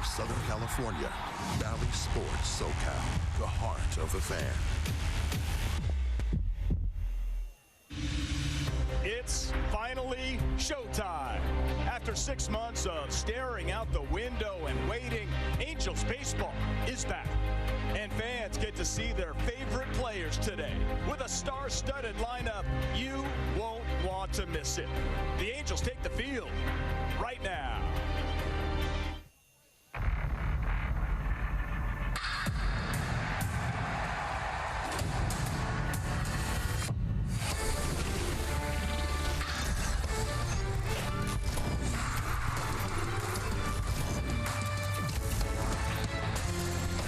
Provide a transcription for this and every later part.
of Southern California, Valley Sports SoCal, the heart of the fan. It's finally showtime. After 6 months of staring out the window and waiting, Angels baseball is back. And fans get to see their favorite players today. With a star-studded lineup, you won't want to miss it. The Angels take the field right now.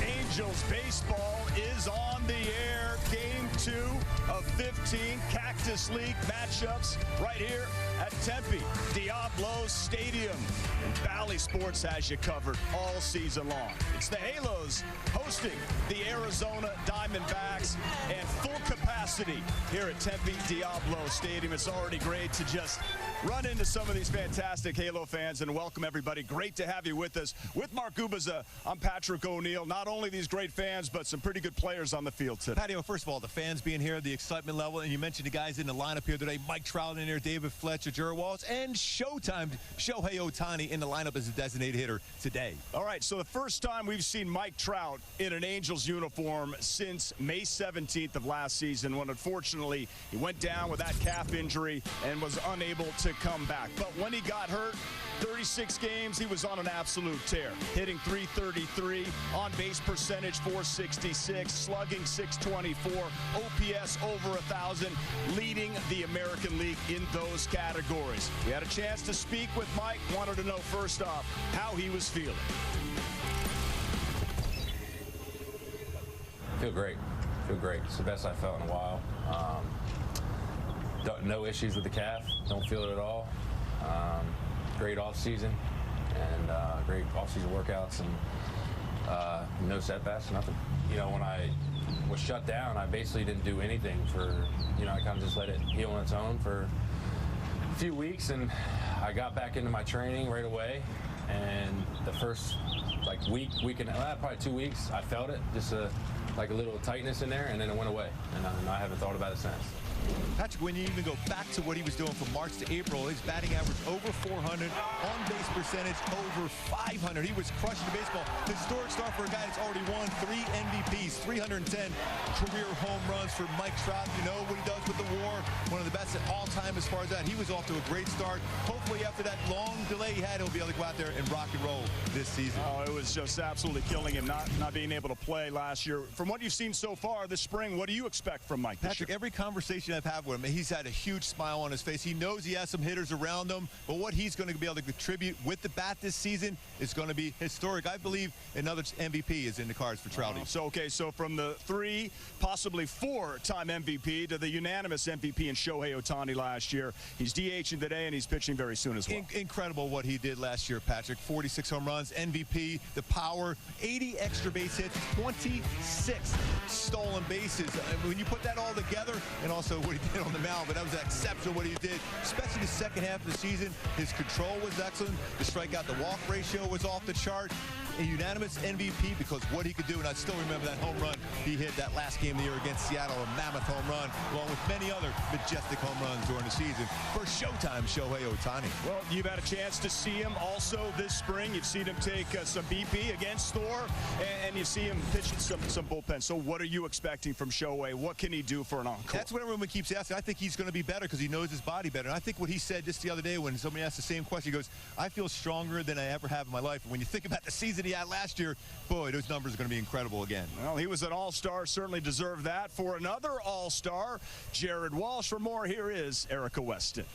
Angels baseball is on the air. Game 2 of 15 Cactus League matchups right here at Tempe, Diablo Stadium. And Valley Sports has you covered all season long. It's the Halos hosting the Arizona Diamondbacks, and full capacity here at Tempe Diablo Stadium. It's already great to just run into some of these fantastic Halo fans and welcome everybody. Great to have you with us. With Mark Gubaza, I'm Patrick O'Neill. Not only these great fans, but some pretty good players on the field today. Patty, first of all, the fans being here, the excitement level, and you mentioned the guys in the lineup here today. Mike Trout in there, David Fletcher, Jared Wallace, and Showtime Shohei Ohtani in the lineup as a designated hitter today. All right, so the first time we've seen Mike Trout in an Angels uniform since May 17th of last season, when unfortunately he went down with that calf injury and was unable to come back. But when he got hurt, 36 games, he was on an absolute tear, hitting .333, on base percentage .466, slugging .624, OPS over 1,000, leading the American League in those categories. We had a chance to speak with Mike, wanted to know first off how he was feeling. Feel great. It's the best I've felt in a while. No issues with the calf. Don't feel it at all. Great off season and great off season workouts and no setbacks, nothing. You know, when I was shut down, I basically didn't do anything for, I kind of just let it heal on its own for a few weeks, and I got back into my training right away. And the first week and probably 2 weeks, I felt it, just like a little tightness in there, and then it went away, and I haven't thought about it since. Patrick, when you even go back to what he was doing from March to April, his batting average over 400, on-base percentage over 500. He was crushing the baseball. Historic start for a guy that's already won 3 MVPs, 310 career home runs for Mike Trout. You know what he does with the WAR, one of the best at all time as far as that. He was off to a great start. Hopefully after that long delay he had, he'll be able to go out there and rock and roll this season. Oh, it was just absolutely killing him not being able to play last year. From what you've seen so far this spring, what do you expect from Mike this Patrick, year? every conversation I've had with him, he's had a huge smile on his face. He knows he has some hitters around him, but what he's going to be able to contribute with the bat this season is going to be historic. I believe another MVP is in the cards for Trouty. So from the 3, possibly 4-time MVP to the unanimous MVP in Shohei Ohtani last year, he's DHing today and he's pitching very soon as well. Incredible what he did last year, Patrick. 46 home runs, MVP, the power, 80 extra base hits, 26 stolen bases. When you put that all together, and also what he did on the mound, but that was exceptional what he did, especially the second half of the season. His control was excellent. The strikeout to walk ratio was off the chart. A unanimous MVP because what he could do, and I still remember that home run he hit that last game of the year against Seattle, a mammoth home run, along with many other majestic home runs during the season for Showtime Shohei Ohtani. Well, you've had a chance to see him also this spring. You've seen him take some BP against Thor, and you see him pitching some bullpen. So what are you expecting from Shohei? What can he do for an encore? That's what everyone keeps asking. I think he's going to be better because he knows his body better. And I think what he said just the other day when somebody asked the same question, he goes, I feel stronger than I ever have in my life. And when you think about the season he had last year, boy, those numbers are going to be incredible again. Well, he was an all-star, certainly deserved that. For another all-star, Jared Walsh. For more, here is Erica Weston.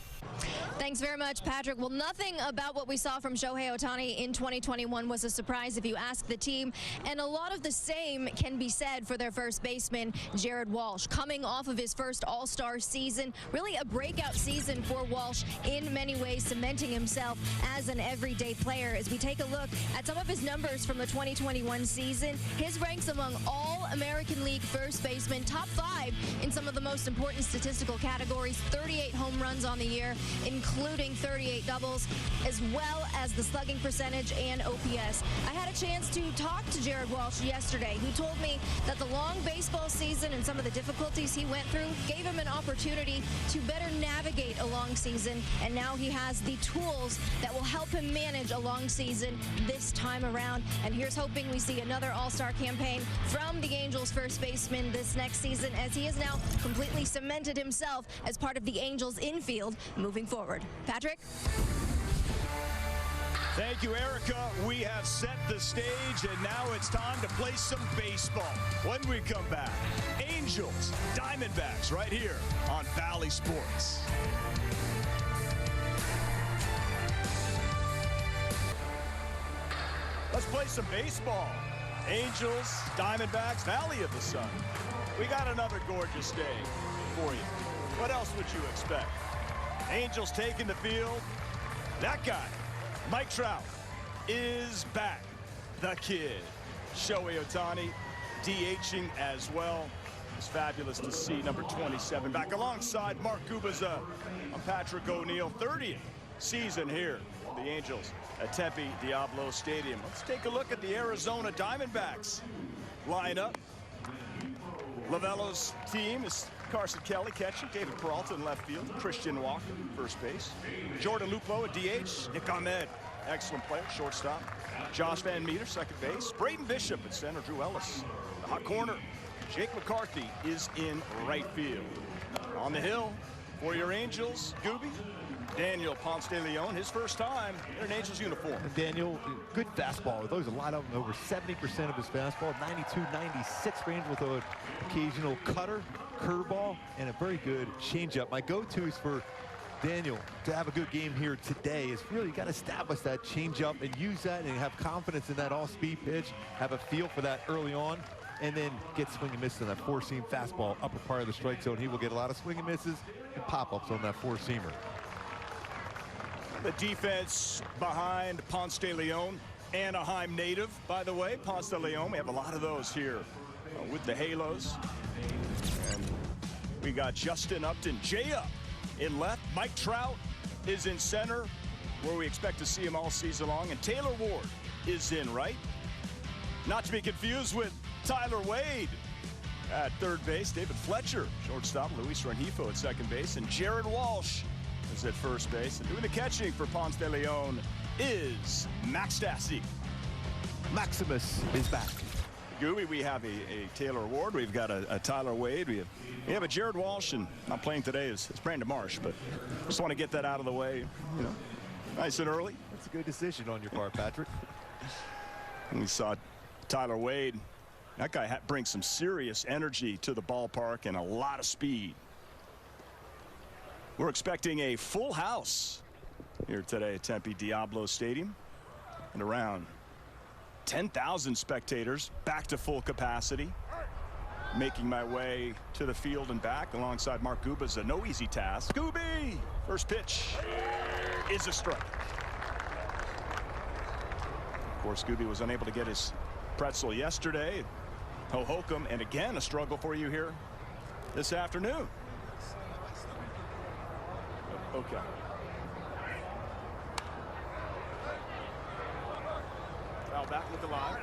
Thanks very much, Patrick. Well, nothing about what we saw from Shohei Ohtani in 2021 was a surprise if you ask the team, and a lot of the same can be said for their first baseman, Jared Walsh. Coming off of his first all-star season, really a breakout season for Walsh in many ways, cementing himself as an everyday player. As we take a look at some of his numbers from the 2021 season, his ranks among all American League first basemen, top 5 tied in some of the most important statistical categories. 38 home runs on the year, including 38 doubles, as well as the slugging percentage and OPS. I had a chance to talk to Jared Walsh yesterday, who told me that the long baseball season and some of the difficulties he went through gave him an opportunity to better navigate a long season, and now he has the tools that will help him manage a long season this time around. And here's hoping we see another all-star campaign from the Angels first baseman this next season, as he has now completely cemented himself as part of the Angels infield moving forward. Patrick? Thank you, Erica. We have set the stage, and now it's time to play some baseball. When we come back, Angels, Diamondbacks, right here on Valley Sports. Let's play some baseball. Angels, Diamondbacks, Valley of the Sun. We got another gorgeous day for you. What else would you expect? Angels taking the field. That guy, Mike Trout, is back. The kid, Shohei Ohtani, DHing as well. It's fabulous to see number 27 back alongside Mark Kubica. I'm Patrick O'Neill, 30th season here for the Angels at Tempe Diablo Stadium. Let's take a look at the Arizona Diamondbacks lineup. Lavello's team is Carson Kelly catching, David Peralta in left field, Christian Walker first base, Jordan Lupo at DH, Nick Ahmed, excellent player, shortstop, Josh Van Meter, second base, Braden Bishop at center, Drew Ellis, the hot corner, Jake McCarthy is in right field. On the hill for your Angels, Gooby, Daniel Ponce de Leon, his first time in an Angels uniform. And Daniel, good fastball. Those a lot of them, over 70% of his fastball, 92, 96 range with an occasional cutter, curveball, and a very good changeup. My go-tos for Daniel to have a good game here today is really got to establish that changeup and use that and have confidence in that all-speed pitch, have a feel for that early on, and then get swing and miss on that four-seam fastball, upper part of the strike zone. He will get a lot of swing and misses and pop-ups on that four-seamer. The defense behind Ponce de Leon, Anaheim native, by the way. Ponce de Leon, we have a lot of those here with the Halos. And we got Justin Upton, Jay Up in left. Mike Trout is in center, where we expect to see him all season long. And Taylor Ward is in right. Not to be confused with Tyler Wade at third base. David Fletcher, shortstop. Luis Rengifo at second base. And Jared Walsh is at first base. And doing the catching for Ponce de Leon is Max Stassi. Maximus is back. Gooey, we have a Taylor Ward. We've got a Tyler Wade. We have a Jared Walsh, and not playing today is Brandon Marsh, but just want to get that out of the way, you know, nice and early. That's a good decision on your part, Patrick. And we saw Tyler Wade. That guy brings some serious energy to the ballpark and a lot of speed. We're expecting a full house here today at Tempe Diablo Stadium, and around 10,000 spectators back to full capacity. Making my way to the field and back alongside Mark Kubica. No easy task. Gooby, first pitch is a strike. Of course, Gooby was unable to get his pretzel yesterday. Hohokam, and again a struggle for you here this afternoon. Okay. Foul back with the line.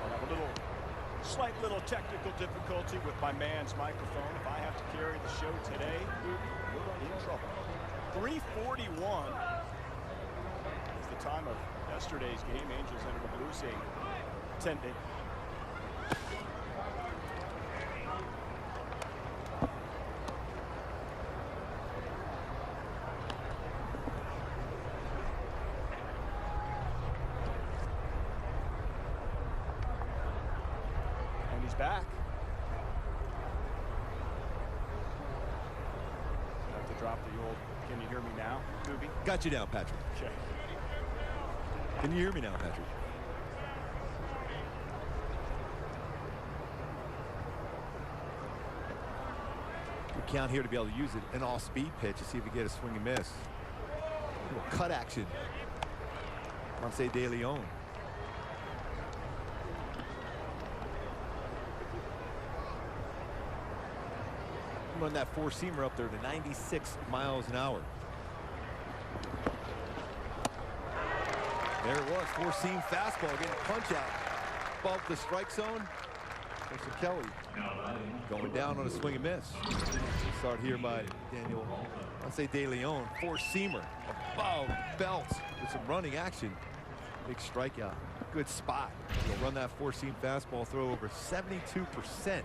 I'll have a slight little technical difficulty with my man's microphone. If I have to carry the show today, we're in trouble. 3:41 is the time of yesterday's game. Angels ended up losing 10. Back. Have to drop the old, can you hear me now, Gooby? Got you now, Patrick. Okay. Can you hear me now, Patrick? Good count here to be able to use it an all-speed pitch to see if we get a swing and miss. A little cut action. Ponce de Leon. can run that four-seamer up there to 96 miles an hour. There it was, four-seam fastball getting a punch out above the strike zone. Carson Kelly going down on a swing and miss. Start here by Daniel, I'll say De Leon, four-seamer above belt with some running action. Big strikeout, good spot. He'll run that four-seam fastball, throw over 72%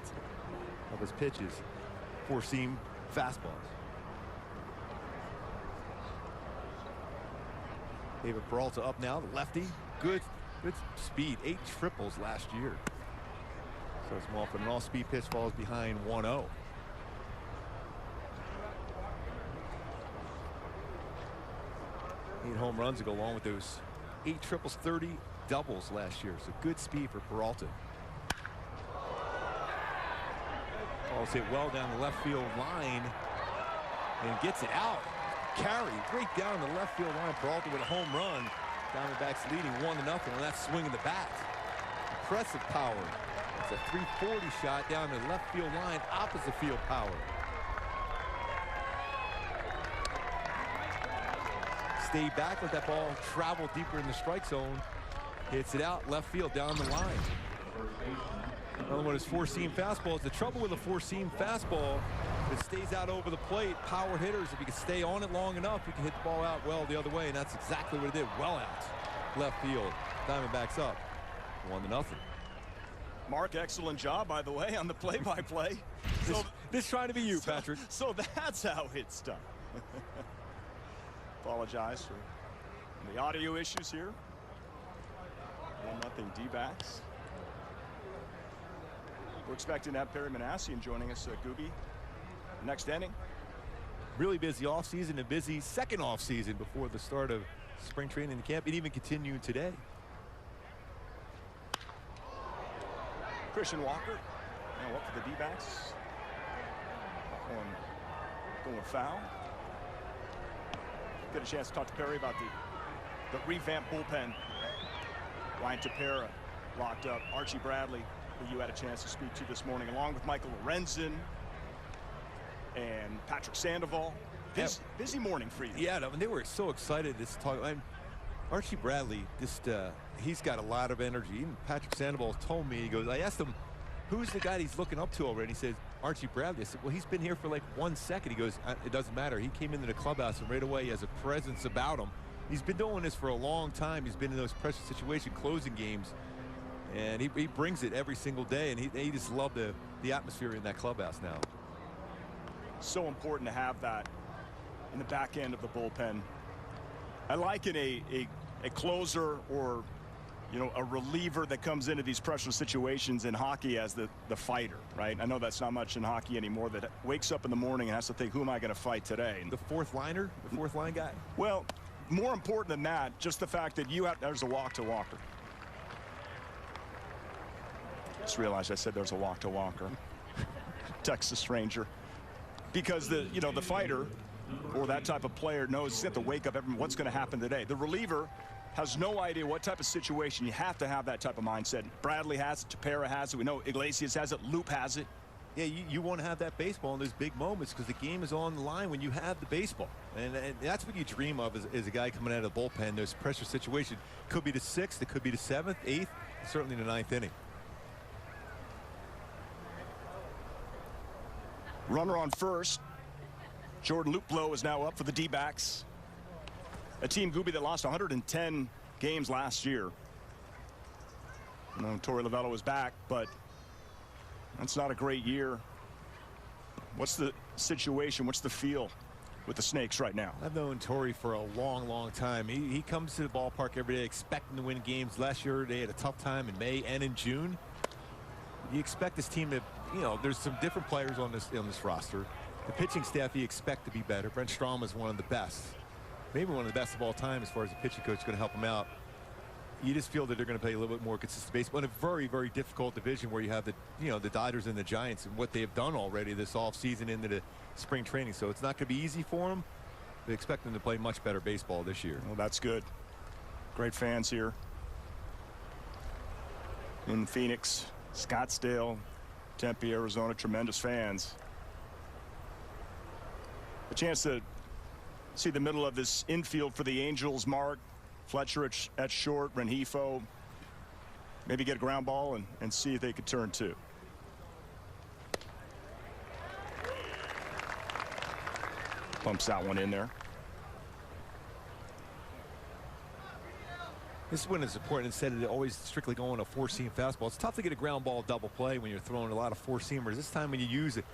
of his pitches, four-seam fastballs. David Peralta up now, the lefty, good speed, 8 triples last year. So it's off, an all-speed pitch falls behind 1-0. Eight home runs to go along with those 8 triples, 30 doubles last year. So good speed for Peralta. Ball's hit well down the left field line and gets it out. Carry right down the left field line. Peralta with a home run. Diamondbacks leading 1-0 on that swing of the bat. Impressive power. It's a 340 shot down the left field line, opposite field power. Stay back, let that ball travel deeper in the strike zone. Hits it out left field down the line. Another one is four-seam fastballs. The trouble with a four-seam fastball, if it stays out over the plate, power hitters, if you can stay on it long enough, you can hit the ball out well the other way, and that's exactly what it did. Well out left field. Diamondbacks up 1-0. Mark, excellent job, by the way, on the play-by-play. This trying to be you, Patrick. So that's how it's done. Apologize for the audio issues here. 1-0 D-backs. We're expecting to have Perry Manassian joining us, Gooby, next inning. Really busy offseason, a busy second offseason before the start of spring training camp, and even continuing today. Christian Walker now up for the D-backs. Going foul. Get a chance to talk to Perry about the revamped bullpen. Ryan Tepera locked up. Archie Bradley, who you had a chance to speak to this morning, along with Michael Lorenzen and Patrick Sandoval. Busy morning for you. Yeah, I mean, they were so excited to talk. Archie Bradley, he's got a lot of energy. Even Patrick Sandoval told me, he goes, I asked him, who's the guy he's looking up to already? He says, Archie Bradley. I said, well, he's been here for like 1 second. He goes, it doesn't matter. He came into the clubhouse and right away he has a presence about him. He's been doing this for a long time. He's been in those pressure situations, closing games, and he brings it every single day, and he just loved the atmosphere in that clubhouse now. So important to have that in the back end of the bullpen. I liken a closer or, you know, a reliever that comes into these pressure situations in hockey as the fighter, right? I know that's not much in hockey anymore, that wakes up in the morning and has to think, who am I going to fight today? And the fourth liner, the fourth line guy? Well, more important than that, just the fact that there's a walk to Walker. Just realized I said there's a walk to Walker. Texas Ranger. Because the fighter or that type of player knows he's got to wake up what's going to happen today. The reliever has no idea what type of situation. You have to have that type of mindset. Bradley has it, Tepera has it, we know Iglesias has it, Loop has it. Yeah, you want to have that baseball in those big moments because the game is on the line when you have the baseball. And that's what you dream of as a guy coming out of the bullpen, those pressure situations. Could be the 6th, it could be the 7th, 8th, certainly the 9th inning. Runner on first. Jordan Luplow is now up for the D-backs. A team, Gooby, that lost 110 games last year. Torey Lovullo is back, but that's not a great year. What's the situation? What's the feel with the Snakes right now? I've known Torey for a long, long time. He comes to the ballpark every day expecting to win games. Last year, they had a tough time in May and in June. You expect this team to, there's some different players on this roster. The pitching staff you expect to be better. Brent Strom is one of the best. Maybe one of the best of all time as far as the pitching coach is going to help them out. You just feel that they're going to play a little bit more consistent baseball in a very, very difficult division where you have the Dodgers and the Giants and what they have done already this offseason into the spring training. So it's not going to be easy for them. They expect them to play much better baseball this year. Well, that's good. Great fans here in Phoenix, Scottsdale, Tempe, Arizona. Tremendous fans. A chance to see the middle of this infield for the Angels. Mark Fletcher at short, Rengifo maybe get a ground ball and see if they could turn two. Pumps that one in there. This is when it's important, instead of always strictly going a four-seam fastball. It's tough to get a ground ball double play when you're throwing a lot of four-seamers. This time when you use it,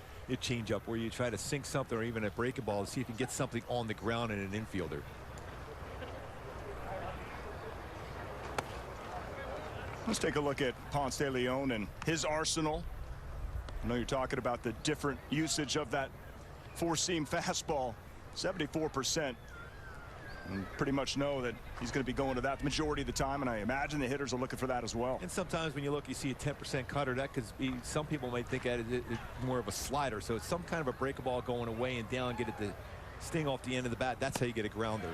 change up where you try to sink something or even a breaking ball to see if you can get something on the ground in an infielder. Let's take a look at Ponce de Leon and his arsenal. I know you're talking about the different usage of that four-seam fastball. 74%. And pretty much know that he's going to be going to that the majority of the time, and I imagine the hitters are looking for that as well. And sometimes when you look, you see a 10% cutter. That could be, some people might think that it's more of a slider. So it's some kind of a breaking ball going away and down, get it to sting off the end of the bat. That's how you get a grounder.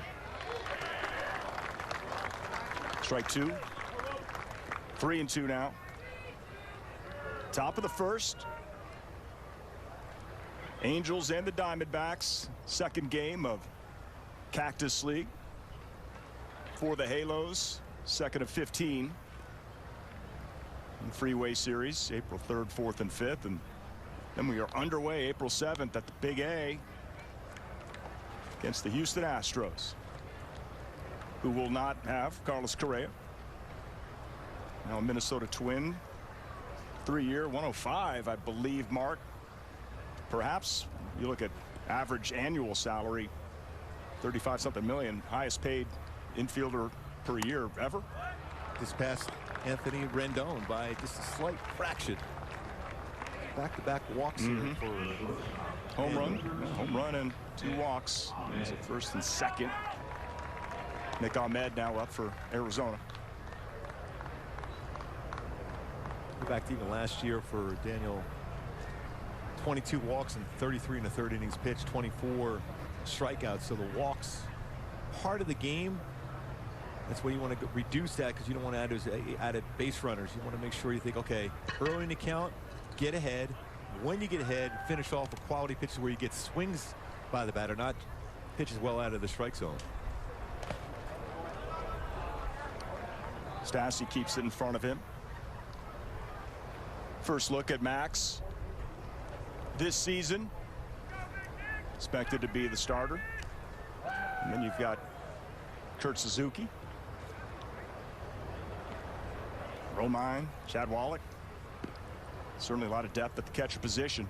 Strike two. 3-2 now. Top of the first. Angels and the Diamondbacks. Second game of Cactus League for the Halos. Second of 15 in the Freeway Series, April 3rd, 4th, and 5th. And then we are underway April 7th at the Big A against the Houston Astros, who will not have Carlos Correa. Now a Minnesota Twin, 3-year, 105, I believe, Mark. Perhaps you look at average annual salary, 35-something million, highest paid infielder per year ever. Just past Anthony Rendon by just a slight fraction. Back-to-back walks here for home run and 2 walks. He's at first and second. Nick Ahmed now up for Arizona. Go back to even last year for Daniel. 22 walks and 33 1/3 innings pitched, 24 strikeouts. So the walks part of the game. That's where you want to reduce that, because you don't want to add those added base runners. You want to make sure you think, okay, early in the count, get ahead. When you get ahead, finish off with quality pitches where you get swings by the batter, not pitches well out of the strike zone. Stassi keeps it in front of him. First look at Max this season. Expected to be the starter. And then you've got Kurt Suzuki, Romine, Chad Wallach. Certainly a lot of depth at the catcher position.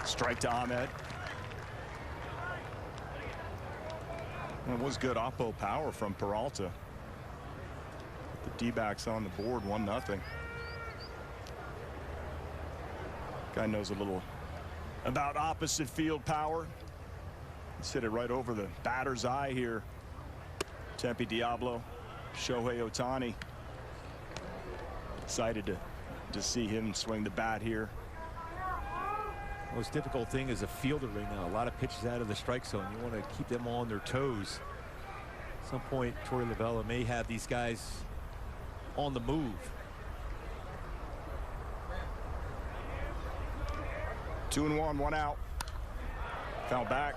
Strike to Ahmed. It was good oppo power from Peralta. The D-backs on the board, 1-0. Guy knows a little about opposite field power. Let's hit it right over the batter's eye here. Tempe Diablo, Shohei Ohtani. Excited to see him swing the bat here. Most difficult thing is a fielder right now. A lot of pitches out of the strike zone. You want to keep them on their toes. At some point, Torey Lovullo may have these guys on the move. 2-1, 1 out. Foul back.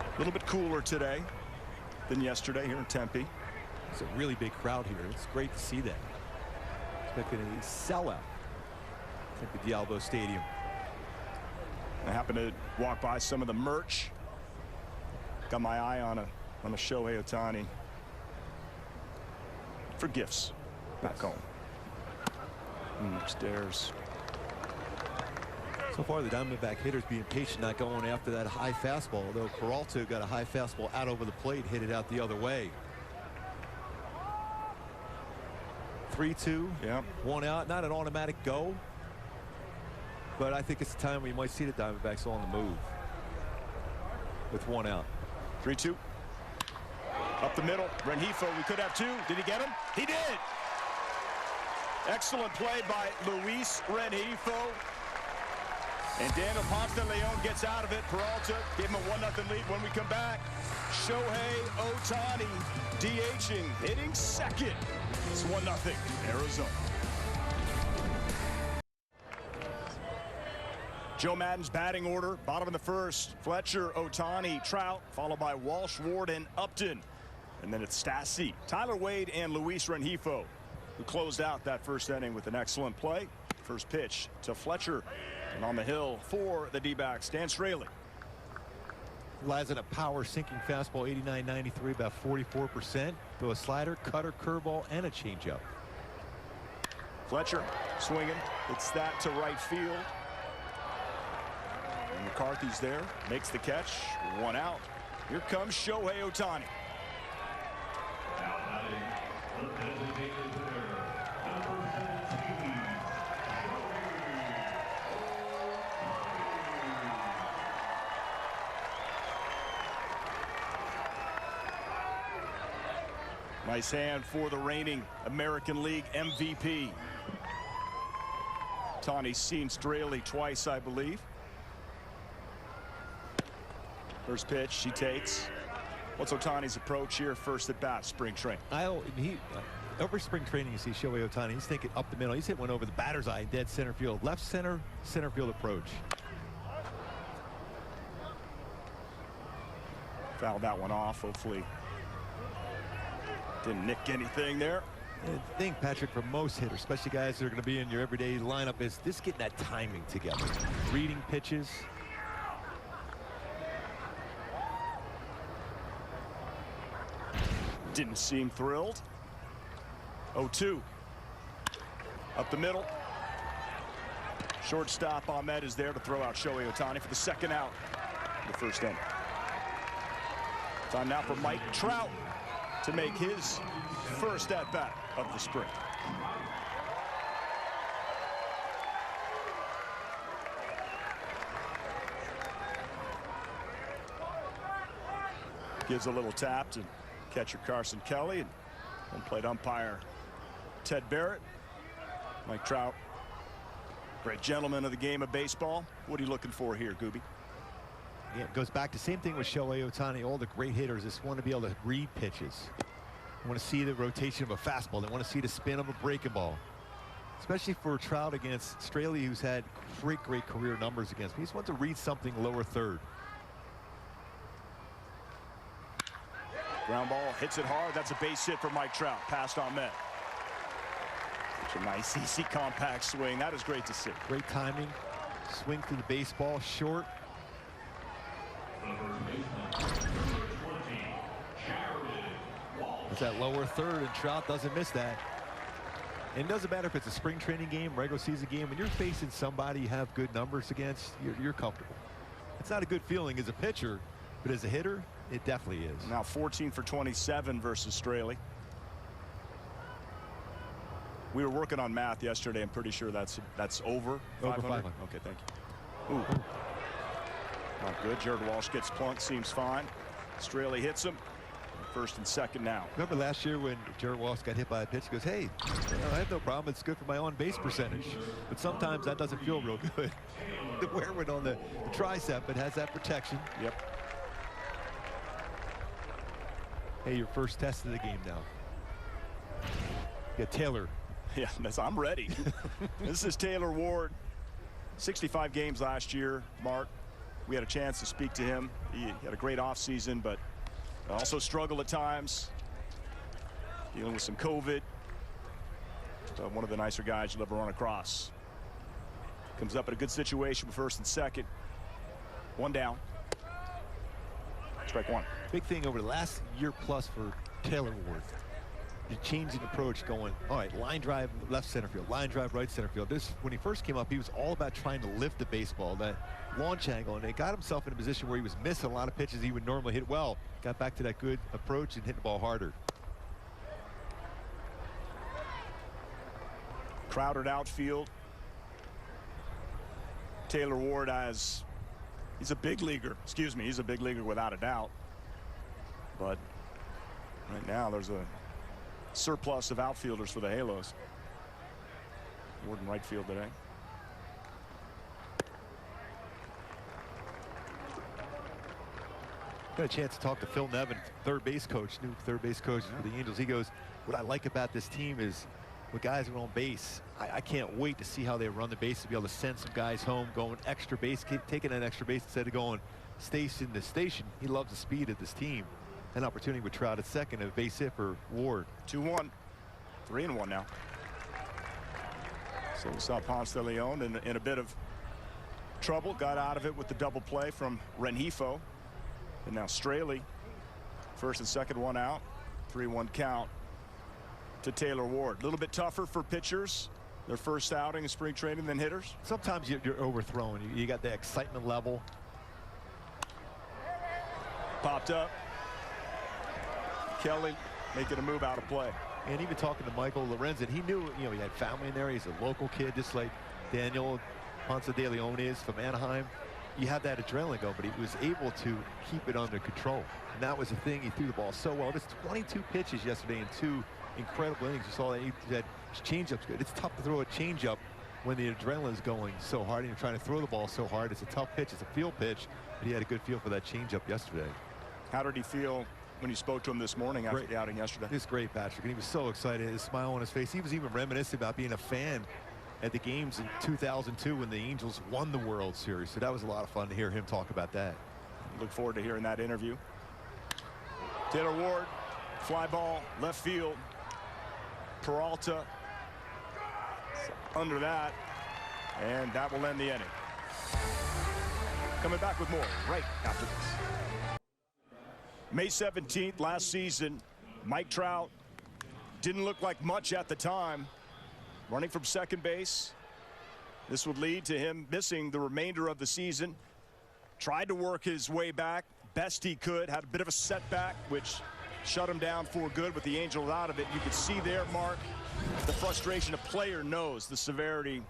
A little bit cooler today than yesterday here in Tempe. It's a really big crowd here. It's great to see that. Expecting a sellout at the Diablo Stadium. I happened to walk by some of the merch. Got my eye on a Shohei Ohtani for gifts back home. Upstairs. So far, the Diamondback hitters being patient, not going after that high fastball, although Peralta got a high fastball out over the plate, hit it out the other way. 3-2, yeah. 1 out, not an automatic go, but I think it's the time we might see the Diamondbacks on the move with 1 out. 3-2. Up the middle, Rengifo, we could have 2. Did he get him? He did! Excellent play by Luis Rengifo. And Daniel Ponce de Leon gets out of it. Peralta gave him a 1-0 lead. When we come back, Shohei Ohtani DHing, hitting second. It's 1-0 Arizona. Joe Madden's batting order, bottom of the first. Fletcher, Ohtani, Trout, followed by Walsh, Ward, and Upton. And then it's Stassi, Tyler Wade, and Luis Rengifo, who closed out that first inning with an excellent play. First pitch to Fletcher. And on the hill for the D-backs, Dan Straley. Lies in a power sinking fastball, 89-93, about 44%. Throw a slider, cutter, curveball, and a changeup. Fletcher swinging. It's that to right field. And McCarthy's there, makes the catch. 1 out. Here comes Shohei Ohtani. Nice hand for the reigning American League MVP. Ohtani's seen Straley twice, I believe. First pitch he takes. What's Ohtani's approach here first at bat, spring training? Over spring training, you see Shohei Ohtani. He's thinking up the middle. He's hit one over the batter's eye, dead center field. Left center, center field approach. Fouled that one off, hopefully. Didn't nick anything there. And the thing, Patrick, for most hitters, especially guys that are going to be in your everyday lineup, is just getting that timing together. Reading pitches. Didn't seem thrilled. 0-2. Up the middle. Shortstop Ahmed is there to throw out Shohei Ohtani for the second out in the first inning. Time now for Mike Trout to make his first at-bat of the spring. Gives a little tap to catcher Carson Kelly and home-plate umpire Ted Barrett. Mike Trout, great gentleman of the game of baseball. What are you looking for here, Gooby? Yeah, it goes back to the same thing with Shohei Ohtani. All the great hitters just want to be able to read pitches. They want to see the rotation of a fastball. They want to see the spin of a breaking ball. Especially for Trout against Straley, who's had great career numbers against him. He just wants to read something lower third. Ground ball, hits it hard. That's a base hit for Mike Trout. Past Ahmed. Such a nice, easy, compact swing. That is great to see. Great timing. Swing through the baseball, short. It's that lower third, and Trout doesn't miss that. And it doesn't matter if it's a spring training game, regular season game. When you're facing somebody you have good numbers against, you're comfortable. It's not a good feeling as a pitcher, but as a hitter, it definitely is. Now 14 for 27 versus Straley. We were working on math yesterday. I'm pretty sure that's over 500. 500. Okay, thank you. Ooh. Not good. Jared Walsh gets plunked, seems fine. Straley hits him. First and second now. Remember last year when Jared Walsh got hit by a pitch? He goes, hey, I have no problem. It's good for my on-base percentage. But sometimes that doesn't feel real good. The wear went on the tricep. It has that protection. Yep. Hey, your first test of the game now. You got Taylor. Yeah, I'm ready. This is Taylor Ward. 65 games last year, Mark. We had a chance to speak to him. He had a great offseason, but also struggled at times. Dealing with some COVID. One of the nicer guys you'll ever run across. Comes up in a good situation with first and second. One down. Strike one. Big thing over the last year plus for Taylor Ward. The changing approach, going, all right, line drive left center field, line drive right center field. This, when he first came up, he was all about trying to lift the baseball, that launch angle, and he got himself in a position where he was missing a lot of pitches he would normally hit well. Got back to that good approach and hit the ball harder. Crowded outfield. Taylor Ward he's a big leaguer. Excuse me, he's a big leaguer without a doubt. But right now there's a surplus of outfielders for the Halos. Ward in right field today. Got a chance to talk to Phil Nevin, third base coach, new third base coach for the Angels. He goes, what I like about this team is when guys are on base, I can't wait to see how they run the base, to be able to send some guys home, going extra base, taking an extra base instead of going station to station. He loves the speed of this team. An opportunity with Trout at second, a base hit for Ward. 2-1, 3-1 now. So we saw Ponce de Leon in a bit of trouble, got out of it with the double play from Rengifo. And now Straley, first and second one out, 3-1 count to Taylor Ward. A little bit tougher for pitchers, their first outing in spring training, than hitters. Sometimes you're overthrown. You got the excitement level. Popped up. Kelly making a move out of play. And even talking to Michael Lorenzen, he knew, you know, he had family in there. He's a local kid, just like Daniel Ponce de Leon is from Anaheim. You have that adrenaline go, but he was able to keep it under control. And that was the thing. He threw the ball so well. There's 22 pitches yesterday in 2 incredible innings. You saw that his changeup's good. It's tough to throw a changeup when the adrenaline is going so hard and you're trying to throw the ball so hard. It's a tough pitch. It's a field pitch. But he had a good feel for that changeup yesterday. How did he feel when you spoke to him this morning after the outing yesterday? It's great, Patrick. And he was so excited. His smile on his face. He was even reminiscing about being a fan at the games in 2002 when the Angels won the World Series. So that was a lot of fun to hear him talk about that. Look forward to hearing that interview. Taylor Ward, fly ball, left field. Peralta under that, and that will end the inning. Coming back with more right after this. May 17th, last season, Mike Trout didn't look like much at the time. Running from second base. This would lead to him missing the remainder of the season. Tried to work his way back best he could. Had a bit of a setback, which shut him down for good with the Angels out of it. You could see there, Mark, the frustration a player knows, the severity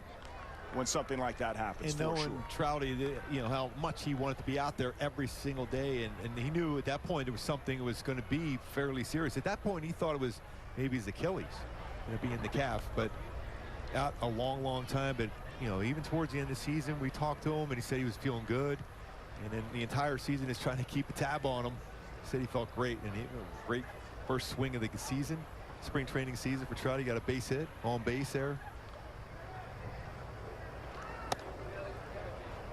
when something like that happens. And knowing Trouty, you know, how much he wanted to be out there every single day. And he knew at that point it was something that was going to be fairly serious. At that point, he thought it was maybe his Achilles, you know, being the calf. But out a long time. But you know, even towards the end of the season, we talked to him and he said he was feeling good, and then the entire season is trying to keep a tab on him. He said he felt great, and great first swing of the season, spring training season for Trout. He got a base hit on base there.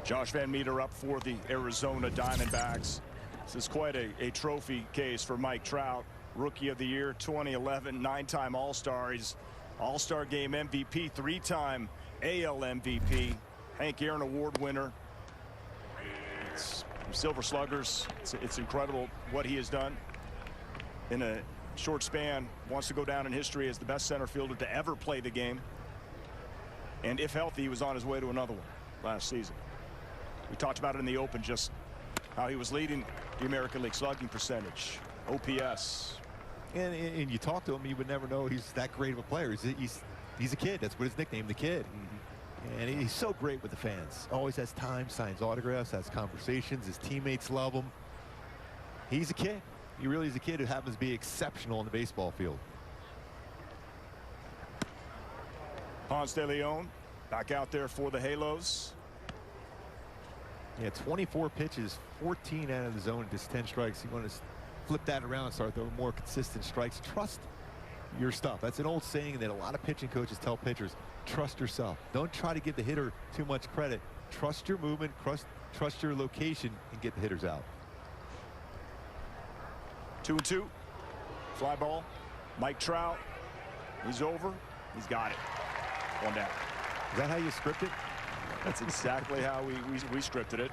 Josh Van Meter up for the Arizona Diamondbacks. This is quite a trophy case for Mike Trout. Rookie of the Year 2011, 9-time All-Star. He's All-Star Game MVP, 3-time AL MVP, Hank Aaron Award winner. It's Silver Sluggers. It's incredible what he has done in a short span. Wants to go down in history as the best center fielder to ever play the game. And if healthy, he was on his way to another one last season. We talked about it in the Open, just how he was leading the American League slugging percentage, OPS. And you talk to him, you would never know he's that great of a player. He's a kid. That's what his nickname, the Kid. And he's so great with the fans. Always has time, signs autographs, has conversations. His teammates love him. He's a kid. He really is a kid who happens to be exceptional on the baseball field. Ponce de Leon back out there for the Halos. Yeah, 24 pitches, 14 out of the zone, just 10 strikes. You want to flip that around and start throwing more consistent strikes. Trust your stuff. That's an old saying that a lot of pitching coaches tell pitchers. Trust yourself. Don't try to give the hitter too much credit. Trust your movement, trust your location, and get the hitters out. 2-2. Fly ball. Mike Trout. He's over. He's got it. One down. Is that how you script it? That's exactly how we scripted it.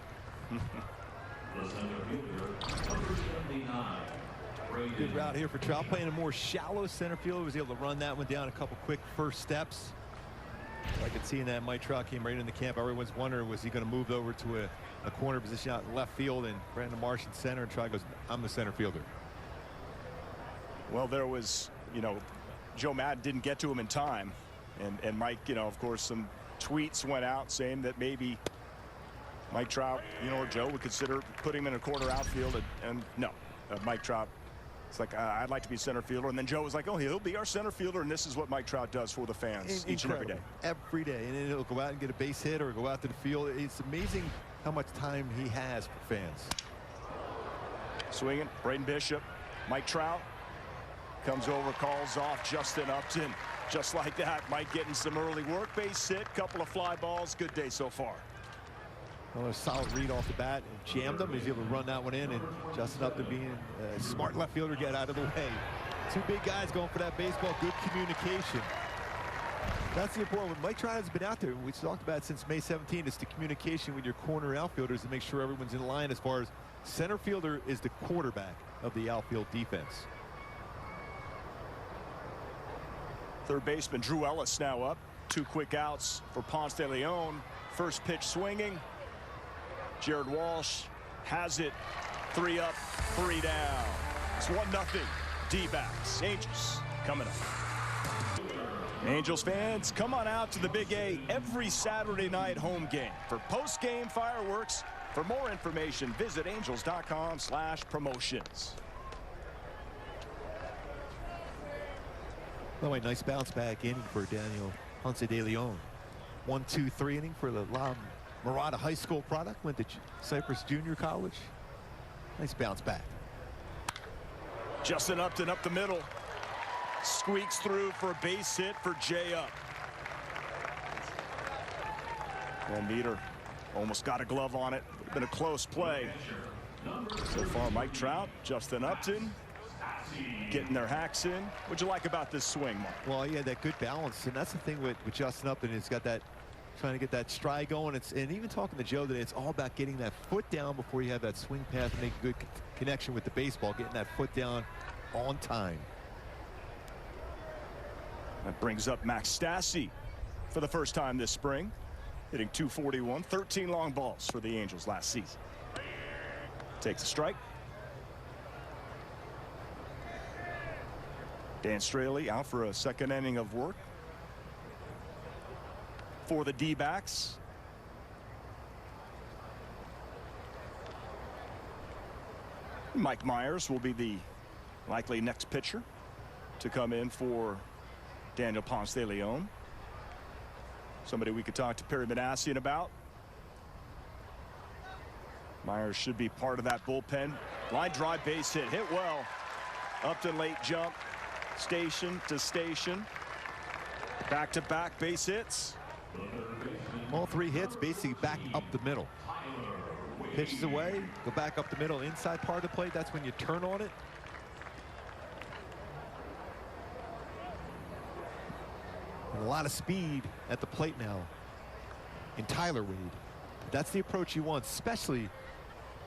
Good route here for Trout, playing a more shallow center field. Was able to run that one down a couple quick first steps. I could see in that Mike Trout came right into camp. Everyone's wondering, was he going to move over to a corner position out in left field, and Brandon Marsh in center, and Trout goes, I'm the center fielder. Well, there was, you know, Joe Madden didn't get to him in time, and Mike, you know, of course, some tweets went out saying that maybe Mike Trout, you know, or Joe would consider putting him in a corner outfield, and no, Mike Trout It's like, I'd like to be center fielder. And then Joe was like, oh, he'll be our center fielder. And this is what Mike Trout does for the fans each and every day. Every day. And then he'll go out and get a base hit or go out to the field. It's amazing how much time he has for fans. Swinging, Braden Bishop. Mike Trout comes over, calls off Justin Upton. Just like that, Mike getting some early work. Base hit, couple of fly balls. Good day so far. Well, a solid read off the bat and jammed him. He's able to run that one in, and Justin Upton being a smart left fielder, get out of the way. Two big guys going for that baseball. Good communication. That's the important one. Mike Trout has been out there. We talked about it since May 17. It's the communication with your corner outfielders to make sure everyone's in line as far as center fielder is the quarterback of the outfield defense. Third baseman Drew Ellis now up. 2 quick outs for Ponce de Leon. First pitch swinging. Jared Walsh has it. 3 up, 3 down. It's 1-0. D-backs. Angels coming up. Angels fans, come on out to the Big A every Saturday night home game for post-game fireworks. For more information, visit angels.com/promotions. By the way, nice bounce back inning for Daniel Ponce de Leon. 1-2-3 inning for the La Mirada High School product. Went to Cypress Junior College. Nice bounce back. Justin Upton up the middle. Squeaks through for a base hit for Jay Up. Well, Meter almost got a glove on it. Would have been a close play. So far, Mike Trout, Justin Upton getting their hacks in. What'd you like about this swing, Mark? Well, he had that good balance, and that's the thing with Justin Upton. He's got that, trying to get that stride going. And even talking to Joe today, it's all about getting that foot down before you have that swing path, make a good connection with the baseball, getting that foot down on time. That brings up Max Stassi for the first time this spring, hitting .241, 13 long balls for the Angels last season. Takes a strike. Dan Straley out for a second inning of work for the D-backs. Mike Myers will be the likely next pitcher to come in for Daniel Ponce de Leon. Somebody we could talk to Perry Manassian about. Myers should be part of that bullpen. Line drive, base hit, hit well. Upton late jump, station to station. Back-to-back base hits. All 3 hits basically back up the middle. Pitches away, go back up the middle, inside part of the plate. That's when you turn on it. And a lot of speed at the plate now in Tyler Wade. That's the approach you want, especially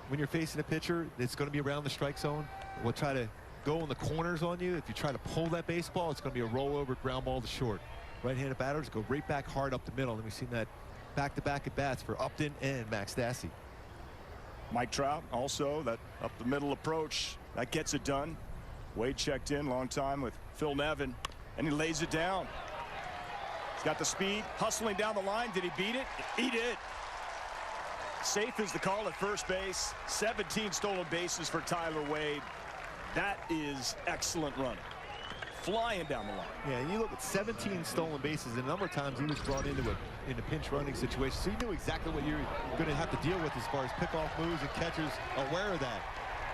when you're facing a pitcher that's going to be around the strike zone. We'll try to go in the corners on you. If you try to pull that baseball, it's going to be a rollover ground ball to short. Right-handed batters go right back hard up the middle. And we've seen that back-to-back at bats for Upton and Max Stassi. Mike Trout also, that up the middle approach, that gets it done. Wade checked in long time with Phil Nevin, and he lays it down. He's got the speed, hustling down the line. Did he beat it? He did. Safe is the call at first base. 17 stolen bases for Tyler Wade. That is excellent running. Flying down the line. Yeah, and you look at 17 stolen bases, and a number of times he was brought into a pinch running situation, so you knew exactly what you're going to have to deal with as far as pickoff moves, and catchers aware of that.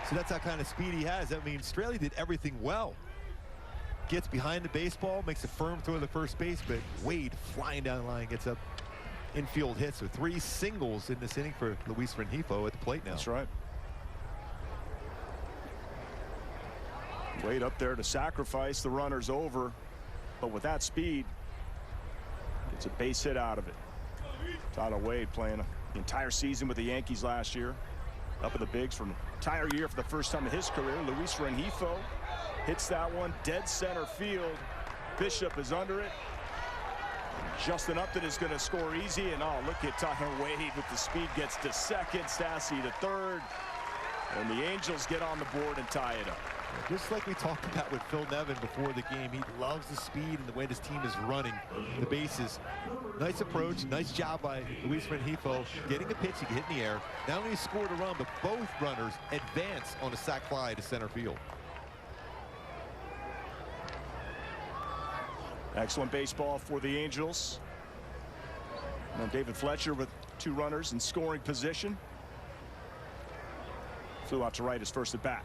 So that's that kind of speed he has. I mean, Straley did everything well. Gets behind the baseball, makes a firm throw to the first base, but Wade flying down the line gets up infield hits with 3 singles in this inning for Luis Rengifo at the plate now. That's right. Wade up there to sacrifice the runners over, but with that speed, gets a base hit out of it. Tyler Wade playing the entire season with the Yankees last year, up in the bigs for an entire year for the first time in his career. Luis Rengifo hits that one dead center field. Bishop is under it. Justin Upton is going to score easy, and oh, look at Tyler Wade with the speed, gets to second, Stassi to third, and the Angels get on the board and tie it up. Just like we talked about with Phil Nevin before the game, he loves the speed and the way this team is running the bases. Nice approach, nice job by Luis Rengifo getting a pitch, he can hit in the air. Not only scored a run, but both runners advance on a sac fly to center field. Excellent baseball for the Angels. Now David Fletcher with 2 runners in scoring position. Flew out to right his first at bat.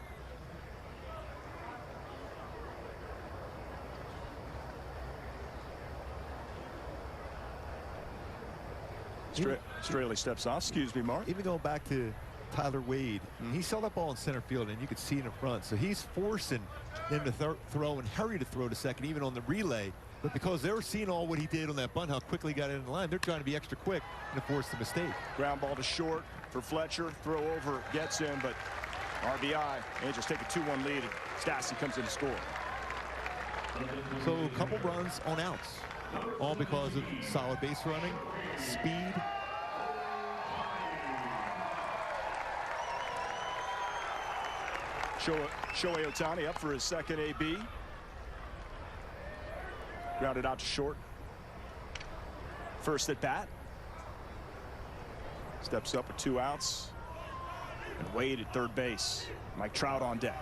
Straley steps off. Excuse me, Mark. Even going back to Tyler Wade, he saw that ball in center field, and you could see it in front. So he's forcing them to throw and hurry to throw to second, even on the relay. But because they were seeing all what he did on that bunt, how quickly he got in the line, they're trying to be extra quick and to force the mistake. Ground ball to short for Fletcher. Throw over, gets in, but RBI. Angels take a 2-1 lead. Stassi comes in to score. So a couple runs on outs, all because of solid base running, speed. Shohei Ohtani up for his second AB. Grounded out to short. First at bat. Steps up with 2 outs. And Wade at third base. Mike Trout on deck.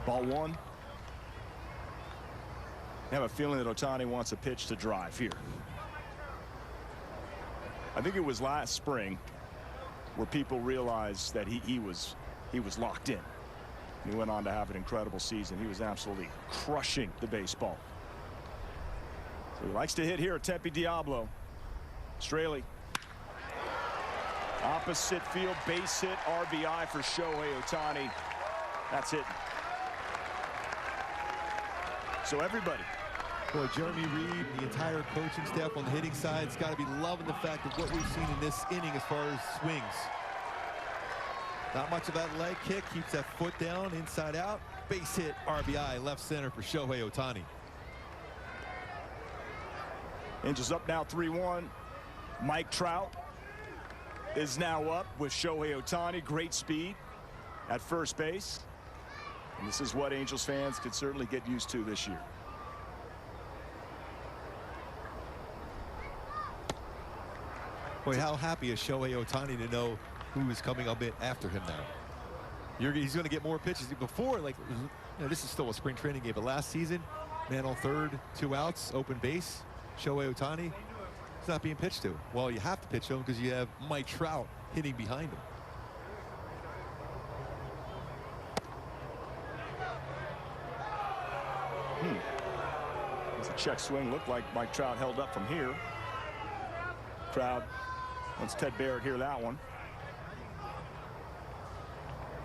Ball 1. I have a feeling that Ohtani wants a pitch to drive here. I think it was last spring where people realized that he was locked in. He went on to have an incredible season. He was absolutely crushing the baseball. So he likes to hit here at Tempe Diablo. Straley. Opposite field, base hit, RBI for Shohei Ohtani. That's it. So everybody. Boy, Jeremy Reed, the entire coaching staff on the hitting side has got to be loving the fact of what we've seen in this inning as far as swings. Not much of that leg kick, keeps that foot down, inside out. Base hit, RBI, left center for Shohei Ohtani. Angels up now 3-1. Mike Trout is now up with Shohei Ohtani. Great speed at first base. And this is what Angels fans could certainly get used to this year. Boy, how happy is Shohei Ohtani to know who is coming up after him now. He's going to get more pitches. Before, like, you know, this is still a spring training game, but last season, man on third, 2 outs, open base. Shohei Ohtani, it's not being pitched to. Well, you have to pitch to him because you have Mike Trout hitting behind him. As a check swing, looked like Mike Trout held up from here. Crowd wants Ted Barrett hear that one.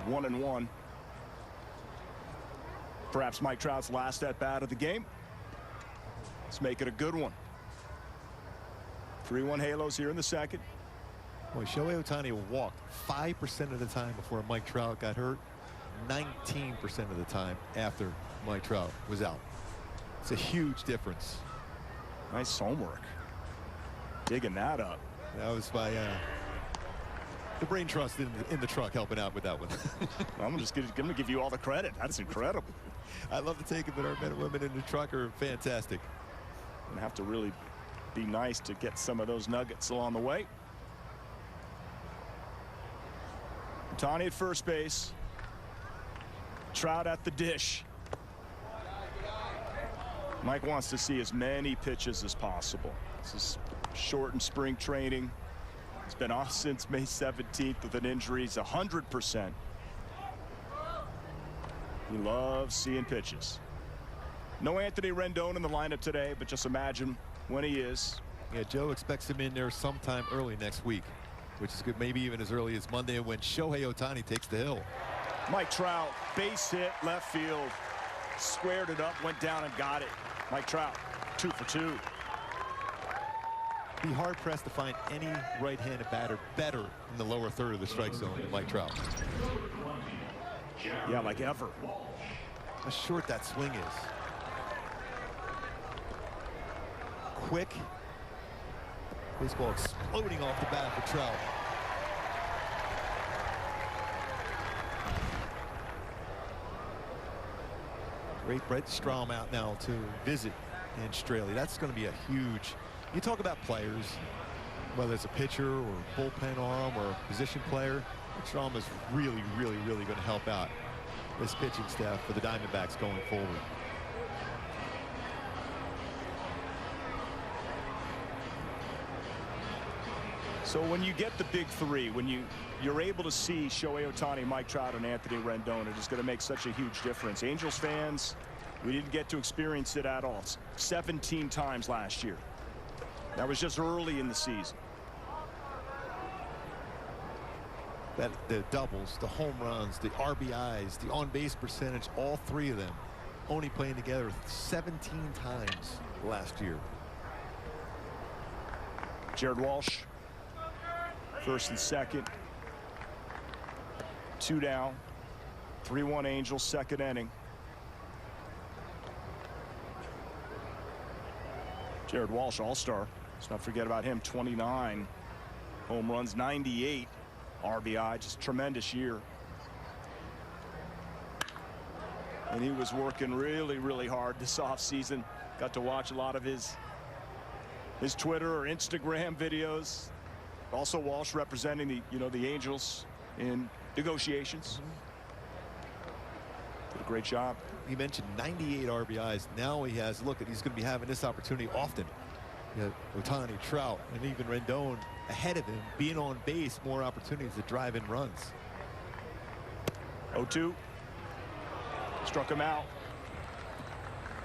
1-1. Perhaps Mike Trout's last at bat of the game. Let's make it a good one. 3-1 Halos here in the second. Boy, Shohei Ohtani walked 5% of the time before Mike Trout got hurt. 19% of the time after Mike Trout was out. It's a huge difference. Nice homework. Digging that up. That was by the brain trust in the truck helping out with that one. I'm just going to give you all the credit. That's incredible. I love to take it, but our men and women in the truck are fantastic. And have to really be nice to get some of those nuggets along the way. Ohtani at first base. Trout at the dish. Mike wants to see as many pitches as possible. This is shortened spring training. He's been off since May 17th with an injury. He's 100%. He loves seeing pitches. No Anthony Rendon in the lineup today, but just imagine when he is. Yeah, Joe expects him in there sometime early next week, which is good, maybe even as early as Monday when Shohei Ohtani takes the hill. Mike Trout, base hit, left field, squared it up, went down and got it. Mike Trout, 2 for 2. Be hard-pressed to find any right-handed batter better in the lower third of the strike zone than Mike Trout. Yeah, like ever. How short that swing is. Quick. Baseball exploding off the bat for Trout. Great Brett Strom out now to visit in Straley. That's going to be a huge. You talk about players, whether it's a pitcher or bullpen arm or a position player, Trauma's really going to help out this pitching staff for the Diamondbacks going forward. So when you get the big three, when you're able to see Shohei Ohtani, Mike Trout, and Anthony Rendon, it is going to make such a huge difference. Angels fans, we didn't get to experience it at all. 17 times last year. That was just early in the season. The doubles, the home runs, the RBIs, the on-base percentage, all three of them only playing together 17 times last year. Jared Walsh, first and second. 2 down. 3-1 Angels, second inning. Jared Walsh, all-star. Let's not forget about him. 29 home runs, 98 RBI, just tremendous year. And he was working really hard this offseason. Got to watch a lot of his Twitter or Instagram videos. Also Walsh representing the Angels in negotiations. Did a great job. He mentioned 98 RBIs. Now he has, look, he's going to be having this opportunity often. You know, Ohtani, Trout, and even Rendon ahead of him, being on base, more opportunities to drive in runs. 0-2. Struck him out.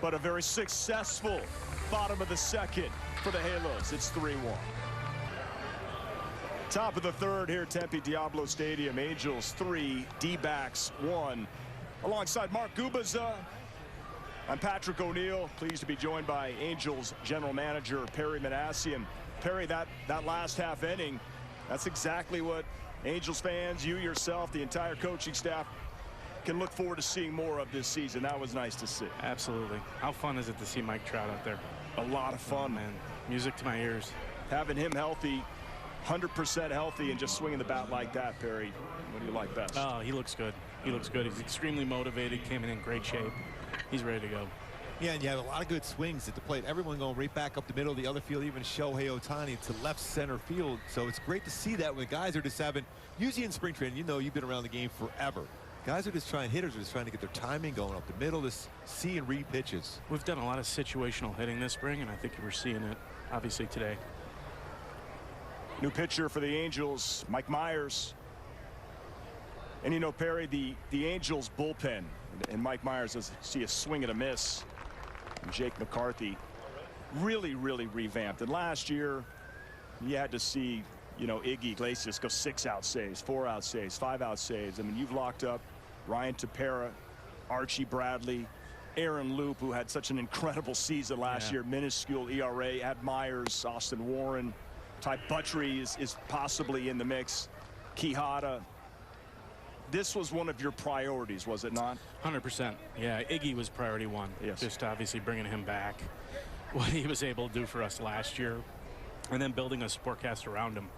But a very successful bottom of the second for the Halos. It's 3-1. Top of the third here at Tempe Diablo Stadium. Angels 3, D-backs 1. Alongside Mark Gubaza, I'm Patrick O'Neill, pleased to be joined by Angels general manager Perry Manassian. Perry, that last half inning, that's exactly what Angels fans, you yourself, the entire coaching staff can look forward to seeing more of this season. That was nice to see. Absolutely. How fun is it to see Mike Trout out there? A lot of fun, man. Music to my ears. Having him healthy, 100% healthy, and just swinging the bat like that, Perry, what do you like best? Oh, he looks good. He looks good. He's extremely motivated, came in great shape. He's ready to go. Yeah, and you have a lot of good swings at the plate. Everyone going right back up the middle of the other field, even Shohei Ohtani to left center field. So it's great to see that when guys are just having, usually in spring training, you know, you've been around the game forever. Guys are just trying, hitters are just trying to get their timing going up the middle, to see and read pitches. We've done a lot of situational hitting this spring, and I think we're seeing it, obviously, today. New pitcher for the Angels, Mike Myers. And, you know, Perry, the Angels bullpen, and Mike Myers, does see a swing and a miss. And Jake McCarthy really revamped. And last year, you had to see, you know, Iggy Iglesias go 6-out saves, 4-out saves, 5-out saves. I mean, you've locked up Ryan Tepera, Archie Bradley, Aaron Loop, who had such an incredible season last year, minuscule ERA, Ed Myers, Austin Warren, Ty Buttrey is possibly in the mix, Quijada. This was one of your priorities, was it not? 100%. Yeah, Iggy was priority one. Yes. Just obviously bringing him back, what he was able to do for us last year, and then building a support cast around him.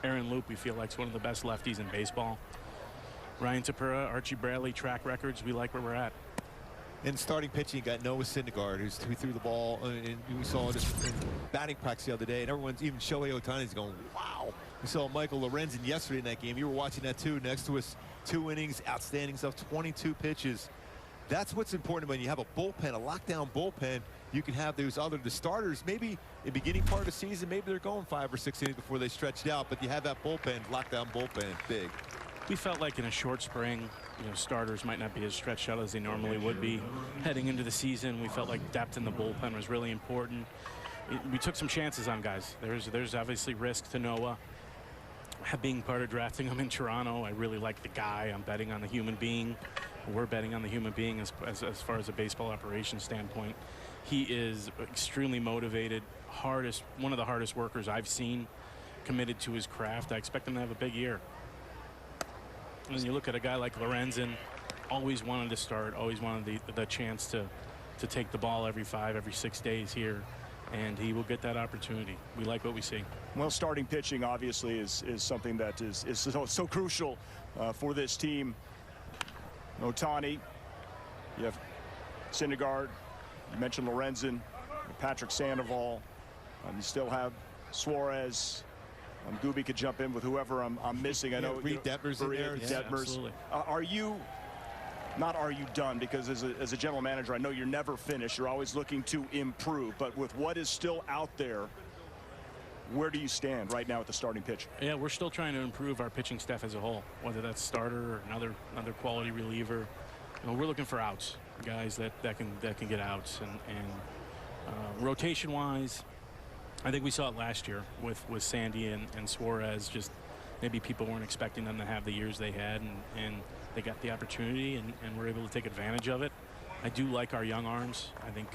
Aaron Loop, we feel like, is one of the best lefties in baseball. Ryan Tepera, Archie Bradley, track records, we like where we're at. In starting pitching, you got Noah Syndergaard, who threw the ball, and we saw this in batting practice the other day, and everyone's, even Shohei Ohtani's going, wow. We saw Michael Lorenzen yesterday in that game. You were watching that too. Next to us, 2 innings, outstanding stuff, 22 pitches. That's what's important when you have a bullpen, a lockdown bullpen. You can have the starters, maybe in the beginning part of the season, maybe they're going 5 or 6 innings before they stretched out, but you have that bullpen, lockdown bullpen, big. We felt like in a short spring, you know, starters might not be as stretched out as they normally would be. Heading into the season, we felt like depth in the bullpen was really important. We took some chances on guys. There's obviously risk to Noah. Being part of drafting him in Toronto, I really like the guy. I'm betting on the human being. We're betting on the human being as far as a baseball operations standpoint. He is extremely motivated, one of the hardest workers I've seen, committed to his craft. I expect him to have a big year. When you look at a guy like Lorenzen, always wanted to start, always wanted the chance to take the ball every 6 days here, and he will get that opportunity. We like what we see. Well, starting pitching obviously is something that is so crucial for this team. Ohtani, you have Syndergaard, you mentioned Lorenzen, Patrick Sandoval, you still have Suarez, Gooby could jump in with whoever I'm missing. I know Reed Detmer's in there. Detmers. absolutely. Are you done? Because as a general manager, I know you're never finished. You're always looking to improve. But with what is still out there, where do you stand right now at the starting pitch? Yeah, we're still trying to improve our pitching staff as a whole, whether that's starter or another quality reliever. You know, we're looking for outs, guys that can get outs, and rotation wise, I think we saw it last year with Sandy and Suarez. Just maybe people weren't expecting them to have the years they had, and they got the opportunity and were able to take advantage of it. I do like our young arms. I think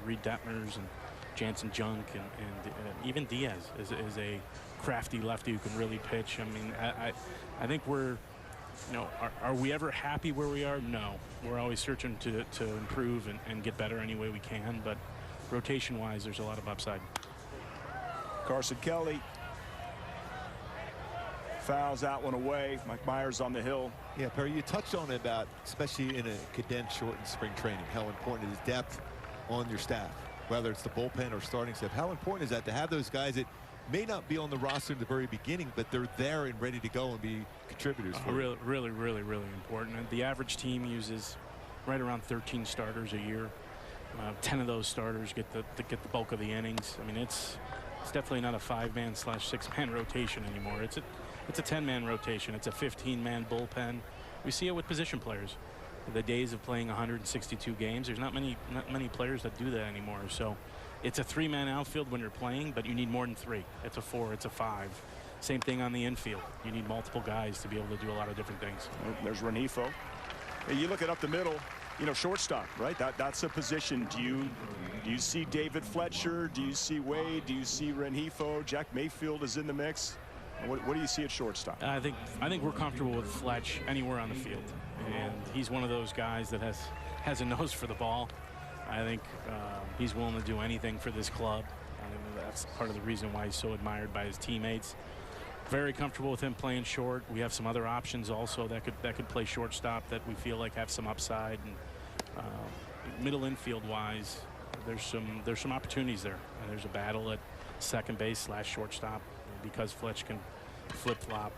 Reed Detmers and Jansen Junk and even Diaz is a crafty lefty who can really pitch. I mean, I think we're, you know, are we ever happy where we are? No. We're always searching to improve and get better any way we can. But rotation-wise, there's a lot of upside. Carson Kelly fouls that one away. Mike Myers on the hill. Yeah, Perry, you touched on it about, especially in a condensed, shortened spring training, how important it is depth on your staff, whether it's the bullpen or starting staff. How important is that to have those guys that may not be on the roster at the very beginning, but they're there and ready to go and be contributors for you? Really important. And the average team uses right around 13 starters a year. 10 of those starters get the bulk of the innings. I mean, it's definitely not a 5-man / 6-man rotation anymore. It's a 10-man rotation. It's a 15-man bullpen. We see it with position players. The days of playing 162 games, there's not many players that do that anymore. So it's a 3-man outfield when you're playing, but you need more than 3. It's a 4, it's a 5. Same thing on the infield. You need multiple guys to be able to do a lot of different things. There's Renifo. You look at up the middle, you know, shortstop, right? That's a position. Do you see David Fletcher? Do you see Wade? Do you see Renifo? Jack Mayfield is in the mix. What do you see at shortstop? I think we're comfortable with Fletch anywhere on the field, and he's one of those guys that has a nose for the ball. I think he's willing to do anything for this club. I think that's part of the reason why he's so admired by his teammates. Very comfortable with him playing short. We have some other options also that could play shortstop that we feel like have some upside. And middle infield wise, there's some opportunities there. And there's a battle at second base / shortstop because Fletch can flip-flop.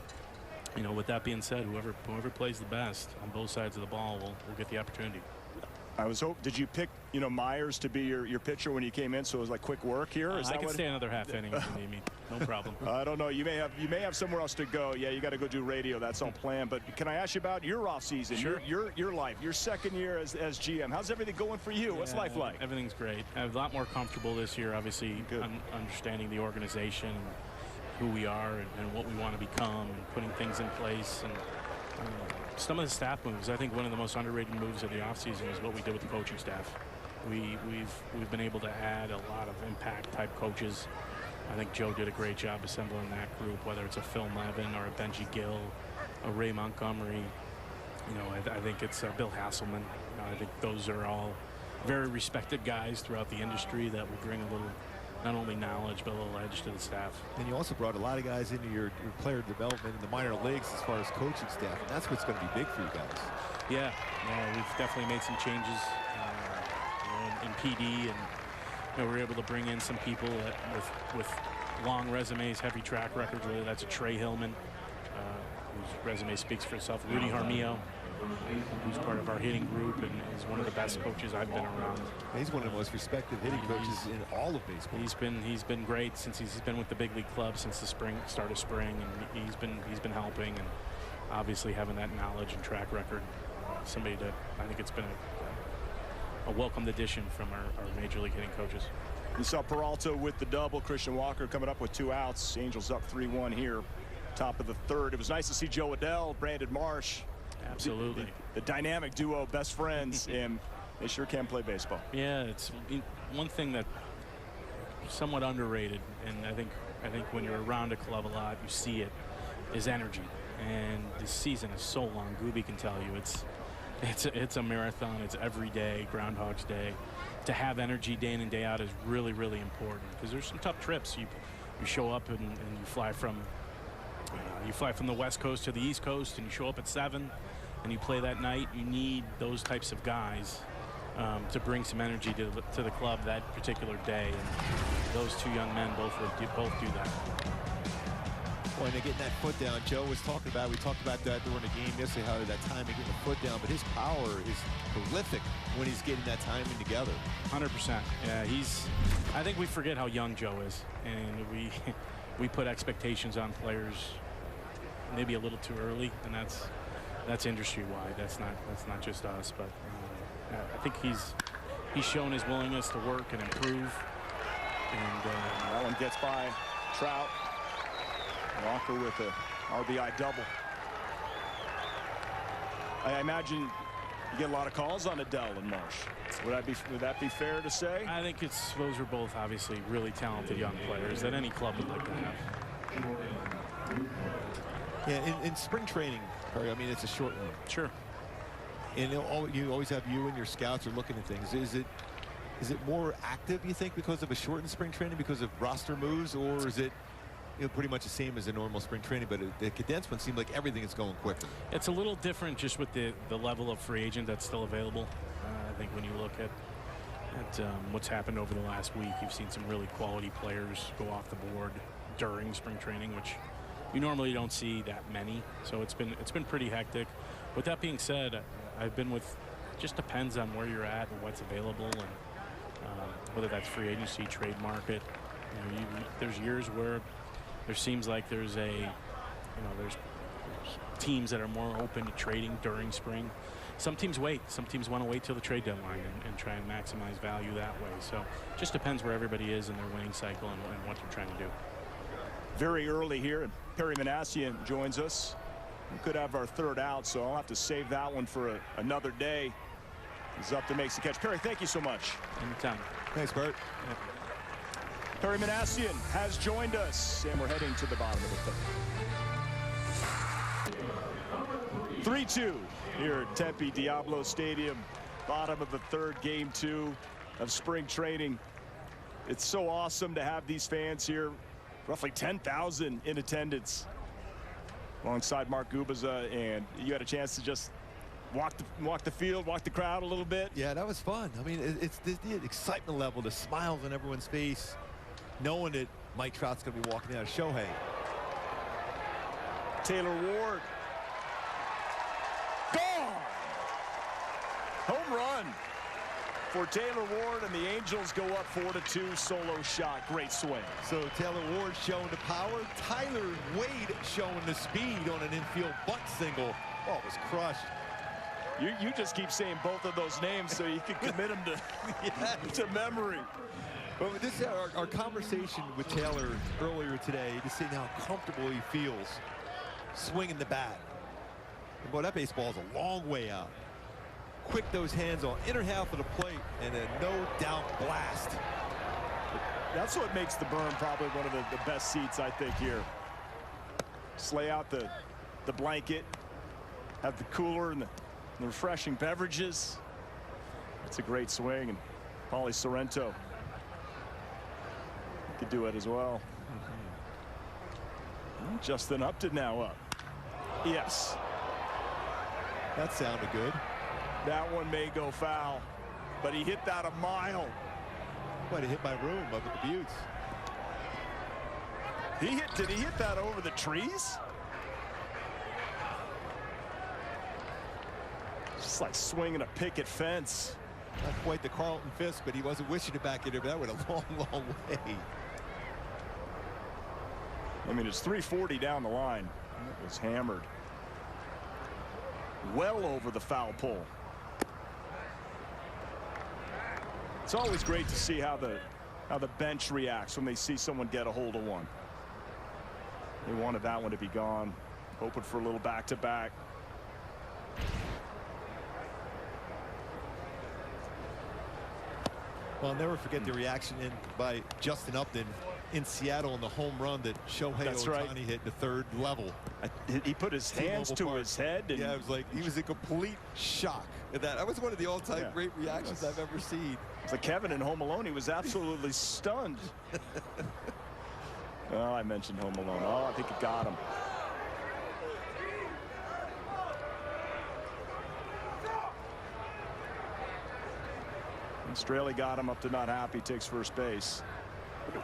You know, with that being said, whoever plays the best on both sides of the ball will get the opportunity. I was did you pick, you know, Myers to be your pitcher when you came in, so it was like quick work here? I can stay another half inning if you need me. No problem. I don't know. You may have somewhere else to go. Yeah, you got to go do radio. That's all planned. But can I ask you about your off season? Sure. Your life, your second year as GM. How's everything going for you? What's life like? Everything's great. I'm a lot more comfortable this year, obviously, understanding the organization and who we are and what we want to become and putting things in place. And some of the staff moves, I think one of the most underrated moves of the offseason is what we did with the coaching staff. We've been able to add a lot of impact type coaches. I think Joe did a great job assembling that group, whether it's a Phil Nevin or a Benji Gill, a Ray Montgomery. You know, I think it's Bill Hasselman. I think those are all very respected guys throughout the industry that will bring a little, not only knowledge, but a little edge to the staff. And you also brought a lot of guys into your player development in the minor leagues as far as coaching staff, and that's what's going to be big for you guys. Yeah, we've definitely made some changes in PD, and you know, we're able to bring in some people with long resumes, heavy track records, whether that's a Trey Hillman, whose resume speaks for itself, Rudy Jaramillo, who's part of our hitting group and is one of the best coaches I've been around. He's one of the most respected hitting coaches in all of baseball. He's been great since he's been with the big league club since the start of spring, and he's been helping, and obviously having that knowledge and track record. Somebody that I think it's been a welcomed addition from our major league hitting coaches. You saw Peralta with the double. Christian Walker coming up with 2 outs. Angels up 3-1 here, top of the third. It was nice to see Joe Adell, Brandon Marsh. Absolutely. The dynamic duo, best friends, and they sure can play baseball. Yeah, it's one thing that somewhat underrated, and I think when you're around a club a lot, you see it, is energy. And this season is so long. Gooby can tell you it's a marathon. It's every day, Groundhog's Day. To have energy day in and day out is really, really important, because there's some tough trips. You show up and you fly from the West Coast to the East Coast, and you show up at 7 and you play that night. You need those types of guys to bring some energy to the club that particular day, and those 2 young men both do that. Well, and getting that foot down, Joe was talking about, we talked about that during the game yesterday, how that timing, getting the foot down, but his power is prolific when he's getting that timing together. 100%. Yeah, I think we forget how young Joe is, and we put expectations on players maybe a little too early, and that's industry-wide. That's not just us, but I think he's shown his willingness to work and improve. And that one gets by Trout. Walker with a RBI double. I imagine you get a lot of calls on Adele and Marsh. Would that be fair to say? I think those are both obviously really talented young players that any club would like to have. Yeah, in spring training, Perry, I mean, it's a short one. Sure. And you always have you and your scouts are looking at things. Is it more active, you think, because of a shortened spring training, because of roster moves, or is it pretty much the same as a normal spring training, but the condensed one seemed like everything is going quicker? It's a little different just with the level of free agent that's still available. I think when you look at what's happened over the last week, you've seen some really quality players go off the board during spring training, which you normally don't see that many. So it's been pretty hectic. With that being said, I've been with, just depends on where you're at and what's available, and whether that's free agency, trade market. There's years where there seems like there's teams that are more open to trading during spring. Some teams wait. Some teams want to wait till the trade deadline and try and maximize value that way. So just depends where everybody is in their winning cycle and what they're trying to do. Very early here, and Perry Manassian joins us. We could have our third out, so I'll have to save that one for another day. He's up there, makes the catch. Perry, thank you so much. Anytime. Thanks, Bert. Yeah. Perry Manassian has joined us, and we're heading to the bottom of the third. 3-2 here at Tempe Diablo Stadium. Bottom of the third, game 2 of spring training. It's so awesome to have these fans here. Roughly 10,000 in attendance alongside Mark Gubaza, and you had a chance to just walk the field, walk the crowd a little bit. Yeah, that was fun. I mean, it's the excitement level, the smiles on everyone's face, knowing that Mike Trout's going to be walking out of Shohei. Taylor Ward. Gone! Home run for Taylor Ward, and the Angels go up 4-2. Solo shot. Great swing. So Taylor Ward showing the power. Tyler Wade showing the speed on an infield bunt single. Oh, it was crushed. You just keep saying both of those names so you can commit them to memory. Well, this is our conversation with Taylor earlier today, to see how comfortable he feels swinging the bat. And boy, that baseball is a long way out. Quick those hands on inner half of the plate, and a no-doubt blast. That's what makes the berm probably one of the best seats, I think, here. Just lay out the blanket, have the cooler and the refreshing beverages. It's a great swing, and Paulie Sorrento could do it as well. Justin Upton now up. Yes. That sounded good. That one may go foul, but he hit that a mile. Might have hit my room up at the Buttes. Did he hit that over the trees? Just like swinging a picket fence. Not quite the Carlton fist, but he wasn't wishing it back in there, but that went a long, long way. I mean, it's 340 down the line. It was hammered. Well over the foul pole. It's always great to see how the bench reacts when they see someone get a hold of one. They wanted that one to be gone. Hoping for a little back-to-back. Well, I'll never forget the reaction by Justin Upton in Seattle on the home run that Shohei Ohtani hit in the third level. He put his hands to his head. And yeah, it was like he was in complete shock at that. That was one of the all-time great reactions I've ever seen. It's like Kevin in Home Alone. He was absolutely stunned. Oh, I mentioned Home Alone. Oh, I think it got him. Straley got him up to not happy. Takes first base.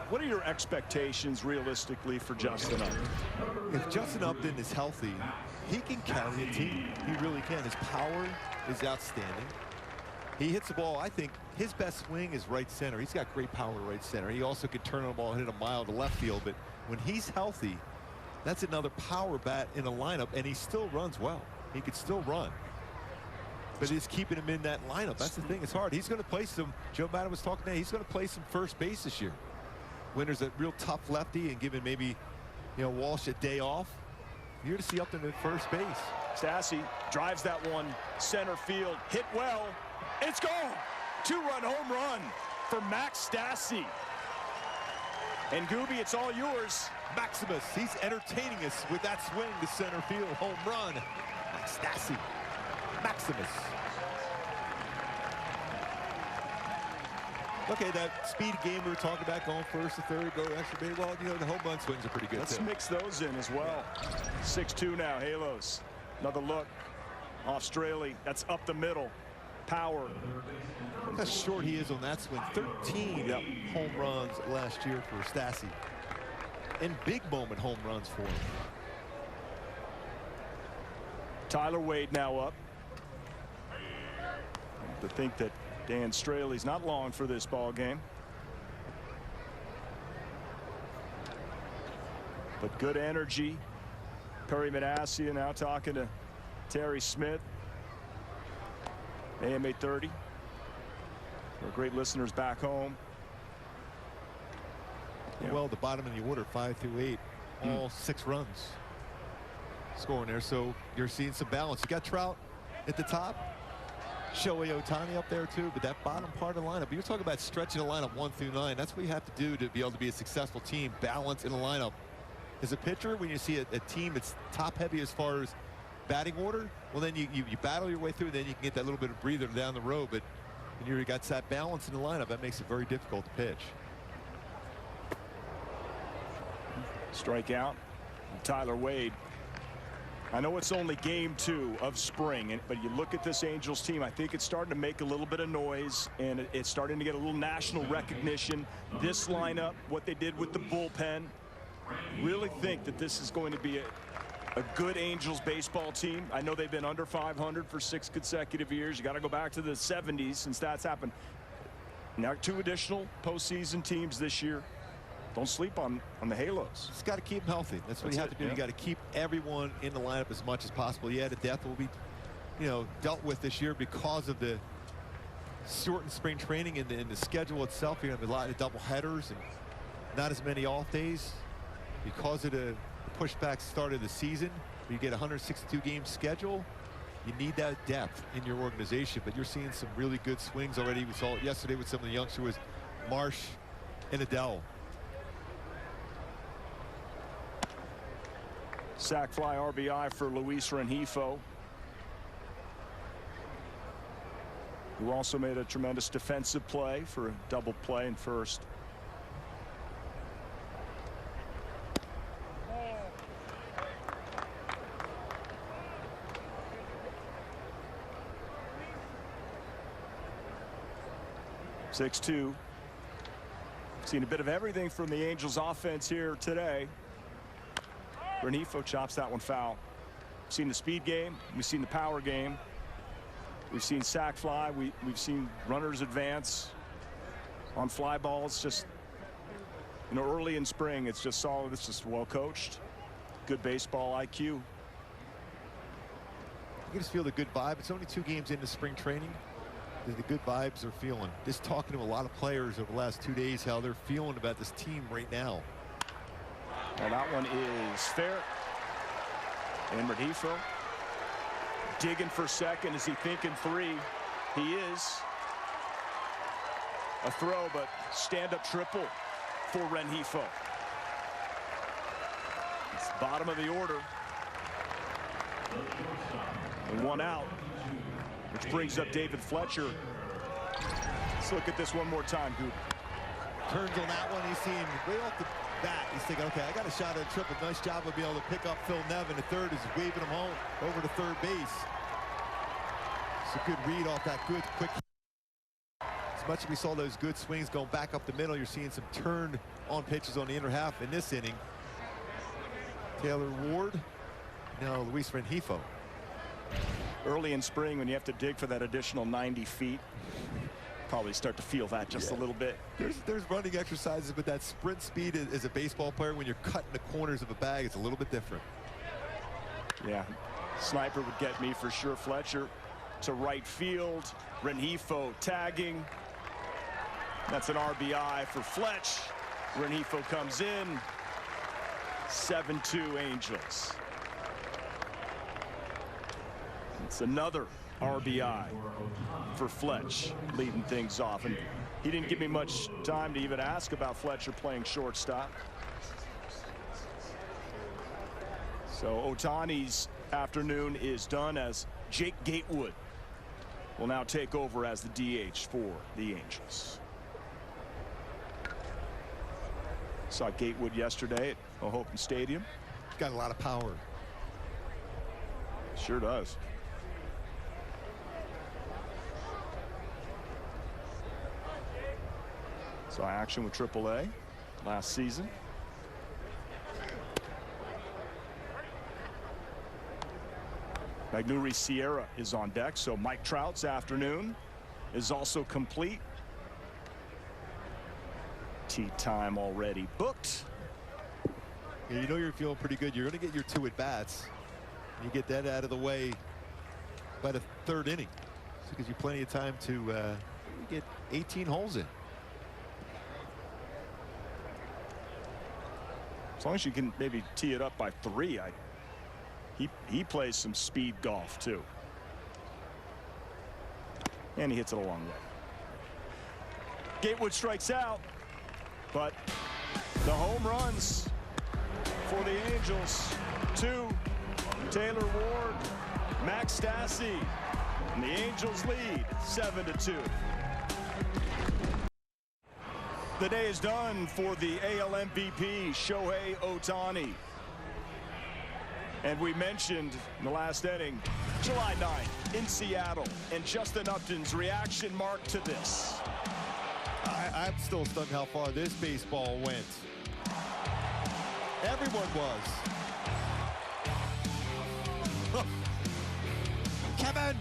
What are your expectations realistically for Justin Upton? If Justin Upton is healthy, he can carry a team. He really can. His power is outstanding. He hits the ball. I think his best swing is right center. He's got great power to right center. He also can turn on the ball and hit a mile to left field. But when he's healthy, that's another power bat in a lineup, and he still runs well. He could still run. But it's keeping him in that lineup. That's the thing. It's hard. He's going to play some. Joe Madden was talking today. He's going to play some first base this year. Winter's a real tough lefty, and giving maybe, Walsh a day off. You're to see Upton at first base. Stassi drives that one center field. Hit well. It's gone. 2-run home run for Max Stassi. And Gooby, it's all yours. Maximus, he's entertaining us with that swing to center field. Home run. Max Stassi. Maximus. Okay, that speed game we were talking about, going first to third, go extra base. Well, the home run swings are pretty good. Let's too. mix those in as well. 6-2 now, Halos. Another look off Straley. That's up the middle. Power. Look how short he is on that swing. 13 home runs last year for Stassi. And big moment home runs for him. Tyler Wade now up. To think that Dan Straley's not long for this ball game. But good energy. Perry Manassia now talking to Terry Smith. AM 830. Our great listeners back home. Well, the bottom of the order, 5 through 8, all 6 runs scoring there. So you're seeing some balance. You got Trout at the top. Shohei Ohtani up there too, but that bottom part of the lineup, you're talking about stretching the lineup 1 through 9. That's what you have to do to be able to be a successful team. Balance in the lineup. As a pitcher, when you see a team that's top heavy as far as batting order, well, then you battle your way through, then you can get that little bit of breather down the road. But when you got that balance in the lineup, that makes it very difficult to pitch. Strikeout. Tyler Wade. I know it's only game 2 of spring, but you look at this Angels team, I think it's starting to make a little bit of noise, and it's starting to get a little national recognition. This lineup, what they did with the bullpen, really think that this is going to be a good Angels baseball team. I know they've been under 500 for 6 consecutive years. You got to go back to the 70s since that's happened. Now 2 additional postseason teams this year. Don't sleep on the Halos. Just got to keep them healthy. That's what you have to do. You got to keep everyone in the lineup as much as possible. Yeah, the depth will be, dealt with this year because of the shortened spring training and the schedule itself. You're going to have a lot of double headers and not as many off days because of the pushback start of the season. You get a 162 game schedule. You need that depth in your organization, but you're seeing some really good swings already. We saw it yesterday with some of the youngsters, with Marsh and Adele. Sac fly RBI for Luis Rengifo, who also made a tremendous defensive play for a double play in first. Six-2. Seen a bit of everything from the Angels offense here today. Rengifo chops that one foul. We've seen the speed game. We've seen the power game. We've seen sac fly. We've seen runners advance on fly balls. Just, early in spring, it's just solid. It's just well coached. Good baseball IQ. You can just feel the good vibe. It's only 2 games into spring training. The good vibes they're feeling. Just talking to a lot of players over the last 2 days, how they're feeling about this team right now. Well, that one is fair. And Rengifo digging for second. Is he thinking 3? He is. A throw, but stand-up triple for Rengifo. It's bottom of the order. And 1 out, which brings up David Fletcher. Let's look at this one more time, Goop. Turns on that one. He's seeing way off the bat. He's thinking, okay, I got a shot at a triple. Nice job of being able to pick up Phil Nevin. The third is waving him home over to third base. It's a good read off that good quick. As much as we saw those good swings going back up the middle, you're seeing some turn on pitches on the inner half in this inning. Taylor Ward, now Luis Rengifo. Early in spring, when you have to dig for that additional 90 feet, probably start to feel that just a little bit. There's running exercises, but that sprint speed as a baseball player, when you're cutting the corners of a bag, it's a little bit different. Yeah, sniper would get me for sure. Fletcher to right field. Rengifo tagging. That's an RBI for Fletch. Rengifo comes in. 7-2 Angels. It's another RBI for Fletch, leading things off. And he didn't give me much time to even ask about Fletcher playing shortstop. So Ohtani's afternoon is done, as Jake Gatewood will now take over as the DH for the Angels. Saw Gatewood yesterday at Hogan Stadium. Got a lot of power. Sure does. Saw action with AAA last season. Magneuris Sierra is on deck, so Mike Trout's afternoon is also complete. Tee time already booked. Yeah, you know you're feeling pretty good. You're going to get your 2 at-bats. You get that out of the way by the 3rd inning. So it gives you plenty of time to get 18 holes in. As long as you can maybe tee it up by 3, he plays some speed golf too. And he hits it a long way. Gatewood strikes out, but the home runs for the Angels. 2, Taylor Ward, Max Stassi, and the Angels lead 7-2. The day is done for the AL MVP, Shohei Ohtani. And we mentioned in the last inning, July 9th in Seattle, and Justin Upton's reaction marked to this. I'm still stunned how far this baseball went. Everyone was. Kevin!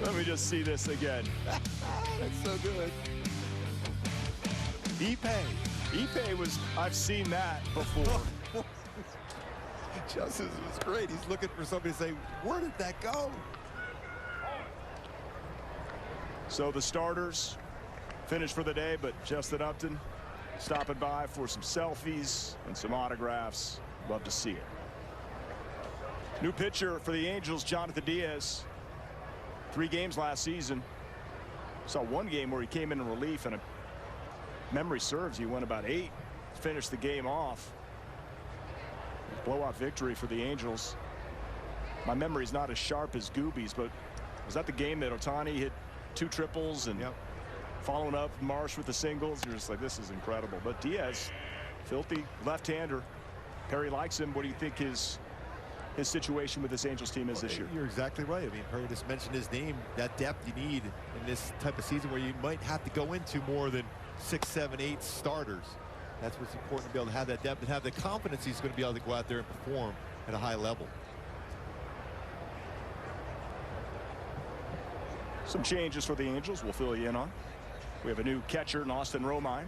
Let me just see this again. That's so good. Ipe was, I've seen that before. Justice was great. He's looking for somebody to say, where did that go? So the starters finished for the day, but Justin Upton stopping by for some selfies and some autographs. Love to see it. New pitcher for the Angels, Jonathan Diaz. 3 games last season. Saw 1 game where he came in relief, and memory serves, he went about 8, finished the game off. Blowout victory for the Angels. My memory's not as sharp as Gooby's, but was that the game that Ohtani hit 2 triples and following up Marsh with the singles? You're just like, this is incredible. But Diaz, filthy left-hander. Perry likes him. What do you think his situation with this Angels team is this year? You're exactly right. I mean, Perry just mentioned his name. That depth you need in this type of season where you might have to go into more than 6, 7, 8 starters. That's what's important, to be able to have that depth and have the confidence he's going to be able to go out there and perform at a high level. Some changes for the Angels we'll fill you in on. We have a new catcher in Austin Romine.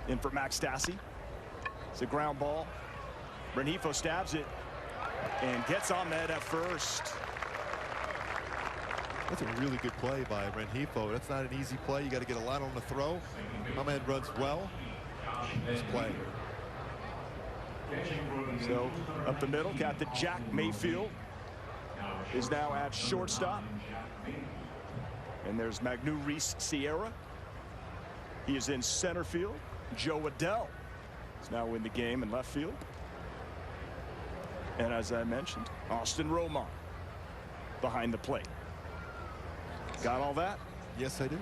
In for Max Stassi. It's a ground ball. Rengifo stabs it and gets Ahmed at first. That's a really good play by Rengifo. That's not an easy play. You got to get a lot on the throw. Ahmed runs well. Nice play. So up the middle, Captain Jack Mayfield is now at shortstop. And there's Magneuris Sierra. He is in center field. Joe Adell is now in the game in left field. And as I mentioned, Austin Romine behind the plate. Got all that? Yes, I do.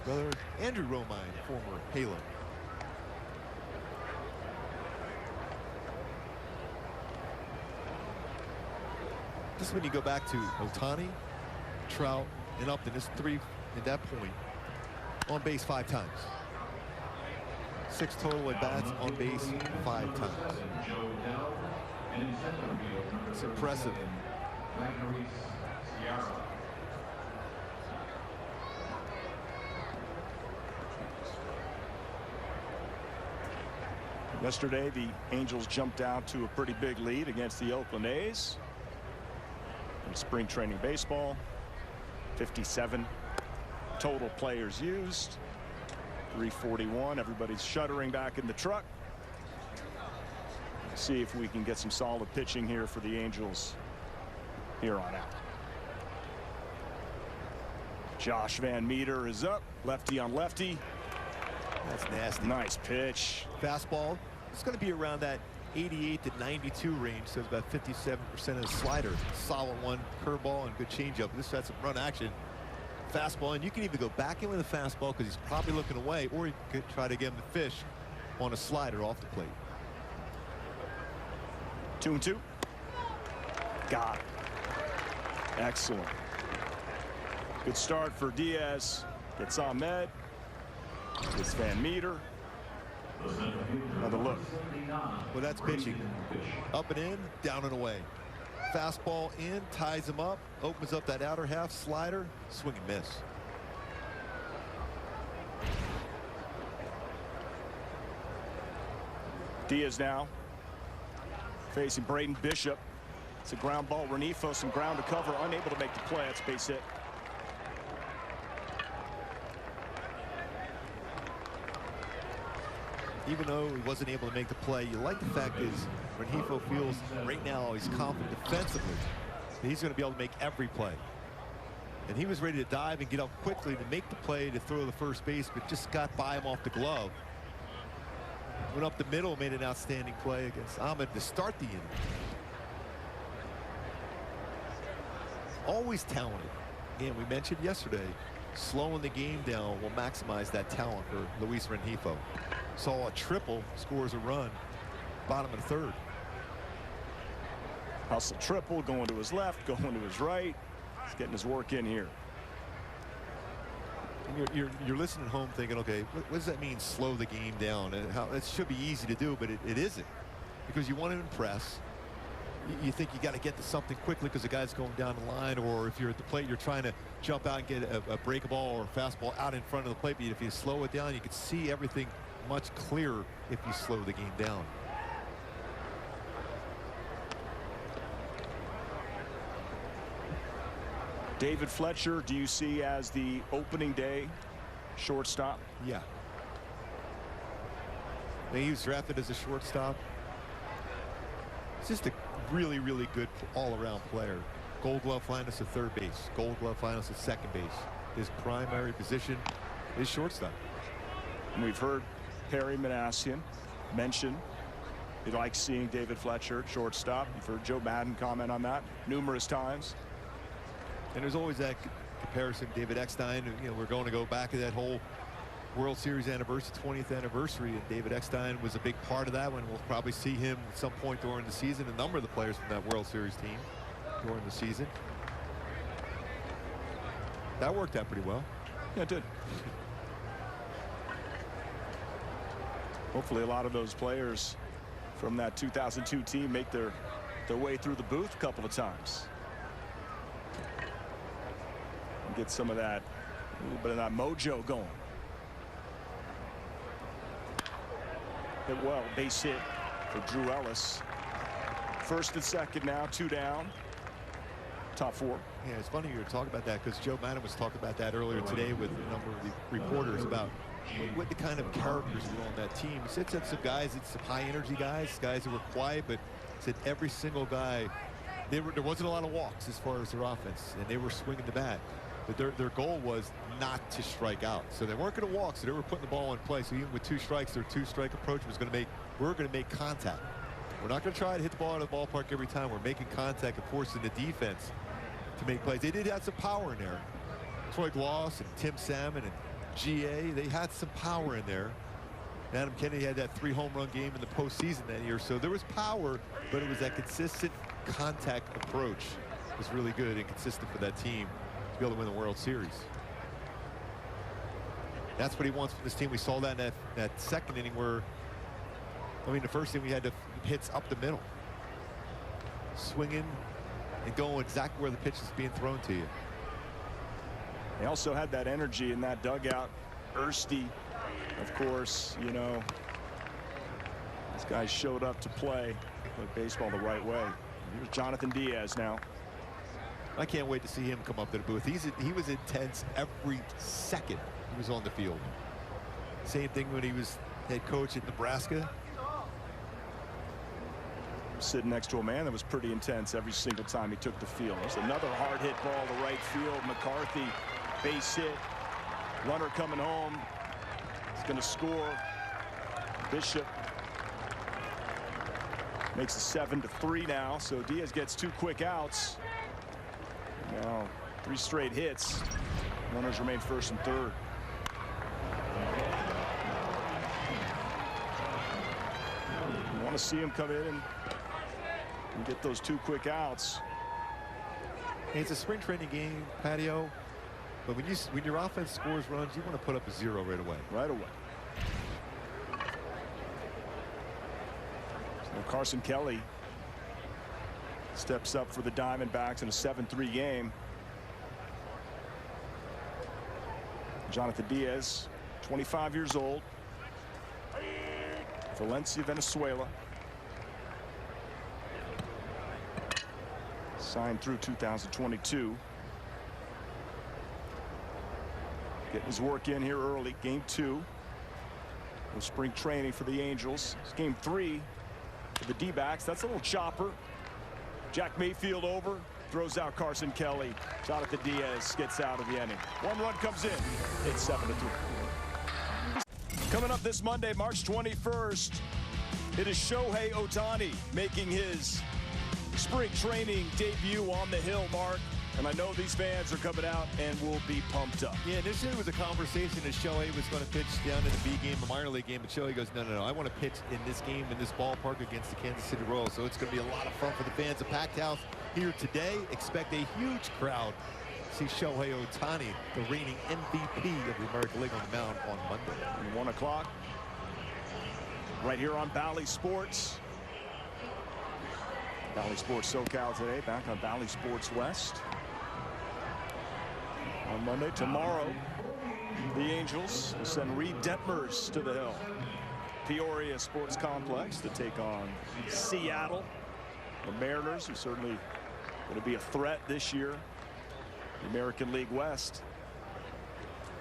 Brother Andrew Romine, former Halo. Just when you go back to Ohtani, Trout, and Upton. There's 3 at that point. On base 5 times. 6 total at bats, on base 5 times. It's impressive. Yesterday, the Angels jumped out to a pretty big lead against the Oakland A's. In spring training baseball, 57 total players used. 341. Everybody's shuddering back in the truck. See if we can get some solid pitching here for the Angels here on out. Josh Van Meter is up. Lefty on lefty. That's nasty. Nice pitch. Fastball. It's going to be around that 88 to 92 range, so it's about 57% of the slider. Solid one, curveball, and good changeup. This had some run action. Fastball, and you can either go back in with a fastball because he's probably looking away, or you could try to get him to fish on a slider off the plate. 2-2. Got it. Excellent. Good start for Diaz. Gets Ahmed. Gets Van Meter. Another look. Well, that's pitching. Up and in, down and away. Fastball in, ties him up, opens up that outer half, slider, swing and miss. Diaz now facing Braden Bishop. It's a ground ball. Renifo, some ground to cover, unable to make the play. That's base hit. Even though he wasn't able to make the play, you like the fact is Renifo feels right now he's confident defensively. He's going to be able to make every play. And he was ready to dive and get up quickly to make the play to throw the first base, but just got by him off the glove. Went up the middle, made an outstanding play against Ahmed to start the inning. Always talented. And we mentioned yesterday, slowing the game down will maximize that talent for Luis Renifo. Saw a triple, scores a run, bottom of the 3rd. Hustle triple, going to his left, going to his right. He's getting his work in here. And you're listening at home thinking, okay, what does that mean, slow the game down? And how it should be easy to do, but it isn't, because you want to impress. You think you got to get to something quickly because the guy's going down the line, or if you're at the plate, you're trying to jump out and get a break ball or a fastball out in front of the plate. But if you slow it down, you can see everything much clearer if you slow the game down. David Fletcher, do you see as the opening day shortstop? Yeah. I mean, he was drafted as a shortstop. He's just a really, really good all-around player. Gold Glove finalist at 3rd base. Gold Glove finalist at 2nd base. His primary position is shortstop. And we've heard Perry Manassian mention he likes seeing David Fletcher at shortstop. You've heard Joe Madden comment on that numerous times. And there's always that comparison. David Eckstein, you know, we're going to go back to that whole World Series anniversary, 20th anniversary, and David Eckstein was a big part of that one. We'll probably see him at some point during the season. A number of the players from that World Series team during the season. That worked out pretty well. Yeah, it did. Hopefully a lot of those players from that 2002 team make their way through the booth a couple of times. And get some of that, a little bit of that mojo going. Hit well, base hit for Drew Ellis. 1st and 2nd now, 2 down. Top 4. Yeah, it's funny you were talking about that because Joe Madden was talking about that earlier today with a number of the reporters about what the kind of characters were on that team. He said some guys, it's some high energy guys who were quiet, but said every single guy, there wasn't a lot of walks as far as their offense, and they were swinging the bat. But their goal was not to strike out. So they weren't going to walk, so they were putting the ball in play. So even with 2 strikes, their 2-strike approach was going to we're going to make contact. We're not going to try to hit the ball out of the ballpark every time. We're making contact and forcing the defense to make plays. They did have some power in there. Troy Gloss and Tim Salmon and GA, they had some power in there. Adam Kennedy had that 3 home run game in the postseason that year. So there was power, but it was that consistent contact approach was really good and consistent for that team. to be able to win the World Series. That's what he wants from this team. We saw that in that second inning where, I mean, the first inning we had the hits up the middle. Swinging and going exactly where the pitch is being thrown to you. They also had that energy in that dugout. Ersty, of course, you know, these guys showed up to play baseball the right way. Here's Jonathan Diaz now. I can't wait to see him come up to the booth. He was intense every second he was on the field. Same thing when he was head coach at Nebraska. Sitting next to a man that was pretty intense every single time he took the field. There's another hard hit ball to right field. McCarthy, base hit. Runner coming home. He's going to score. Bishop makes it 7-3 now. So Diaz gets 2 quick outs. Now 3 straight hits. Runners remain first and third. You want to see him come in and get those 2 quick outs. It's a spring training game, Patio, but when your offense scores runs, you want to put up a 0 right away. Right away. So Carson Kelly steps up for the Diamondbacks in a 7-3 game. Jonathan Diaz, 25 years old. Valencia, Venezuela. Signed through 2022. Getting his work in here early. Game 2 of spring training for the Angels. It's game 3 for the D-backs. That's a little chopper. Jack Mayfield over. Throws out Carson Kelly. Jonathan Diaz gets out of the inning. 1 run comes in. It's 7-3. Coming up this Monday, March 21st, it is Shohei Ohtani making his spring training debut on the Hill, Mark. And I know these fans are coming out and will be pumped up. Yeah, initially it was a conversation that Shohei was going to pitch down in the B game, a minor league game, but Shohei goes, no, I want to pitch in this game, in this ballpark against the Kansas City Royals. So it's going to be a lot of fun for the fans. A packed house here today. Expect a huge crowd to see Shohei Ohtani, the reigning MVP of the American League, on the mound on Monday. 1 o'clock. Right here on Bally Sports. Bally Sports SoCal today, back on Bally Sports West. On Monday, tomorrow, the Angels will send Reed Detmers to the Hill. Peoria Sports Complex to take on Seattle. The Mariners, who certainly going to be a threat this year. The American League West.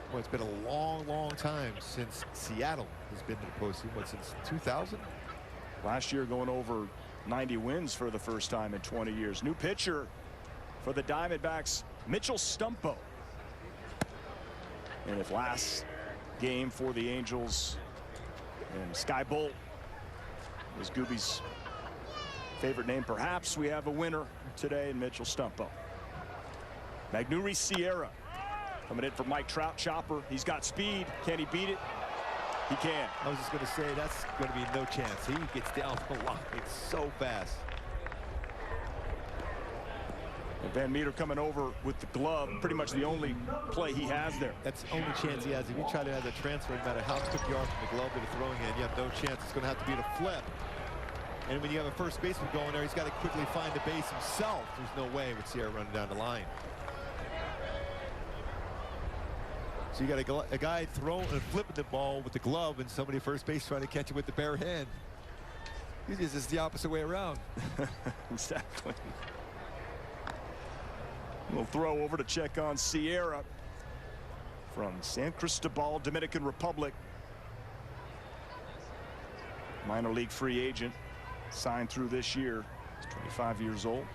Well, it's been a long time since Seattle has been to the postseason. What, since 2000? Last year going over 90 wins for the first time in 20 years. New pitcher for the Diamondbacks, Mitchell Stumpo. And if last game for the Angels and Sky Bolt was Gooby's favorite name, perhaps we have a winner today in Mitchell Stumpo. Magneuris Sierra coming in for Mike Trout. Chopper. He's got speed. Can he beat it? He can. I was just going to say that's going to be no chance. He gets down the line. It's so fast. And Van Meter coming over with the glove. Pretty much the only play he has there. That's the only chance he has. If you try to have that transfer, no matter how quick you are from the glove to the throwing hand, you have no chance. It's going to have to be the flip. And when you have a first baseman going there, he's got to quickly find the base himself. There's no way with Sierra running down the line. So you got a guy throwing and flipping the ball with the glove, and somebody at first base trying to catch it with the bare hand. It's just the opposite way around. Exactly. We'll throw over to check on Sierra from San Cristobal, Dominican Republic. Minor league free agent, signed through this year. He's 25 years old.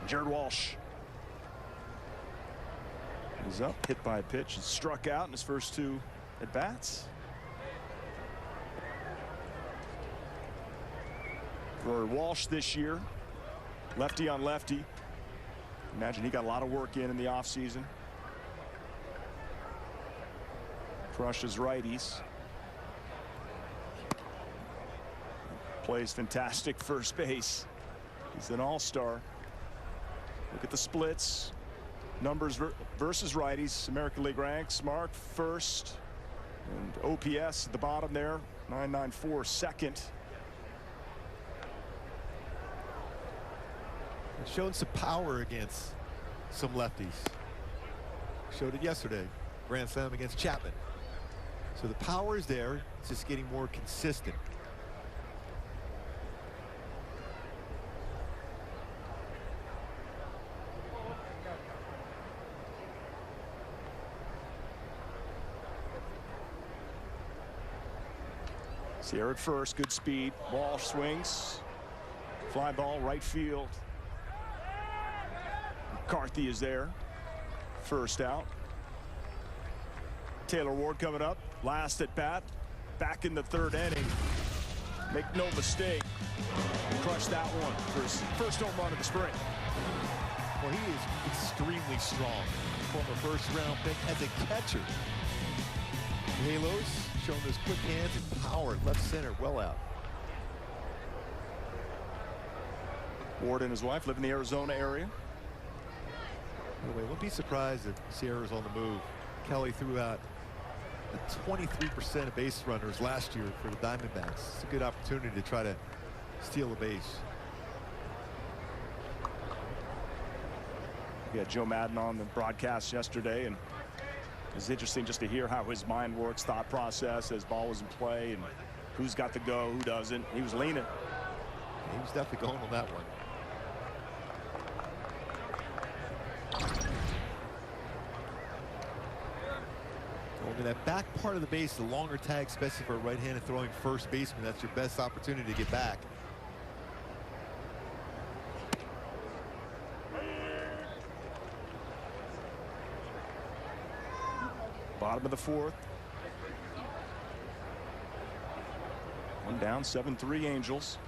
Jared Walsh is up, hit by a pitch, and struck out in his first 2 at bats. For Walsh this year, lefty on lefty. Imagine he got a lot of work in the offseason. Crushed his righties. Plays fantastic first base. He's an all-star. Look at the splits. Numbers versus righties. American League ranks. Mark first. And OPS at the bottom there. 994 second. Showing some power against some lefties. Showed it yesterday. Grand slam against Chapman. So the power is there. It's just getting more consistent. Sierra at first. Good speed. Walsh swings. Fly ball right field. McCarthy is there. First out. Taylor Ward coming up. Last at bat. Back in the third inning. Make no mistake. Crushed that one for his first home run of the spring. Well, he is extremely strong. Former first-round pick as a catcher. Halos showing those quick hands and power left center, well out. Ward and his wife live in the Arizona area. By the way, wouldn't be surprised if Sierra's on the move. Kelly threw out 23% of base runners last year for the Diamondbacks. It's a good opportunity to try to steal a base. We had Joe Madden on the broadcast yesterday, and it's interesting just to hear how his mind works, thought process as ball was in play, and who's got the go, who doesn't. He was leaning. He was definitely going on that one. Going to that back part of the base, the longer tag, especially for a right-handed throwing first baseman, that's your best opportunity to get back. Bottom of the fourth. One down, 7-3 Angels.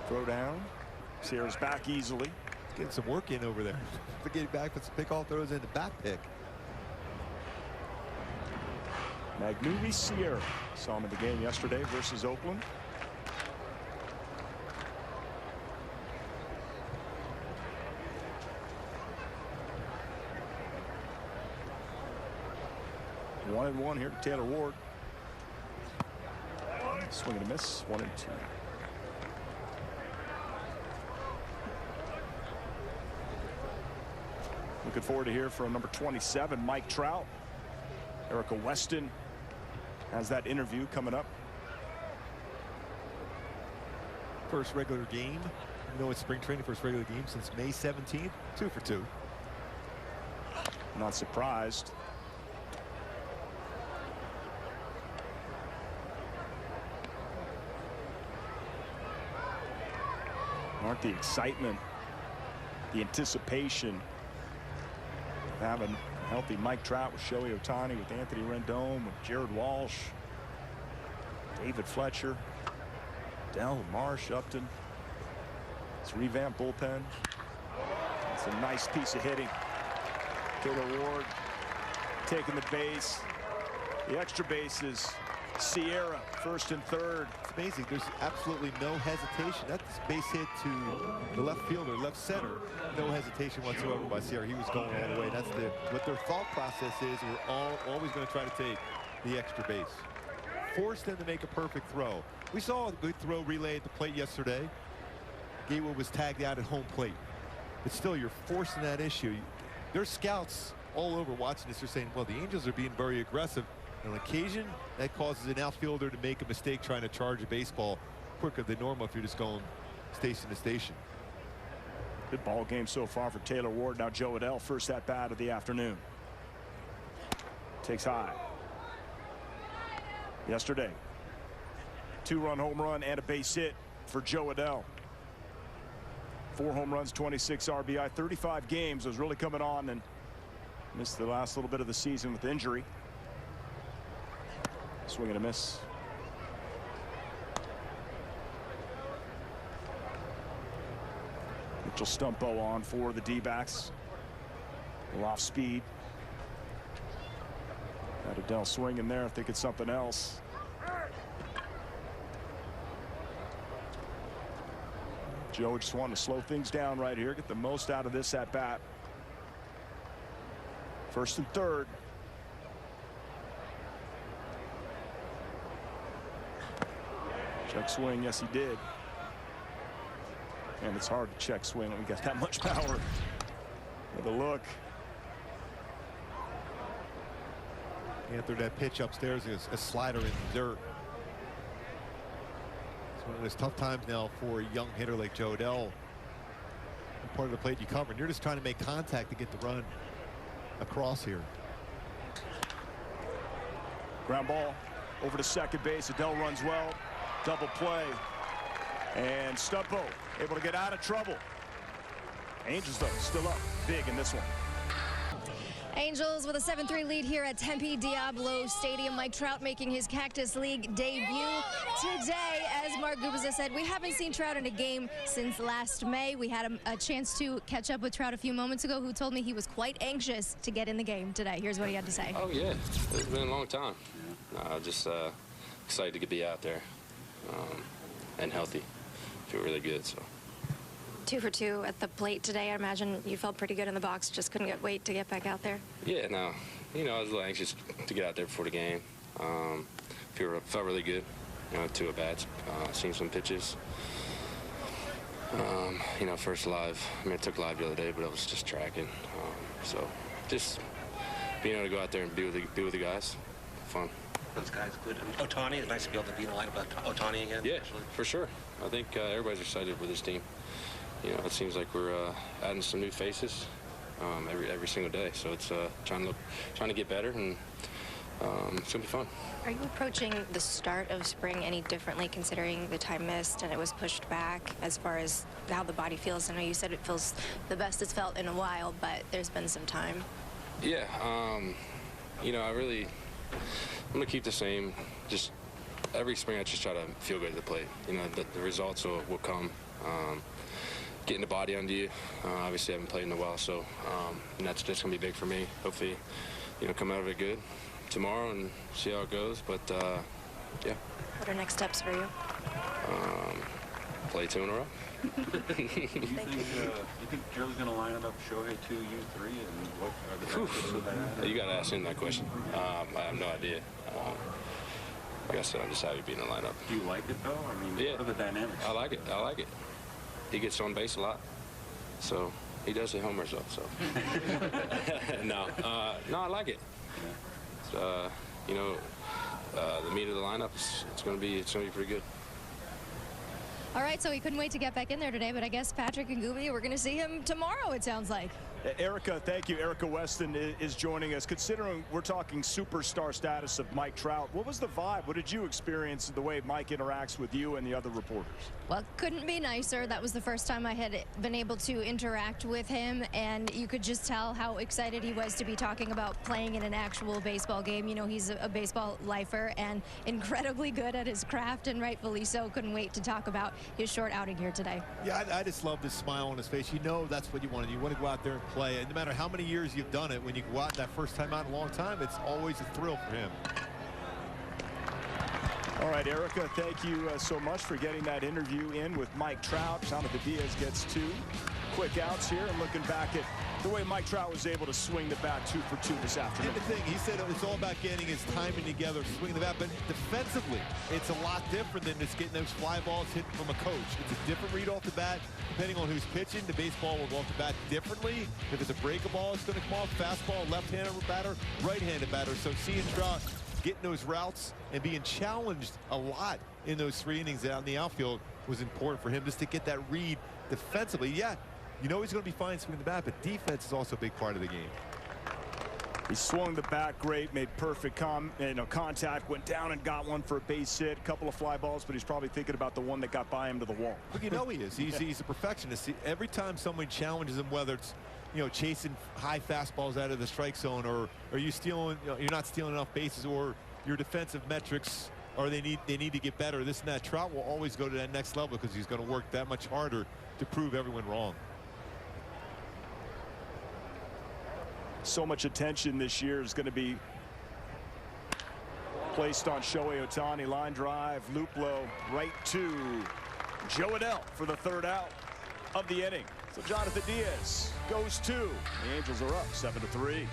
Throw down. Sierra's back easily. Getting some work in over there. Getting back with some pickoff throws in the back pick. Magneuris Sierra. Saw him in the game yesterday versus Oakland. 1-1 here to Taylor Ward. Swing and a miss. 1-2. Looking forward to hear from number 27, Mike Trout. Erica Weston has that interview coming up. First regular game. You know, it's spring training, first regular game since May 17th. 2 for 2. Not surprised. Aren't the excitement, the anticipation of having a healthy Mike Trout with Shohei Ohtani, with Anthony Rendon, with Jared Walsh, David Fletcher, Dell, Marsh, Upton. It's revamped bullpen. It's a nice piece of hitting. Taylor Ward taking the base. The extra bases. Sierra first and third. It's amazing. There's absolutely no hesitation. That's base hit to the left fielder, left center. No hesitation whatsoever by Sierra. He was going all the way. That's what their thought process is. We're always going to try to take the extra base. Force them to make a perfect throw. We saw a good throw relay at the plate yesterday. Gatewood was tagged out at home plate. But still, you're forcing that issue. There's scouts all over watching this. They're saying, well, the Angels are being very aggressive. On occasion, that causes an outfielder to make a mistake trying to charge a baseball quicker than normal if you're just going station to station. Good ball game so far for Taylor Ward. Now Joe Adell, first at bat of the afternoon. Takes high. Yesterday, 2-run home run and a base hit for Joe Adell. 4 home runs, 26 RBI, 35 games. Was really coming on and missed the last little bit of the season with injury. Swing and a miss. Mitchell Stumpo on for the D-backs. A little off speed. Got Adell swinging there. I think it's something else. Joe just wanted to slow things down right here, get the most out of this at bat. First and third. Check swing, yes he did. And it's hard to check swing when we got that much power. With a look. After that pitch upstairs is a slider in the dirt. It's one of those tough times now for a young hitter like Joe Adell. Part of the plate you cover, and you're just trying to make contact to get the run across here. Ground ball over to second base. Adell runs well. Double play. And Stumpo able to get out of trouble. Angels, though, still up big in this one. Angels with a 7-3 lead here at Tempe Diablo Stadium. Mike Trout making his Cactus League debut today. As Mark Gubicza said, we haven't seen Trout in a game since last May. We had a chance to catch up with Trout a few moments ago, who told me he was quite anxious to get in the game today. Here's what he had to say. Oh, yeah. It's been a long time. Just excited to be out there and healthy. Feel really good, so. 2 for 2 at the plate today. I imagine you felt pretty good in the box, just couldn't wait to get back out there. Yeah, no. You know, I was a little anxious to get out there before the game. Felt really good. You know, 2 at-bats, seen some pitches. You know, first live. I mean, I took live the other day, but I was just tracking. So just being able to go out there and be with the guys, fun. Those guys good. Ohtani, it's nice to be able to be in the lineup about Ohtani again. Yeah, for sure. I think everybody's excited with this team. You know, it seems like we're adding some new faces every single day. So it's trying to get better, and it's gonna be fun. Are you approaching the start of spring any differently, considering the time missed and it was pushed back, as far as how the body feels? I know you said it feels the best it's felt in a while, but there's been some time. Yeah, you know, I'm gonna keep the same. Just every spring, I just try to feel good at the plate. You know, the results will come. Getting the body under you. Obviously, I haven't played in a while, so and that's just gonna be big for me. Hopefully, you know, come out of it good tomorrow and see how it goes. But yeah. What are next steps for you? Play 2 in a row. Do you think Joe's going to line it up Shohei 2, you 3, and what are the benefits of that? You got to ask him that question. I have no idea. Like I said, I'm just happy to be in the lineup. Do you like it, though? I mean, yeah. What are the dynamics? I like it. I like it. He gets on base a lot, so he does hit homers, though. So no, I like it. Yeah. You know, the meat of the lineup, it's gonna be pretty good. All right, so he couldn't wait to get back in there today, but I guess Patrick and Gooby, we're going to see him tomorrow, it sounds like. Erica, thank you. Erica Weston is joining us. Considering we're talking superstar status of Mike Trout, what was the vibe? What did you experience the way Mike interacts with you and the other reporters? Well, couldn't be nicer. That was the first time I had been able to interact with him, and you could just tell how excited he was to be talking about playing in an actual baseball game. You know, he's a baseball lifer and incredibly good at his craft, and rightfully so. Couldn't wait to talk about his short outing here today. Yeah, I just love this smile on his face. You know that's what you want to do. You want to go out there and play. And no matter how many years you've done it, when you go out that first time out in a long time, it's always a thrill for him. All right, Erica, thank you so much for getting that interview in with Mike Trout. Jonathan Diaz gets 2 quick outs here, and looking back at the way Mike Trout was able to swing the bat 2 for 2 this afternoon. And the thing, he said it's all about getting his timing together, swinging the bat, but defensively, it's a lot different than just getting those fly balls hit from a coach. It's a different read off the bat. Depending on who's pitching, the baseball will go off the bat differently. If it's a breaker ball, it's going to come off. Fastball, left-handed batter, right-handed batter. So seeing Trout getting those routes and being challenged a lot in those 3 innings out in the outfield was important for him, just to get that read defensively. Yeah, you know he's going to be fine swinging the bat, but defense is also a big part of the game. He swung the bat great, made perfect contact, went down and got one for a base hit, a couple of fly balls, but he's probably thinking about the one that got by him to the wall. But you know he is. He's a perfectionist. Every time someone challenges him, whether it's chasing high fastballs out of the strike zone, or are you stealing, you're not stealing enough bases, or your defensive metrics, or they need to get better, this and that, Trout will always go to that next level because he's going to work that much harder to prove everyone wrong. So much attention this year is going to be placed on Shohei Ohtani. Line drive, loop low, right to Joe Adell for the 3rd out. of the inning. So Jonathan Diaz goes 2. The Angels are up 7-3.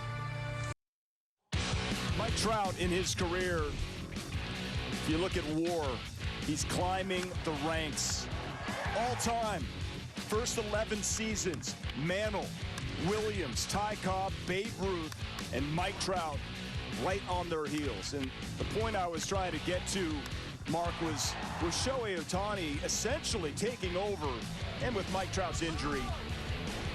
Mike Trout in his career, if you look at WAR, he's climbing the ranks. All time, first 11 seasons, Mantle, Williams, Ty Cobb, Babe Ruth, and Mike Trout right on their heels. And the point I was trying to get to, Mark, was Shohei Ohtani essentially taking over, and with Mike Trout's injury,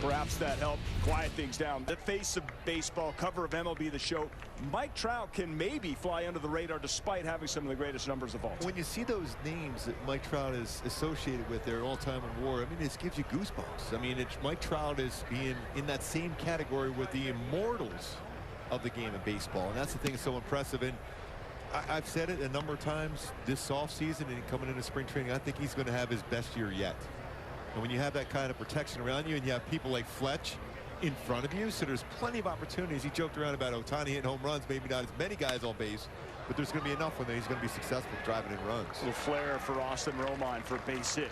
perhaps that helped quiet things down. The face of baseball, cover of MLB The Show. Mike Trout can maybe fly under the radar despite having some of the greatest numbers of all time. When you see those names that Mike Trout is associated with their all-time in WAR, I mean, it gives you goosebumps. I mean, Mike Trout is being in that same category with the immortals of the game of baseball, and that's the thing that's so impressive. And I've said it a number of times this offseason and coming into spring training, I think he's going to have his best year yet. And when you have that kind of protection around you and you have people like Fletch in front of you, so there's plenty of opportunities. He joked around about Ohtani hitting home runs, maybe not as many guys on base, but there's going to be enough when he's going to be successful driving in runs. A little flare for Austin Romine for a base hit.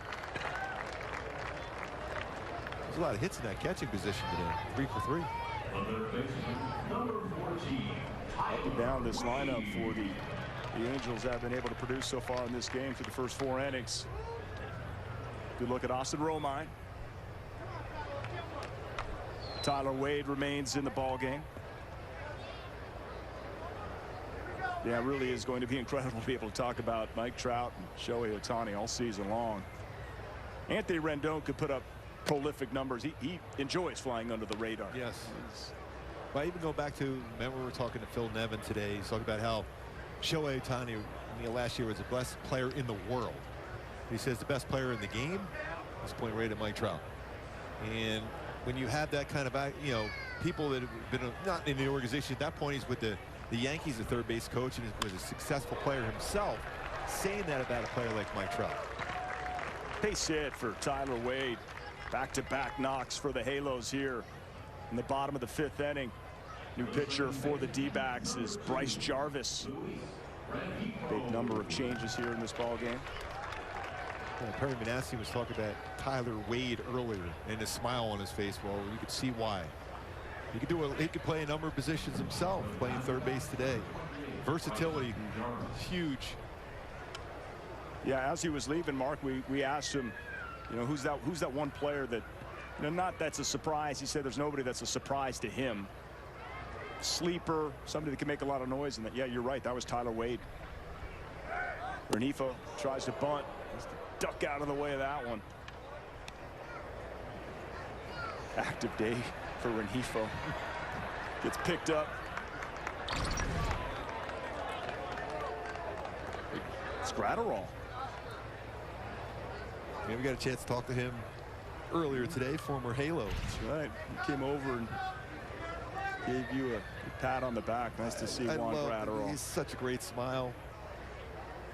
There's a lot of hits in that catching position today. 3 for 3. Up and down this lineup for the Angels have been able to produce so far in this game through the first 4 innings. Good look at Austin Romine. Tyler Wade remains in the ball game. Yeah, it really is going to be incredible to be able to talk about Mike Trout and Shohei Ohtani all season long. Anthony Rendon could put up prolific numbers. He enjoys flying under the radar. Yes. But I even go back to, remember we were talking to Phil Nevin today. He's talking about how Shohei Ohtani last year was the best player in the world. He says the best player in the game is point right at Mike Trout. And when you have that kind of, people that have been not in the organization at that point, he's with the Yankees, the third base coach, and was a successful player himself, saying that about a player like Mike Trout. Base hit for Tyler Wade. Back-to-back knocks for the Halos here in the bottom of the 5th inning. New pitcher for the D-backs is Bryce Jarvis. Big number of changes here in this ball game. Perry Manassi was talking about Tyler Wade earlier and a smile on his face. Well, you could see why. He could play a number of positions himself, playing third base today. Versatility, huge. Yeah, as he was leaving, Mark, we asked him, who's that one player that, not that's a surprise. He said there's nobody that's a surprise to him. Sleeper, somebody that can make a lot of noise, and yeah, you're right. That was Tyler Wade. Renifo tries to bunt. Duck out of the way of that one. Active day for Renifo. Gets picked up. It's Gratterall. Yeah, we got a chance to talk to him earlier today, former Halo. That's right. He came over and gave you a pat on the back. Nice to see Juan Gratterall. He's such a great smile.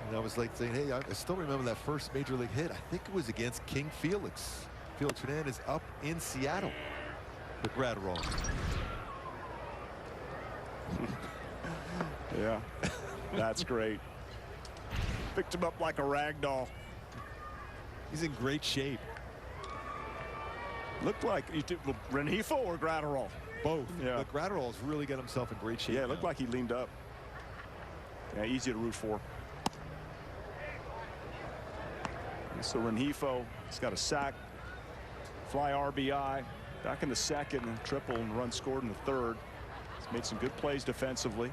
And I was like saying, hey, I still remember that first major league hit. I think it was against King Felix. Felix Hernandez up in Seattle. With Gratterall. Yeah, that's great. Picked him up like a rag doll. He's in great shape. Looked like Renifo or Gratterall? Both. Yeah. But Gratterall's really got himself in great shape. Yeah, it looked like he leaned up. Yeah, easy to root for. So Renifo, he's got a sack, fly RBI, back in the second, and triple and run scored in the third. He's made some good plays defensively.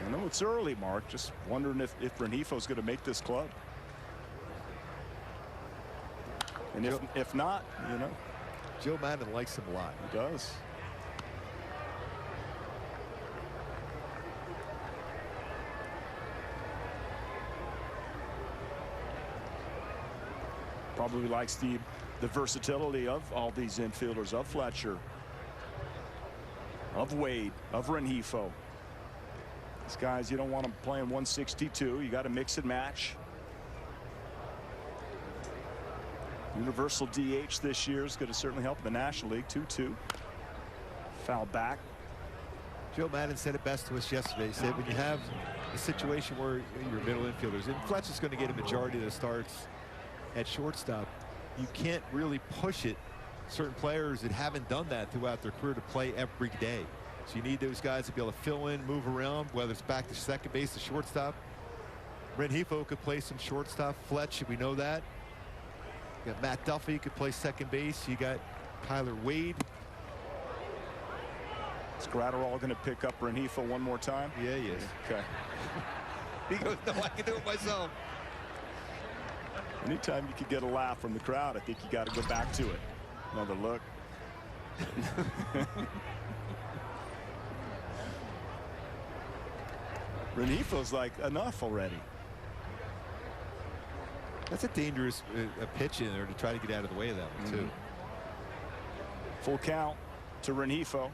I know it's early, Mark. Just wondering if Renifo's going to make this club. And if not, Joe Madden likes him a lot. He does. Probably likes the versatility of all these infielders, of Fletcher, of Wade, of Renifo. These guys, you don't want them playing 162. You got to mix and match. Universal DH this year is going to certainly help the National League. 2-2. Foul back. Joe Madden said it best to us yesterday. He said when you have a situation where your middle infielders, and Fletch is going to get a majority of the starts at shortstop. You can't really push it. Certain players that haven't done that throughout their career to play every day. So you need those guys to be able to fill in, move around, whether it's back to second base to shortstop. Rengifo could play some shortstop. Fletch, we know that. You got Matt Duffy could play second base. You got Tyler Wade. Is Gratterall going to pick up Rengifo one more time? Yeah, he is. Okay. He goes, no, I can do it myself. Anytime you could get a laugh from the crowd, I think you got to go back to it. Another look. Rengifo's like, enough already. That's a dangerous pitch in there to try to get out of the way of that one, too. Full count to Rengifo.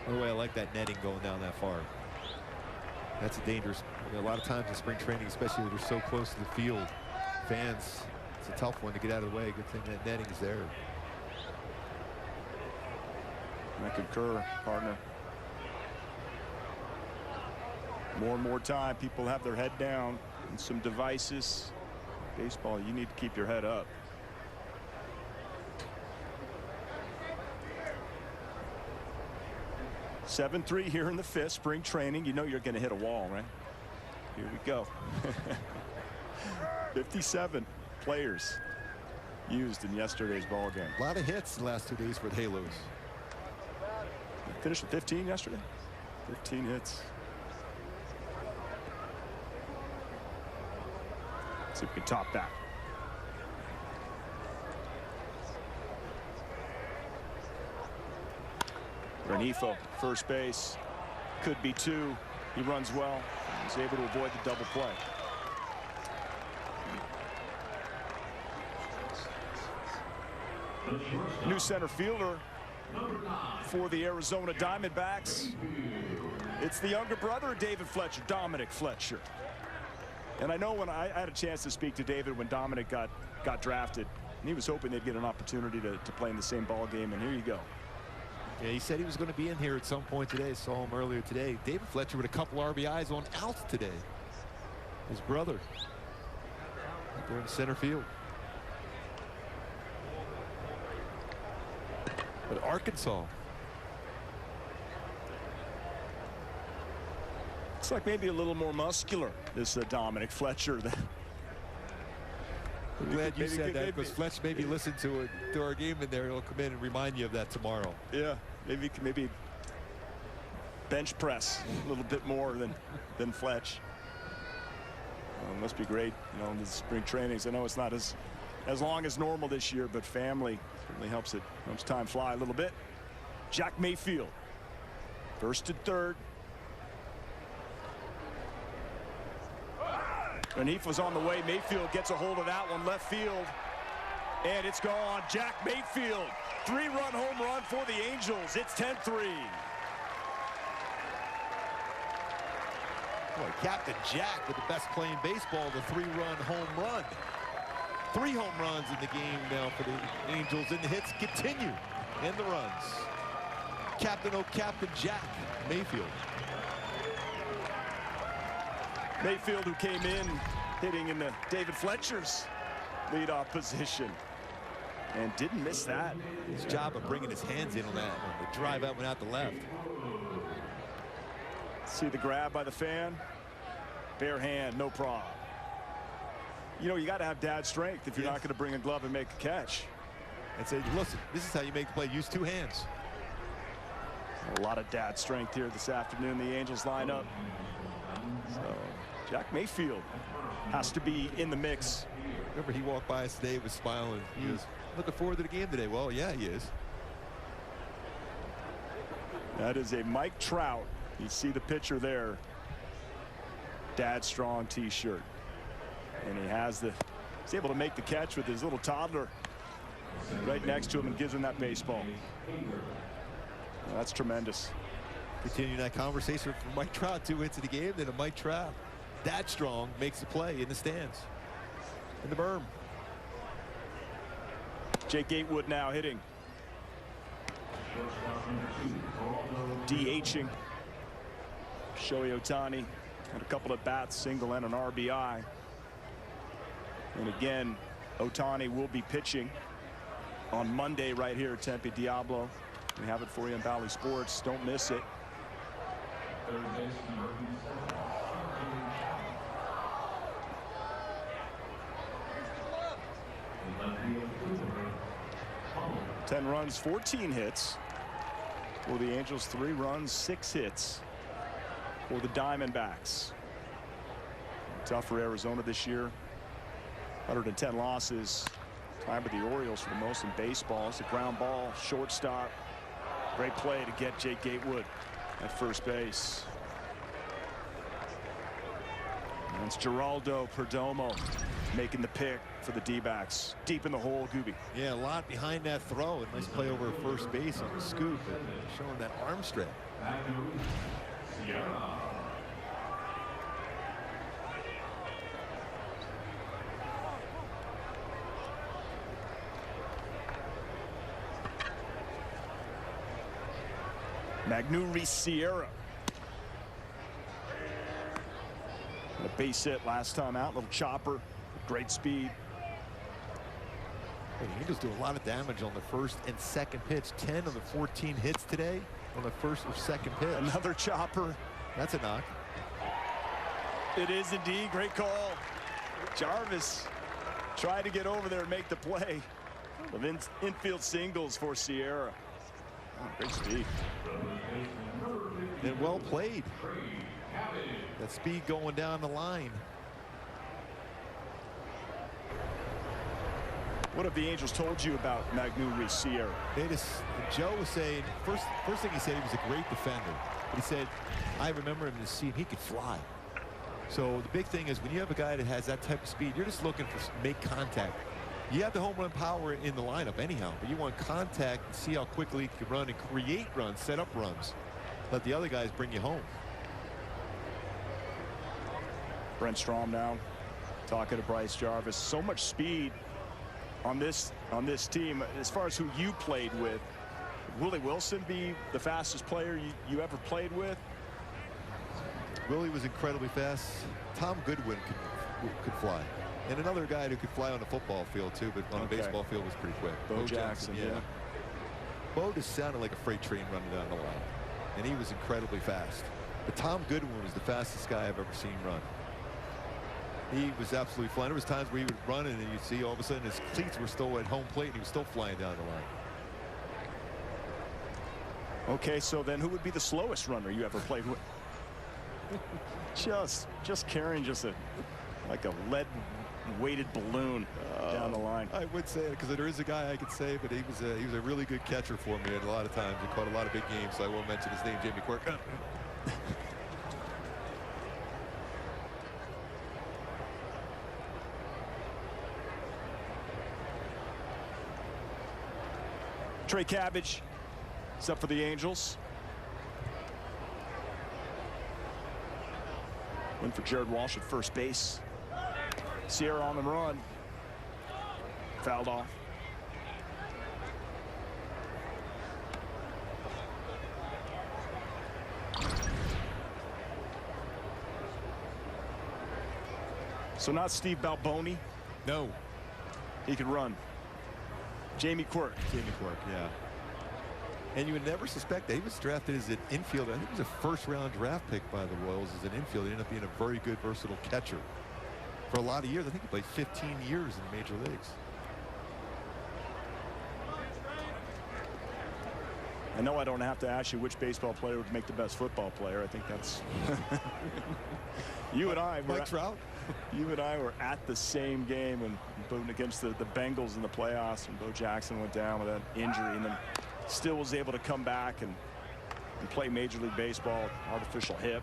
By the way, I like that netting going down that far. That's a dangerous. A lot of times in spring training, especially when they're so close to the field, fans, it's a tough one to get out of the way. Good thing that netting is there. I concur, partner. More and more time, people have their head down and some devices. Baseball, you need to keep your head up. (7-3) here in the fifth. Spring training, you know you're going to hit a wall, right? Here we go. 57 players used in yesterday's ball game. A lot of hits the last 2 days for the Halos. Finished with 15 yesterday. 15 hits. See if we can top that. Rengifo, first base. Could be two. He runs well. He's able to avoid the double play. New center fielder for the Arizona Diamondbacks. It's the younger brother of David Fletcher, Dominic Fletcher. And I know when I had a chance to speak to David when Dominic got drafted, and he was hoping they'd get an opportunity to play in the same ball game, and here you go. Yeah, he said he was going to be in here at some point today. Saw him earlier today. David Fletcher with a couple RBIs on outs today. His brother out there in center field. But Arkansas. Looks like maybe a little more muscular, this Dominic Fletcher. I'm glad you said that, because Fletch maybe listened to our game in there. He'll come in and remind you of that tomorrow. Yeah, maybe bench press a little bit more than Fletch. Must be great, you know, in the spring trainings. I know it's not as long as normal this year, but family certainly helps time fly a little bit. Jack Mayfield, first and third. Rengifo's on the way. Mayfield gets a hold of that one, left field, and it's gone. Jack Mayfield, 3-run home run for the Angels. It's 10-3. Boy, Captain Jack with the best play in baseball, the 3-run home run. 3 home runs in the game now for the Angels, and the hits continue, and the runs. Captain Jack Mayfield. Mayfield, who came in hitting in the David Fletcher's leadoff position, and didn't miss that. His job of bringing his hands in on that one. The drive out went out the left. See the grab by the fan. Bare hand, no problem. You know, you got to have dad strength if you're not going to bring a glove and make a catch. And say, listen, this is how you make the play. Use 2 hands. A lot of dad strength here this afternoon. The Angels line up. So Jack Mayfield has to be in the mix. Remember, he walked by us today with smiling. He was looking forward to the game today. Well, yeah, he is. That is a Mike Trout. You see the picture there. Dad strong t-shirt. And he's able to make the catch with his little toddler right next to him and gives him that baseball. Well, that's tremendous. Continuing that conversation from Mike Trout 2 hits of the game, then a Mike Trout. That strong makes the play in the stands. In the berm. Jake Gatewood now hitting. DHing. Shohei Ohtani had a couple of bats, single and an RBI. And again, Ohtani will be pitching on Monday right here at Tempe. Diablo, we have it for you on Valley Sports. Don't miss it. Third baseman, 10 runs, 14 hits for the Angels. 3 runs, 6 hits for the Diamondbacks. Tough for Arizona this year. 110 losses. Time with the Orioles for the most in baseball. It's a ground ball, shortstop. Great play to get Jake Gatewood at first base. And it's Geraldo Perdomo making the pick for the D-backs. Deep in the hole, Gooby. Yeah, a lot behind that throw. A nice play over first base on the scoop, and showing that arm strength. Magneuris Sierra. And a base hit last time out. Little chopper with great speed. The Angels do a lot of damage on the first and second pitch. 10 of the 14 hits today on the first or second pitch. Another chopper. That's a knock. It is indeed. Great call. Jarvis tried to get over there and make the play. Of infield singles for Sierra. Oh, great speed. And well played. That speed going down the line. What have the Angels told you about Magneuris Sierra? Joe was saying, first thing he said, he was a great defender. But he said, I remember him to see him, he could fly. So the big thing is when you have a guy that has that type of speed, you're just looking for make contact. You have the home run power in the lineup anyhow, but you want contact and see how quickly you can run and create runs, set up runs. Let the other guys bring you home. Brent Strom now talking to Bryce Jarvis. So much speed on this team. As far as who you played with, Willie Wilson be the fastest player you ever played with? Willie was incredibly fast. Tom Goodwin could fly. And another guy who could fly on the football field too, but on the baseball field was pretty quick. Bo Jackson, yeah. Bo just sounded like a freight train running down the line. And he was incredibly fast. But Tom Goodwin was the fastest guy I've ever seen run. He was absolutely flying. There was times where he would run and you'd see all of a sudden his cleats were still at home plate and he was still flying down the line. Okay, so then who would be the slowest runner you ever played with? just carrying like a lead weighted balloon down the line. I would say it because there is a guy I could say, but he was a really good catcher for me, and a lot of times he caught a lot of big games, so I won't mention his name, Jamie Quirk. Trey Cabbage is up for the Angels. Went for Jared Walsh at first base. Sierra on the run. Fouled off. So not Steve Balboni. No. He could run. Jamie Quirk. Jamie Quirk, yeah. And you would never suspect that. He was drafted as an infielder. I think he was a first-round draft pick by the Royals as an infielder. He ended up being a very good, versatile catcher for a lot of years. I think he played 15 years in the major leagues. I know I don't have to ask you which baseball player would make the best football player. I think that's you and I. Mike Trout. You and I were at the same game when booting against the Bengals in the playoffs, and Bo Jackson went down with that injury, and then still was able to come back and play Major League Baseball. Artificial hip.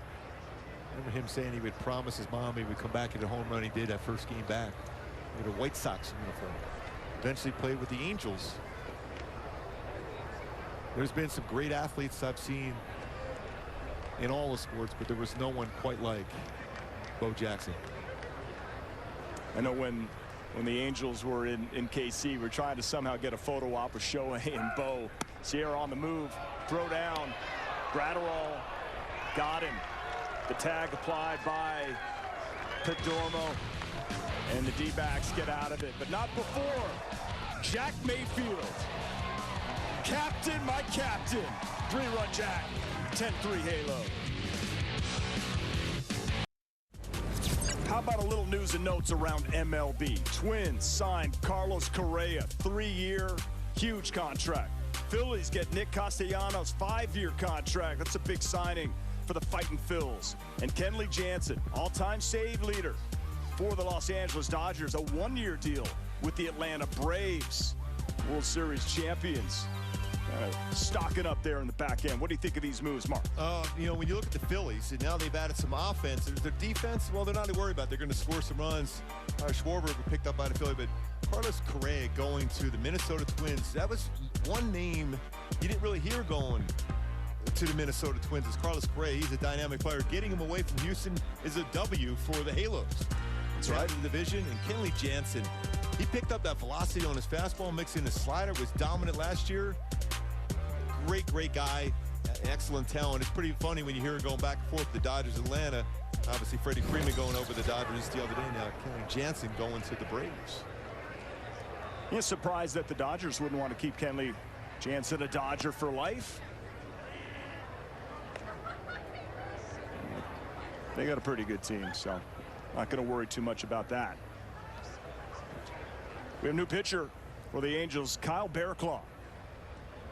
Remember him saying he would promise his mom he would come back at a home run. He did that first game back with a White Sox uniform. Eventually played with the Angels. There's been some great athletes I've seen in all the sports, but there was no one quite like Bo Jackson. I know when when the Angels were in KC. We're trying to somehow get a photo op with Shohei and Bo. Sierra on the move, throw down. Gratterall got him. The tag applied by Perdomo, and the D-backs get out of it, but not before. Jack Mayfield, captain, my captain. 3-run Jack, 10-3 Halo. How about a little news and notes around MLB? Twins signed Carlos Correa, 3-year, huge contract. Phillies get Nick Castellanos, 5-year contract. That's a big signing for the Fighting Phils. And Kenley Jansen, all-time save leader for the Los Angeles Dodgers, a 1-year deal with the Atlanta Braves. World Series champions. Stocking up there in the back end. What do you think of these moves, Mark? You know, when you look at the Phillies, and now they've added some offense. Their defense, well, they're not worried about it. They're going to score some runs. Schwarber picked up by the Philly, but Carlos Correa going to the Minnesota Twins, that was one name you didn't really hear going to the Minnesota Twins. Is Carlos Correa. He's a dynamic player. Getting him away from Houston is a W for the Halos. That's right. In the division. And Kenley Jansen, he picked up that velocity on his fastball, mixing his slider, was dominant last year. Great guy, excellent talent. It's pretty funny when you hear it going back and forth, the Dodgers, Atlanta. Obviously, Freddie Freeman going over the Dodgers the other day. Now, Kenley Jansen going to the Braves. You're surprised that the Dodgers wouldn't want to keep Kenley Jansen a Dodger for life. They got a pretty good team, so not going to worry too much about that. We have a new pitcher for the Angels, Kyle Bearclaw.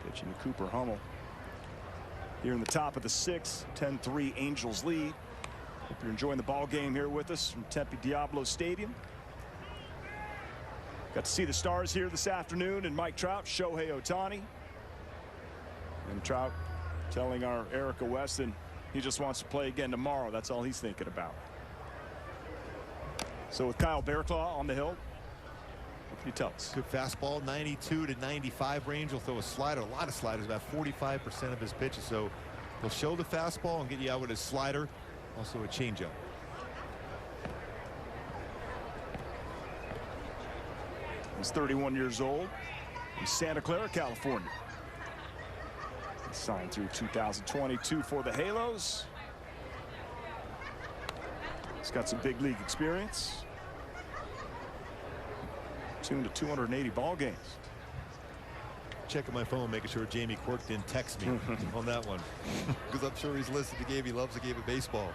Pitching to Cooper Hummel. Here in the top of the 6th, 10-3 Angels lead. Hope you're enjoying the ball game here with us from Tempe Diablo Stadium. Got to see the stars here this afternoon, and Mike Trout, Shohei Ohtani. And Trout telling our Erica Weston he just wants to play again tomorrow. That's all he's thinking about. So with Kyle Bearclaw on the hill, what can you tell us? Good fastball, 92 to 95 range. He'll throw a slider, a lot of sliders, about 45% of his pitches. So he'll show the fastball and get you out with his slider, also a changeup. He's 31 years old in Santa Clara, California. He signed through 2022 for the Halos. He's got some big league experience. Tuned to 280 ball games. Checking my phone, making sure Jamie Quirk didn't text me on that one, because I'm sure he's listened to the game. He loves the game of baseball.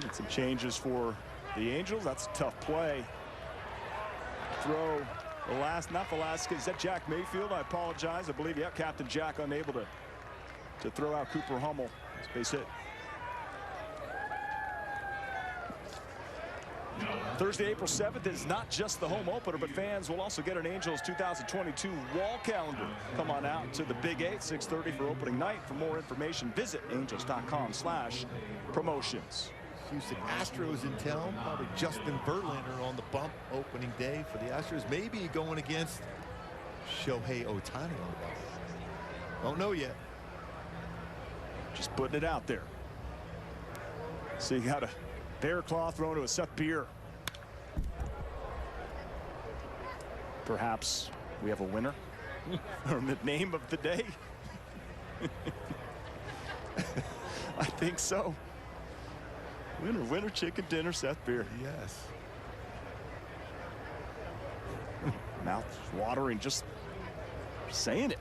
Get some changes for the Angels. That's a tough play. Throw not Velasquez. Is that Jack Mayfield? I apologize. I believe, yeah, Captain Jack unable to throw out Cooper Hummel. Base hit. Thursday, April 7th is not just the home opener, but fans will also get an Angels 2022 wall calendar. Come on out to the Big 8, 6:30 for opening night. For more information, visit angels.com/promotions. Houston Astros in town. Probably Justin Verlander on the bump opening day for the Astros. Maybe going against Shohei Ohtani on the bump. Don't know yet. Just putting it out there. So you got a Bearclaw thrown to a Seth Beer. Perhaps we have a winner or the name of the day. I think so. Winner, chicken dinner, Seth Beer. Yes. Mouth watering, just saying it.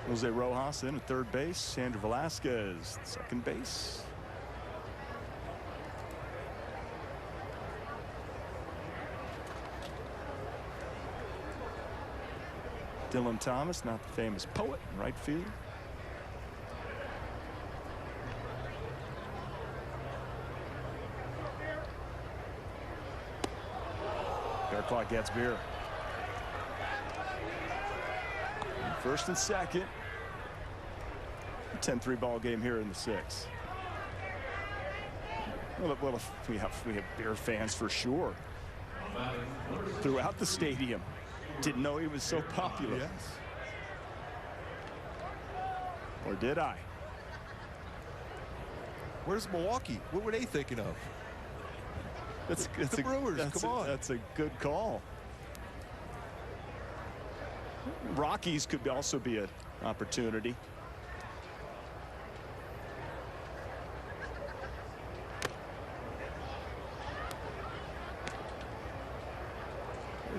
Jose Rojas in at third base. Sandra Velasquez, second base. Dylan Thomas, not the famous poet, in right field. Bearclaw gets Beer. First and second. 10-3 ball game here in the 6th. Well, we have Beer fans for sure throughout the stadium. Didn't know he was so popular. Yes. Or did I? Where's Milwaukee? What were they thinking of? It's the Brewers. Come on. That's a good call. Rockies could also be an opportunity.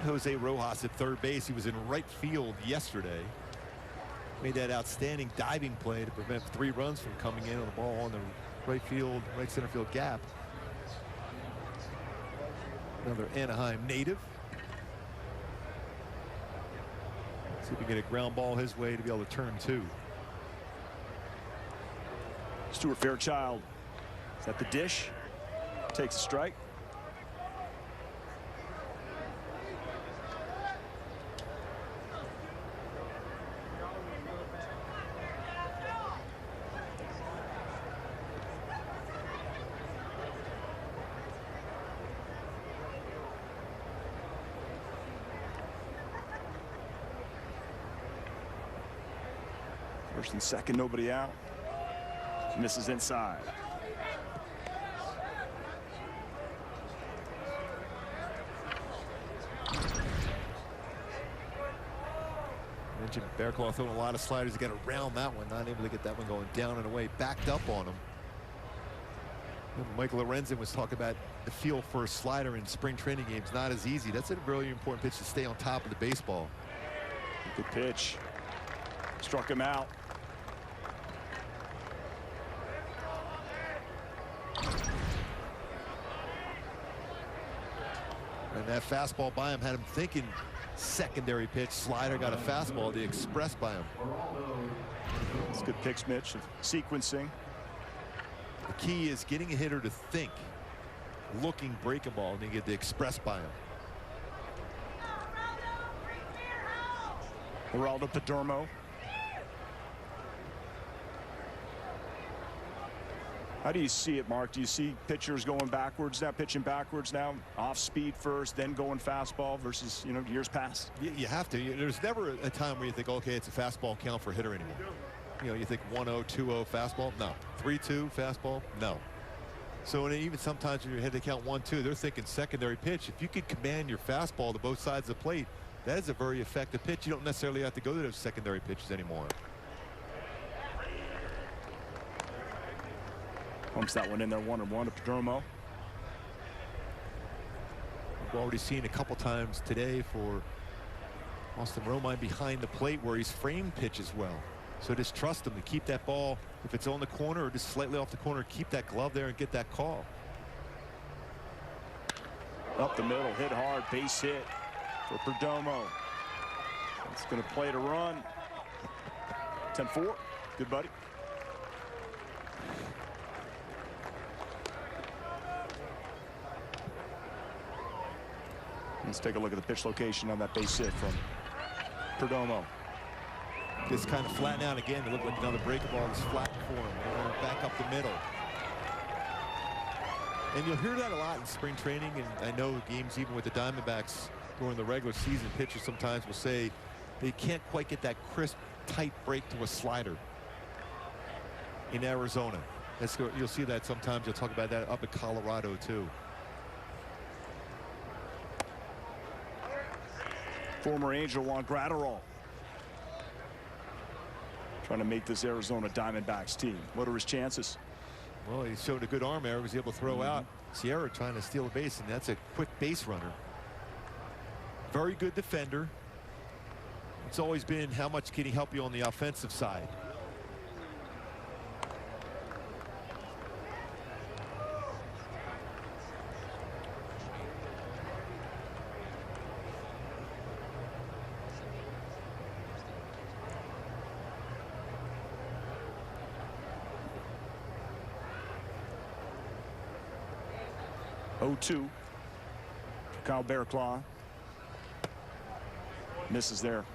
Jose Rojas at third base. He was in right field yesterday. Made that outstanding diving play to prevent 3 runs from coming in on the ball on the right center field gap. Another Anaheim native. See if we can get a ground ball his way to be able to turn 2. Stuart Fairchild is at the dish. Takes a strike. First and second, nobody out. Misses inside. Mentioned Bearclaw throwing a lot of sliders. He got around that one, not able to get that one going down and away, backed up on him. Michael Lorenzen was talking about the feel for a slider in spring training games. Not as easy. That's a really important pitch to stay on top of the baseball. Good pitch. Struck him out. And that fastball by him had him thinking secondary pitch. Slider got a fastball, the express by him. It's good pitch, Mitch. Sequencing. The key is getting a hitter to think, looking, break a ball, and then get the express by him. Geraldo Perdomo. How do you see it, Mark? Do you see pitchers going backwards now, pitching backwards now, off speed first, then going fastball versus, years past? You have to. There's never a time where you think, okay, it's a fastball count for a hitter anymore. You think 1-0, 2-0 fastball? No. 3-2 fastball? No. So even sometimes when you're head to count 1-2, they're thinking secondary pitch. If you can command your fastball to both sides of the plate, that is a very effective pitch. You don't necessarily have to go to those secondary pitches anymore. Pumps that one in there, 1-1 to Perdomo. We've already seen a couple times today for Austin Romine behind the plate where he's framed pitches well. So just trust him to keep that ball, if it's on the corner or just slightly off the corner, keep that glove there and get that call. Up the middle, hit hard, base hit for Perdomo. It's going to play to run. 10-4. Good buddy. Let's take a look at the pitch location on that base hit from Perdomo. Just kind of flatten out again. It looked like another breaking ball was flattened for him. Back up the middle. And you'll hear that a lot in spring training, and I know games even with the Diamondbacks during the regular season, pitchers sometimes will say they can't quite get that crisp, tight break to a slider in Arizona. You'll see that sometimes. You'll talk about that up in Colorado too. Former Angel Juan Gratterall trying to make this Arizona Diamondbacks team. What are his chances? Well, he showed a good arm there. Was able to throw out. Sierra trying to steal a base, and that's a quick base runner. Very good defender. It's always been how much can he help you on the offensive side. (0-2). Kyle Bearclaw misses there.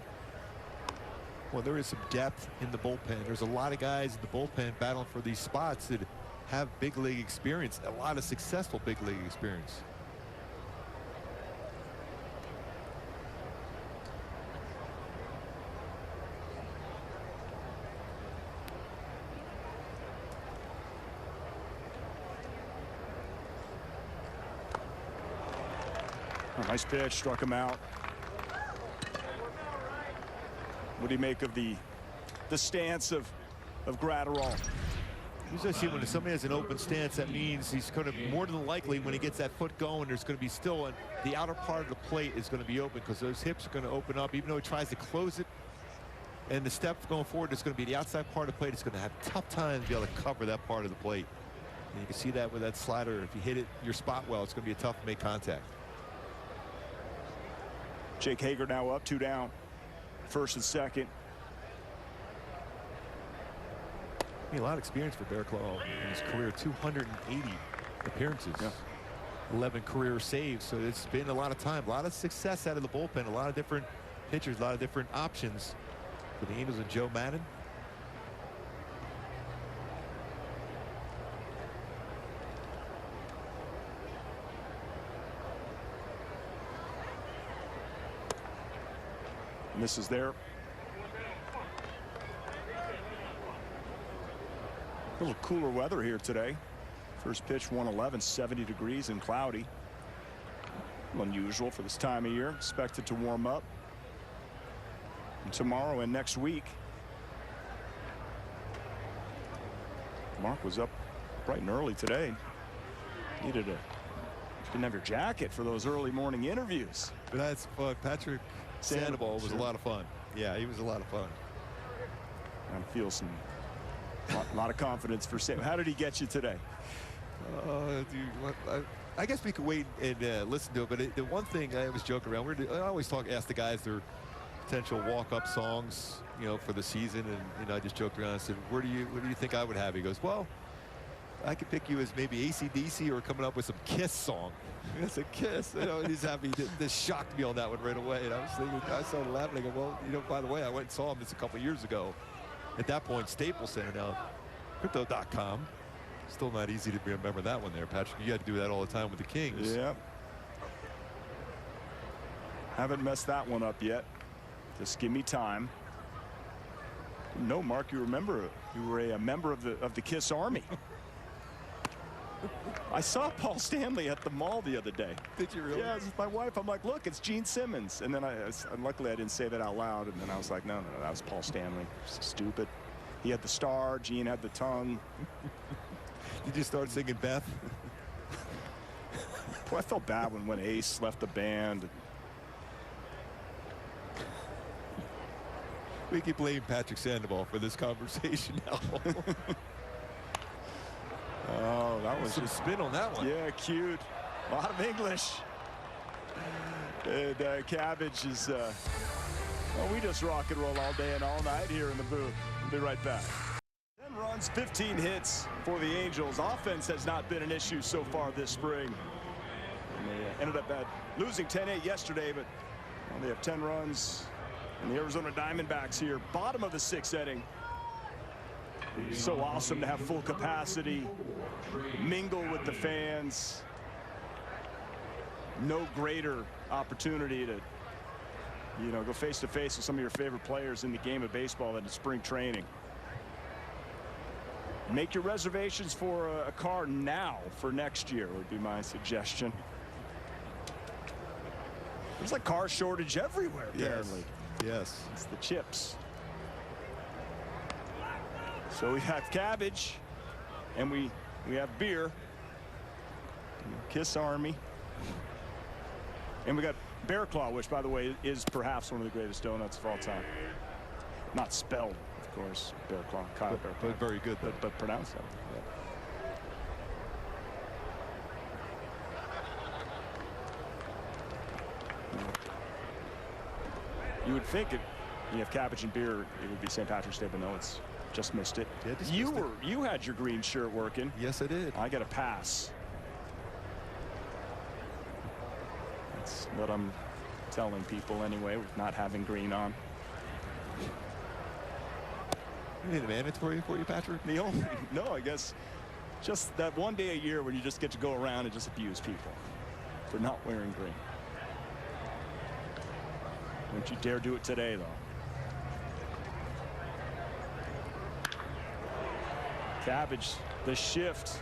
Well, there is some depth in the bullpen. There's a lot of guys in the bullpen battling for these spots that have big league experience, a lot of successful big league experience. Oh, nice pitch, struck him out. What do you make of the stance of Gratterall? Usually I see when somebody has an open stance, that means he's going to, more than likely, when he gets that foot going, there's going to be still the outer part of the plate is going to be open because those hips are going to open up, even though he tries to close it. And the step going forward is going to be the outside part of the plate. It's going to have a tough time to be able to cover that part of the plate. And you can see that with that slider. If you hit it your spot well, it's going to be tough to make contact. Jake Hager now up, 2 down. First and second. I mean, a lot of experience for Bear Claw in his career. 280 appearances. Yeah. 11 career saves. So it's been a lot of time. A lot of success out of the bullpen. A lot of different pitchers. A lot of different options for the Angels and Joe Madden. And this is there. A little cooler weather here today. First pitch 111, 70 degrees and cloudy. Unusual for this time of year. Expected to warm up. And tomorrow and next week. Mark was up bright and early today. Didn't have your jacket for those early morning interviews. But that's fun. Patrick Sandoval was a lot of fun. Yeah, he was a lot of fun. I feel a lot of confidence for Sam. How did he get you today? Dude, I guess we could wait and listen to it. But the one thing I was joking around. I always ask the guys their potential walk-up songs, for the season, and I just joked around and said, "Where do you think I would have?" He goes, "Well, I could pick you as maybe AC/DC or coming up with some Kiss song." I said, "Kiss." He's happy. This shocked me on that one right away. And I started laughing. I go, "Well, by the way, I went and saw him just a couple years ago. At that point, Staples Center, now Crypto.com. Still not easy to remember that one there, Patrick. You had to do that all the time with the Kings. Yeah. Haven't messed that one up yet. Just give me time. No, Mark, you were a member of the Kiss Army. I saw Paul Stanley at the mall the other day. Did you really? Yeah, it was my wife. I'm like, look, it's Gene Simmons. And then luckily I didn't say that out loud. And then I was like, no, that was Paul Stanley. Stupid. He had the star. Gene had the tongue. Did you start singing Beth? Boy, I felt bad when Ace left the band. We can blame Patrick Sandoval for this conversation now. Oh, that was some spin on that one. Yeah, cute. A lot of English. And Cabbage is, we just rock and roll all day and all night here in the booth. We'll be right back. 10 runs, 15 hits for the Angels. Offense has not been an issue so far this spring. And they ended up losing 10-8 yesterday, but they have 10 runs. And the Arizona Diamondbacks here, bottom of the 6th inning. So awesome to have full capacity, mingle with the fans. No greater opportunity to, go face to face with some of your favorite players in the game of baseball than in spring training. Make your reservations for a car now for next year would be my suggestion. There's a car shortage everywhere, apparently. Yes. It's the chips. So we have Cabbage, and we have beer. Kiss Army. And we got Bear Claw, which, by the way, is perhaps one of the greatest donuts of all time. Not spelled, of course, Bear Claw. Kyle Bear Claw. But very good, but pronounced that. Yeah. You would think if you have cabbage and beer, it would be St. Patrick's Day, but no, it's just missed it. Yeah, you had your green shirt working. Yes, I did. I got a pass. That's what I'm telling people anyway, with not having green on. Anything mandatory for you, Patrick? No, I guess just that one day a year when you just get to go around and just abuse people for not wearing green. Don't you dare do it today, though. Cabbage, the shift.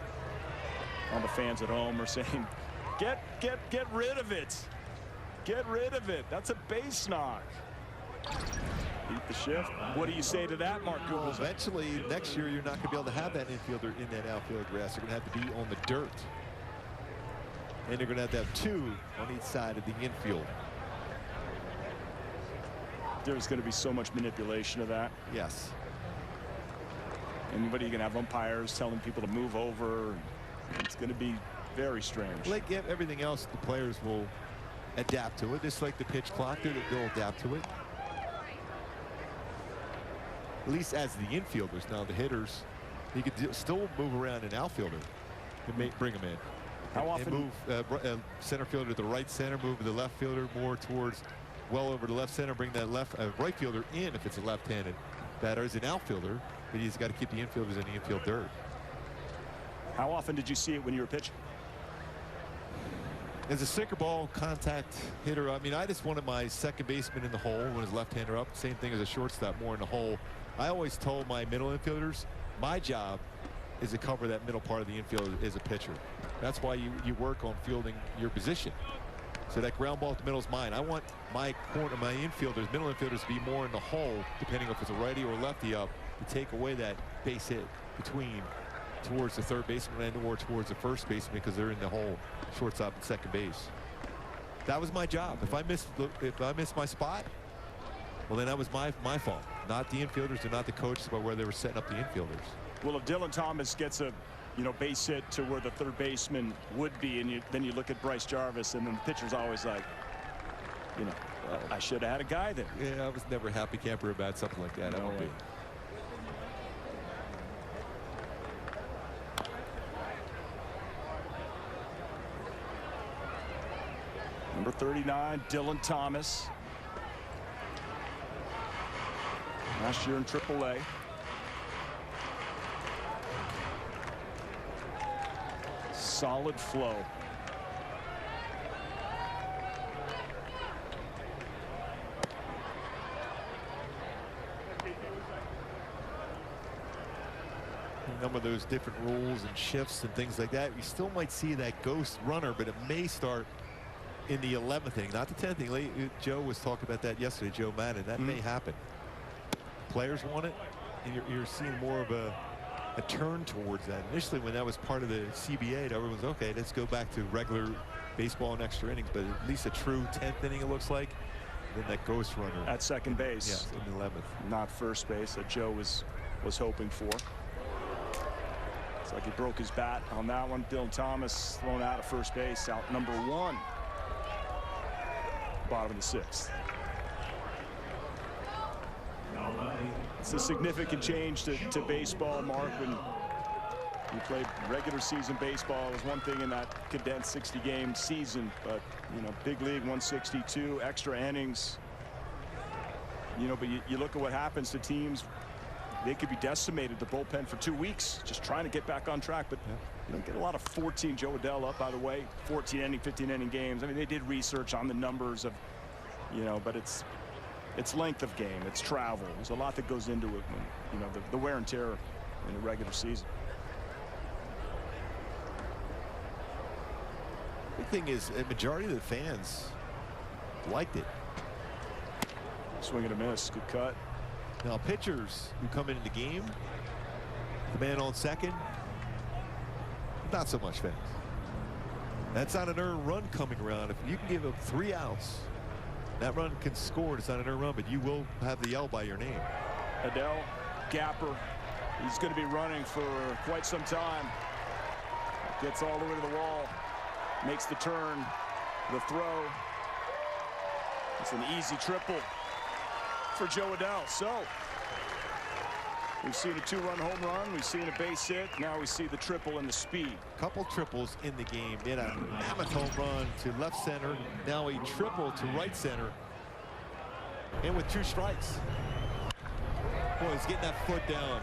All the fans at home are saying, get rid of it. Get rid of it. That's a base knock. Beat the shift. What do you say to that, Mark? Well, eventually, next year, you're not going to be able to have that infielder in that outfield grass. You're going to have to be on the dirt. And you're going to have 2 on each side of the infield. There's going to be so much manipulation of that. Yes. And what are you going to have umpires telling people to move over? It's going to be very strange. Like everything else, the players will adapt to it. Just like the pitch clock, they'll adapt to it. At least as the infielders. Now the hitters, you could still move around an outfielder and bring them in. How often? And move center fielder to the right center, move the left fielder more towards well over the left center, bring that right fielder in if it's a left-handed batter as an outfielder, but he's got to keep the infielders in the infield dirt. How often did you see it when you were pitching? As a sinker ball contact hitter, I mean, I just wanted my second baseman in the hole when his left-hander up. Same thing as a shortstop, more in the hole. I always told my middle infielders, my job is to cover that middle part of the infield as a pitcher. That's why you work on fielding your position. So that ground ball at the middle is mine. I want my infielders, middle infielders, to be more in the hole, depending if it's a righty or lefty up, to take away that base hit between towards the third baseman and or towards the first baseman because they're in the hole, shortstop and second base. That was my job. If I missed my spot, well, then that was my fault, not the infielders and not the coaches about where they were setting up the infielders. Well, if Dylan Thomas gets a base hit to where the third baseman would be, and then you look at Bryce Jarvis, and then the pitcher's always like, I should have had a guy there. Yeah, I was never a happy camper about something like that. I won't be. Number 39, Dylan Thomas. Last year in AAA. Solid flow. Some of those different rules and shifts and things like that, we still might see that ghost runner, but it may start in the 11th inning, not the 10th inning. Joe was talking about that yesterday, Joe Madden. That may happen. Players want it, and you're seeing more of a turn towards that. Initially, when that was part of the CBA, everyone's okay, let's go back to regular baseball and extra innings, but at least a true 10th inning, it looks like. Then that ghost runner at second base. Yes, in the 11th. Not first base that Joe was hoping for. It's like he broke his bat on that one. Dylan Thomas thrown out of first base, out number 1. Bottom of the 6th. It's a significant change to baseball, Mark. When you played regular season baseball, it was one thing in that condensed 60-game season, but big league 162 extra innings. But you look at what happens to teams. They could be decimated, the bullpen, for 2 weeks, just trying to get back on track. But you don't get a lot of 14 Joe Adell up, by the way, 14 inning, 15 inning games. I mean, they did research on the numbers of, but it's length of game, it's travel. There's a lot that goes into it when, the wear and tear in the regular season. The thing is, a majority of the fans liked it. Swing and a miss, good cut. Now, pitchers who come into the game, the man on second, not so much fans. That's not an earned run coming around. If you can give up 3 outs, that run can score. It's not an earned run, but you will have the L by your name. Adell, gapper. He's going to be running for quite some time. Gets all the way to the wall. Makes the turn. The throw. It's an easy triple for Joe Adell. So we've seen a 2-run home run. We've seen a base hit. Now we see the triple and the speed. Couple triples in the game. In a mammoth home run to left center. Now a triple to right center. And with 2 strikes. Boy, he's getting that foot down.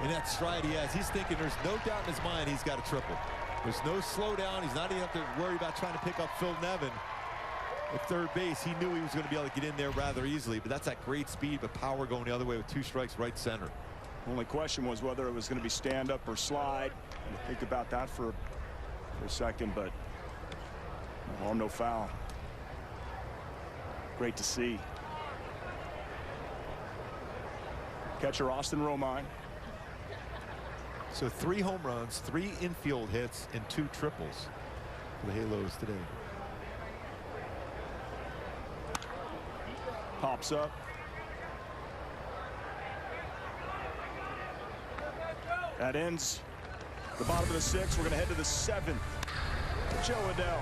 And that stride he has. He's thinking there's no doubt in his mind he's got a triple. There's no slowdown. He's not even have to worry about trying to pick up Phil Nevin at third base. He knew he was going to be able to get in there rather easily, but that's that great speed, but power going the other way with 2 strikes right center. Only question was whether it was going to be stand up or slide. Think about that for a second, but no harm, no foul. Great to see. Catcher Austin Romine. So 3 home runs, 3 infield hits, and 2 triples for the Halos today. Pops up. That ends the bottom of the 6th. We're going to head to the 7th. Joe Adell.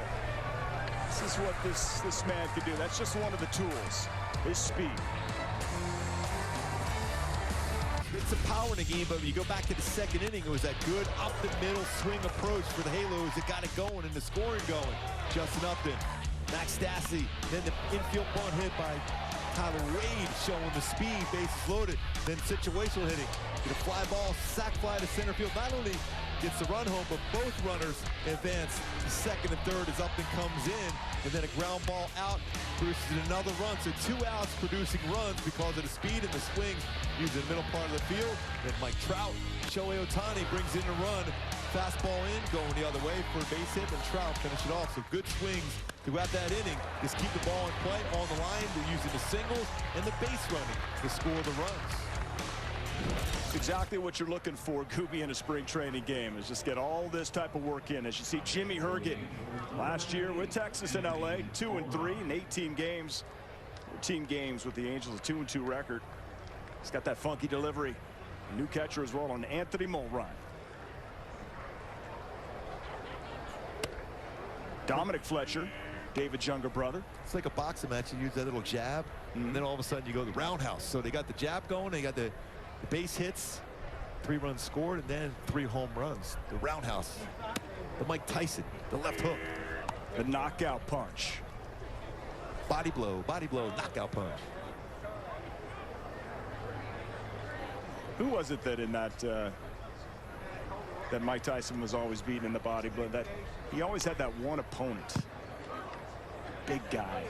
This is what this man can do. That's just one of the tools. His speed. It's a power in the game, but when you go back to the 2nd inning, it was that good up the middle swing approach for the Halos that got it going and the scoring going. Justin Upton, Max Stassi, then the infield bunt hit by Tyler Wade showing the speed, bases loaded, then situational hitting. Get a fly ball, sac fly to center field. Not only gets the run home, but both runners advance to 2nd and 3rd as Upton comes in, and then a ground ball out produces another run. So 2 outs producing runs because of the speed and the swing using the middle part of the field. Then Mike Trout, Shohei Ohtani brings in a run. Fastball in, going the other way for a base hit, and Trout finish it off. So good swings throughout that inning. Just keep the ball in play on the line. They're using the singles and the base running to score the runs. It's exactly what you're looking for, Gooby, in a spring training game, is just get all this type of work in. As you see, Jimmy Herget last year with Texas and LA, 2-3 in 18 games. 14 games with the Angels, a 2-2 record. He's got that funky delivery. A new catcher as well on Anthony Mulrine. Dominic Fletcher, David's younger brother. It's like a boxing match. You use that little jab, and then all of a sudden you go to the roundhouse. So they got the jab going, they got the base hits, 3 runs scored, and then 3 home runs. The roundhouse, the Mike Tyson, the left hook. The knockout punch. Body blow, knockout punch. Who was it that in that that Mike Tyson was always beating in the body blow? That he always had that one opponent. Big guy,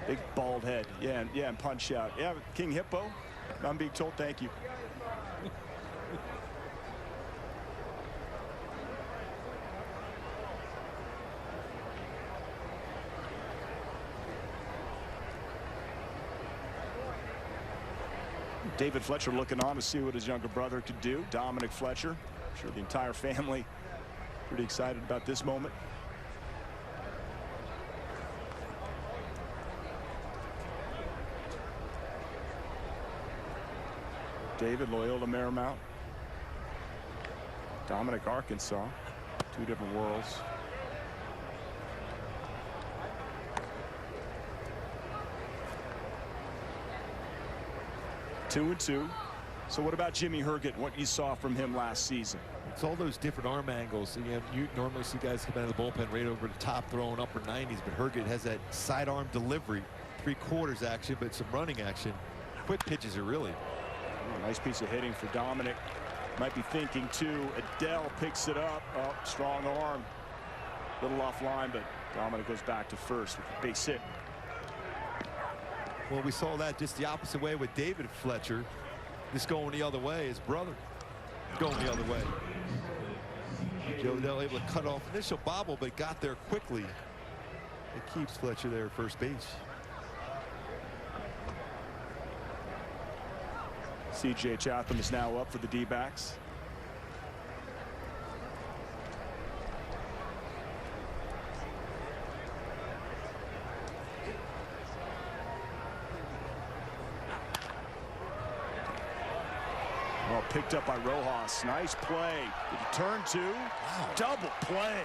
big bald head. Yeah, and punch out. Yeah, King Hippo. I'm being told thank you. David Fletcher looking on to see what his younger brother could do. Dominic Fletcher. I'm sure the entire family pretty excited about this moment. David, Loyola Marymount. Dominic, Arkansas. 2 different worlds. Two and 2. So what about Jimmy Herget, what you saw from him last season? It's all those different arm angles. You normally see guys come out of the bullpen right over the top throwing upper 90s, but Herget has that sidearm delivery, 3/4 action, but some running action. Quick pitches are really. Nice piece of hitting for Dominic. Might be thinking too. Adell picks it up. Oh, strong arm. Little offline, but Dominic goes back to first with a base hit. Well, we saw that just the opposite way with David Fletcher. Just going the other way. His brother going the other way. Joe Adell able to cut off initial bobble, but got there quickly. It keeps Fletcher there at first base. C.J. Chatham is now up for the D-backs. Well, picked up by Rojas. Nice play. Did he turn to? Wow. Double play.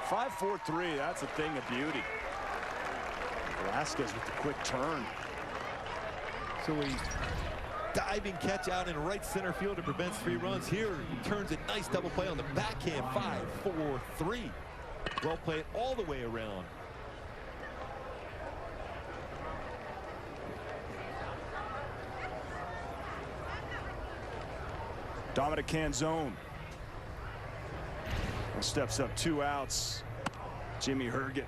5-4-3. That's a thing of beauty. Velasquez with the quick turn. So he diving catch out in right center field to prevent 3 runs. Here he turns a nice double play on the backhand. 5-4-3. Well played all the way around. Dominic Canzone steps up 2 outs. Jimmy Herget,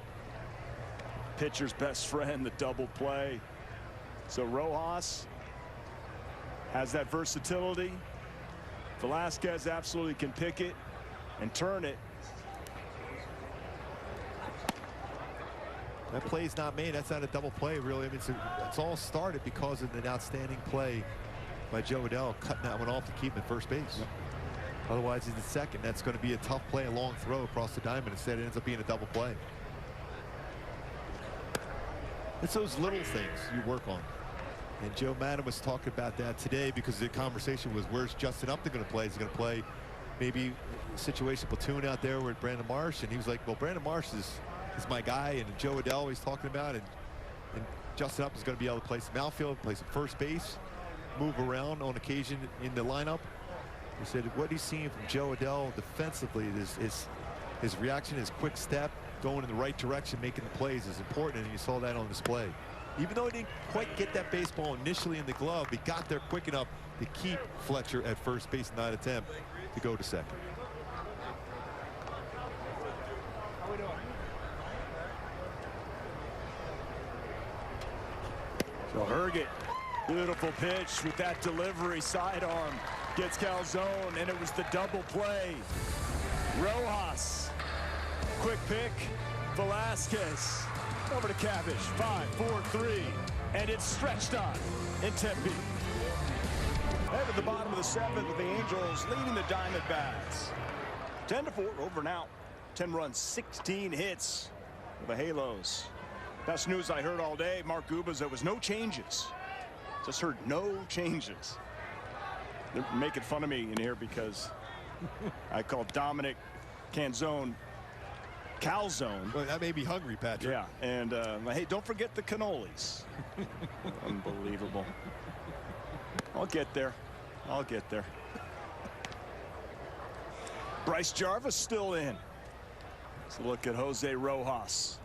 pitcher's best friend, the double play. So Rojas has that versatility. Velasquez absolutely can pick it and turn it. That play's not made. That's not a double play, really. I mean, it's all started because of an outstanding play by Joe Adell cutting that one off to keep him at first base. Yep. Otherwise, he's at second. That's going to be a tough play, a long throw across the diamond. Instead, it ends up being a double play. It's those little things you work on. And Joe Madden was talking about that today because the conversation was, where's Justin Upton going to play? Is he going to play maybe a situation platoon out there with Brandon Marsh? And he was like, well, Brandon Marsh is my guy, and Joe Adell he's talking about, and Justin Upton is going to be able to play some outfield, play some first base, move around on occasion in the lineup. He said what he's seeing from Joe Adell defensively is his reaction, his quick step, going in the right direction, making the plays is important, and you saw that on display. Even though he didn't quite get that baseball initially in the glove, he got there quick enough to keep Fletcher at first base and not attempt to go to second. So Herget, beautiful pitch with that delivery, sidearm, gets Calzone, and it was the double play. Rojas, quick pick, Velasquez, over to Cabbage, 5-4-3, and it's stretched on in Tempe. Head to the bottom of the seventh with the Angels leading the Diamondbacks. 10-4, over now. 10 runs, 16 hits for the Halos. Best news I heard all day, Mark Gubas, there was no changes. Just heard no changes. They're making fun of me in here because I called Dominic Calzone. Well, that made me hungry, Patrick. Yeah, and hey, don't forget the cannolis. Unbelievable. I'll get there. I'll get there. Bryce Jarvis still in. Let's look at Jose Rojas.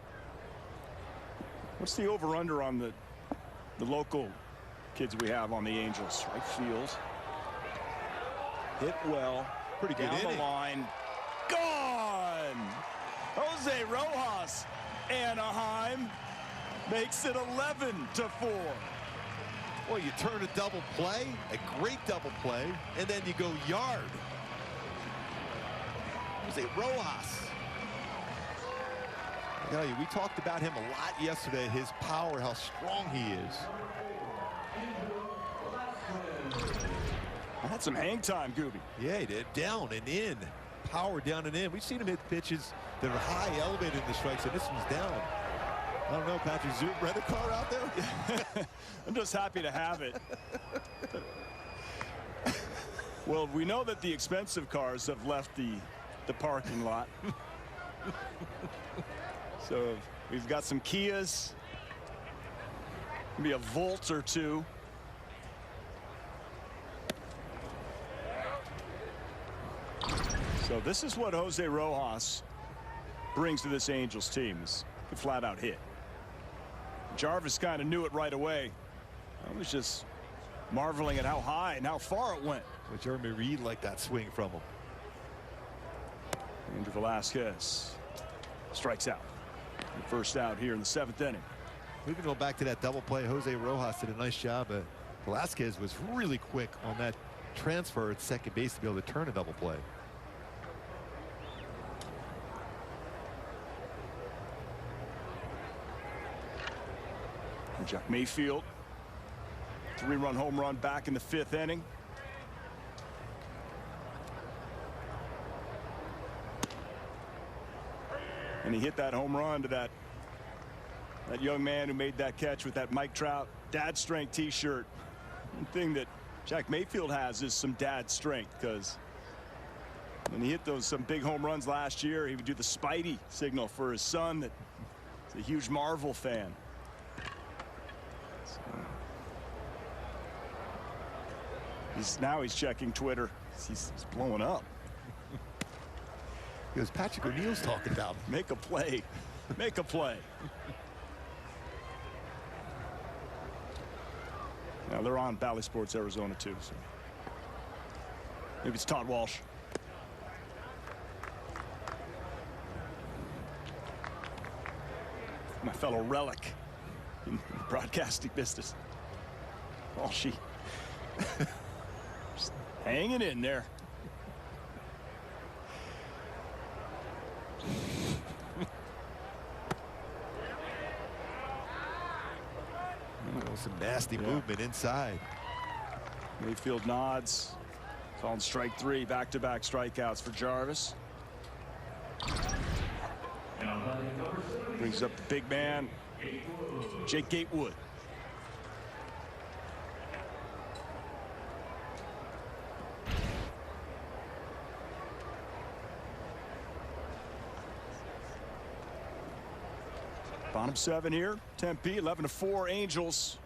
What's the over-under on the local kids we have on the Angels? Right field. Hit well. Pretty good down inning. the line. Gone! Jose Rojas. Anaheim makes it 11-4. Well, you turn a double play, a great double play, and then you go yard. Jose Rojas. I tell you, we talked about him a lot yesterday, his power, how strong he is. Had some hang time, Gooby. Yeah, he did. Down and in. Power down and in. We've seen him hit pitches that are high elevated in the strikes, and this one's down. I don't know, Patrick. Is there a rental car out there? I'm just happy to have it. Well, we know that the expensive cars have left the parking lot. So we've got some Kias. Maybe a Volt or two. So this is what Jose Rojas brings to this Angels team. Is a flat-out hit. Jarvis kind of knew it right away. I was just marveling at how high and how far it went. Well, Jeremy Reed liked that swing from him. Andrew Velasquez strikes out. First out here in the seventh inning. We can go back to that double play. Jose Rojas did a nice job. Velasquez was really quick on that transfer at second base to be able to turn a double play. Jack Mayfield, 3-run home run back in the fifth inning. And he hit that home run to that young man who made that catch with that Mike Trout dad strength t-shirt. One thing that Jack Mayfield has is some dad strength, because when he hit some big home runs last year, he would do the Spidey signal for his son that is a huge Marvel fan. Now he's checking Twitter. He's blowing up. Because Patrick O'Neill's talking about him. Make a play. Make a play. Now they're on Bally Sports Arizona too. So maybe it's Todd Walsh. My fellow relic in the broadcasting business. Walshy. Just hanging in there. Some nasty movement inside. Mayfield nods. It's on strike 3. Back-to-back strikeouts for Jarvis. Brings up the big man, Jake Gatewood. Bottom 7 here. Tempe 11-4 Angels.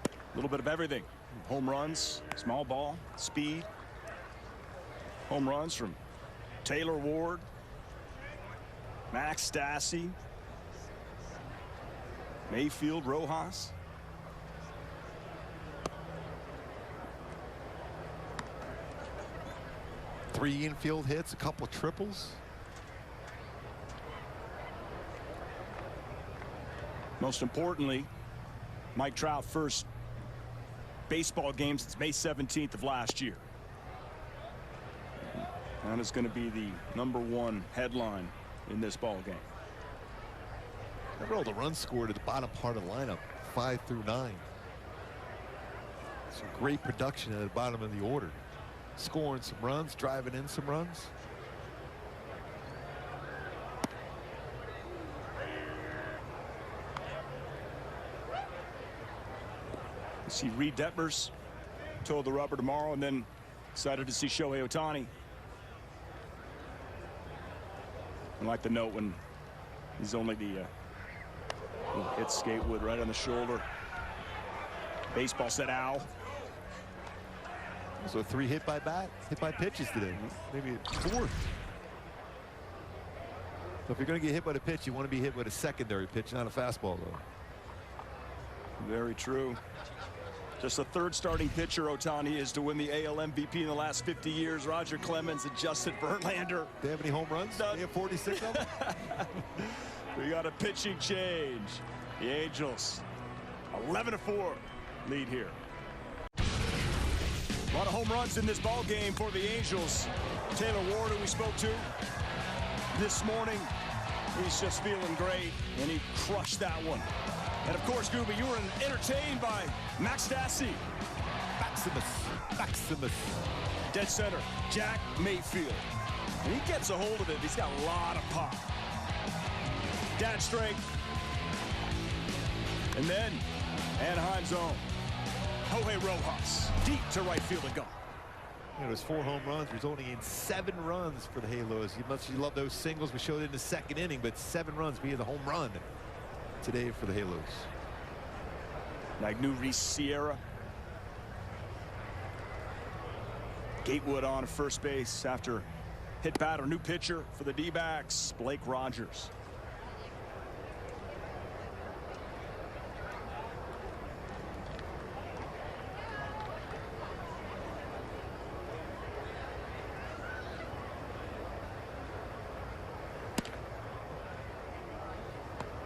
A little bit of everything. Home runs, small ball, speed. Home runs from Taylor Ward, Max Stassi, Mayfield, Rojas. Three infield hits, a couple triples. Most importantly, Mike Trout first baseball game since May 17th of last year. That is going to be the #1 headline in this ball game. Remember all the runs scored at the bottom part of the lineup, 5 through 9. Some great production at the bottom of the order. Scoring some runs, driving in some runs. See Reed Detmers toe the rubber tomorrow, and then excited to see Shohei Ohtani. I like the note when he's only the hit Skatewood right on the shoulder. Baseball said ow. So 3 hit by pitches today. Maybe 4. So if you're going to get hit by the pitch, you want to be hit with a secondary pitch, not a fastball, though. Very true. Just the 3rd starting pitcher Ohtani is to win the AL MVP in the last 50 years. Roger Clemens and Justin Verlander. They have any home runs? They have 46 of them. We got a pitching change. The Angels 11-4 lead here. A lot of home runs in this ball game for the Angels. Taylor Ward, who we spoke to this morning, he's just feeling great, and he crushed that one. And of course, Gooby, you were entertained by Max Stassi. Maximus. Dead center, Jack Mayfield. And he gets a hold of it. He's got a lot of pop. Dad strength. And then Anaheim's own Jorge Rojas, deep to right field and gone. It was 4 home runs, resulting in 7 runs for the Halos. You love those singles. We showed it in the 2nd inning, but 7 runs being the home run today for the Halos. Magnu Reese Sierra. Gatewood on first base after hit batter. New pitcher for the D-backs, Blake Rogers.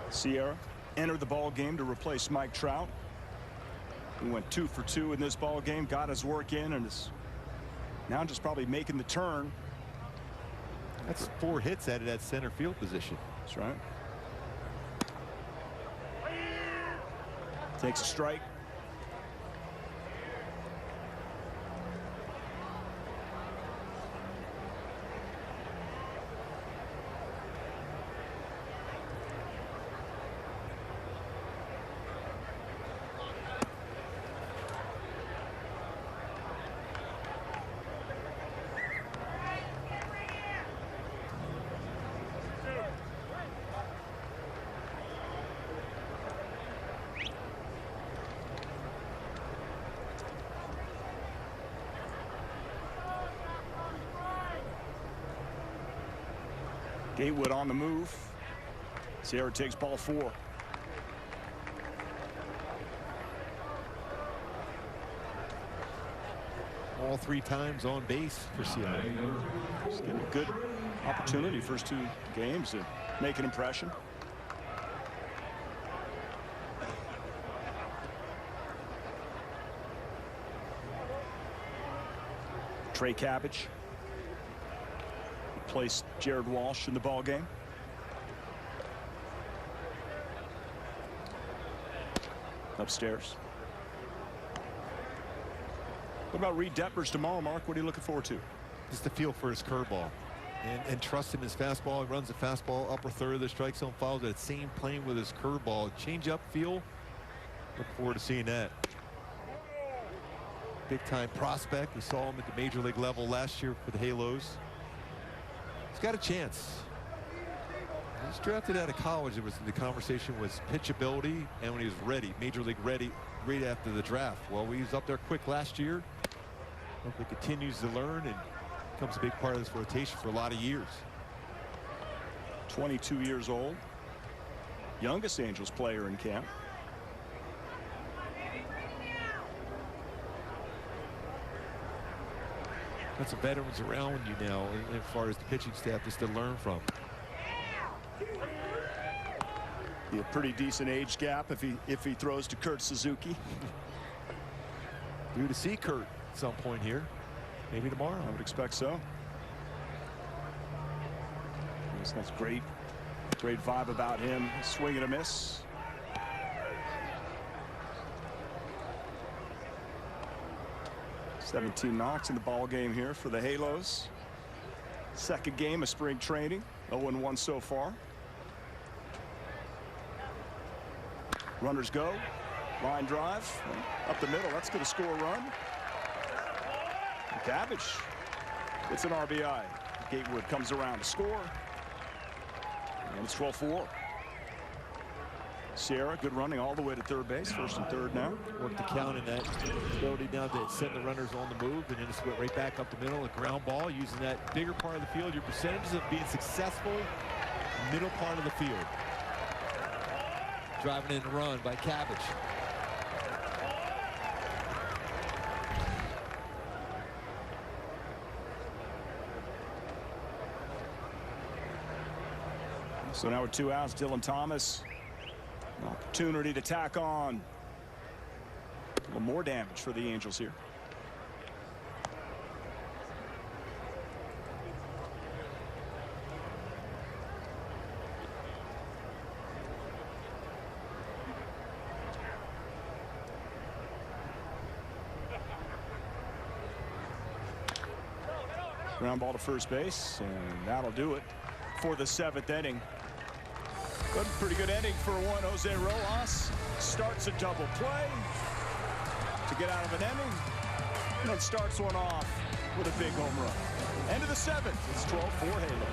Sierra entered the ball game to replace Mike Trout. He went 2 for 2 in this ball game, got his work in, and is now just probably making the turn. That's 4 hits out of that center field position. That's right. Takes a strike. Gatewood on the move. Sierra takes ball 4. All 3 times on base for Sierra. Just getting a good opportunity first 2 games to make an impression. Trey Cabbage placed Jared Walsh in the ball game. upstairs. What about Reed Detmers tomorrow, Mark? What are you looking forward to? Just the feel for his curveball. And trust him his fastball. He runs the fastball upper third of the strike zone, follows that same plane with his curveball. Change up feel. Look forward to seeing that. Big time prospect. We saw him at the major league level last year for the Halos. He's got a chance. He was drafted out of college. The conversation was pitchability and when he was ready, major league ready, right after the draft. Well, he was up there quick last year. Hopefully continues to learn and becomes a big part of this rotation for a lot of years. 22 years old. Youngest Angels player in camp. Got some veterans around you now as far as the pitching staff just to learn from. Be a pretty decent age gap if he throws to Kurt Suzuki. Due to see Kurt at some point here. Maybe tomorrow. I would expect so. That's great vibe about him. Swing and a miss. $17 knocks in the ball game here for the Halos. Second game of spring training. 0-1 so far. Runners go. Line drive. Up the middle. That's going to score a run. Cabbage. It's an RBI. Gatewood comes around to score. And it's 12-4. Sierra, good running all the way to third base. First and third now. Work the count in that ability now to send the runners on the move and then just went right back up the middle. A ground ball using that bigger part of the field. Your percentages of being successful, middle part of the field. Driving in a run by Cabbage. So now with 2 outs, Dylan Thomas. An opportunity to tack on. A little more damage for the Angels here. Ground ball to first base, and that'll do it for the 7th inning. But pretty good ending for one. Jose Rojas starts a double play to get out of an inning, and then starts one off with a big home run. End of the 7th. It's 12-4 Halos.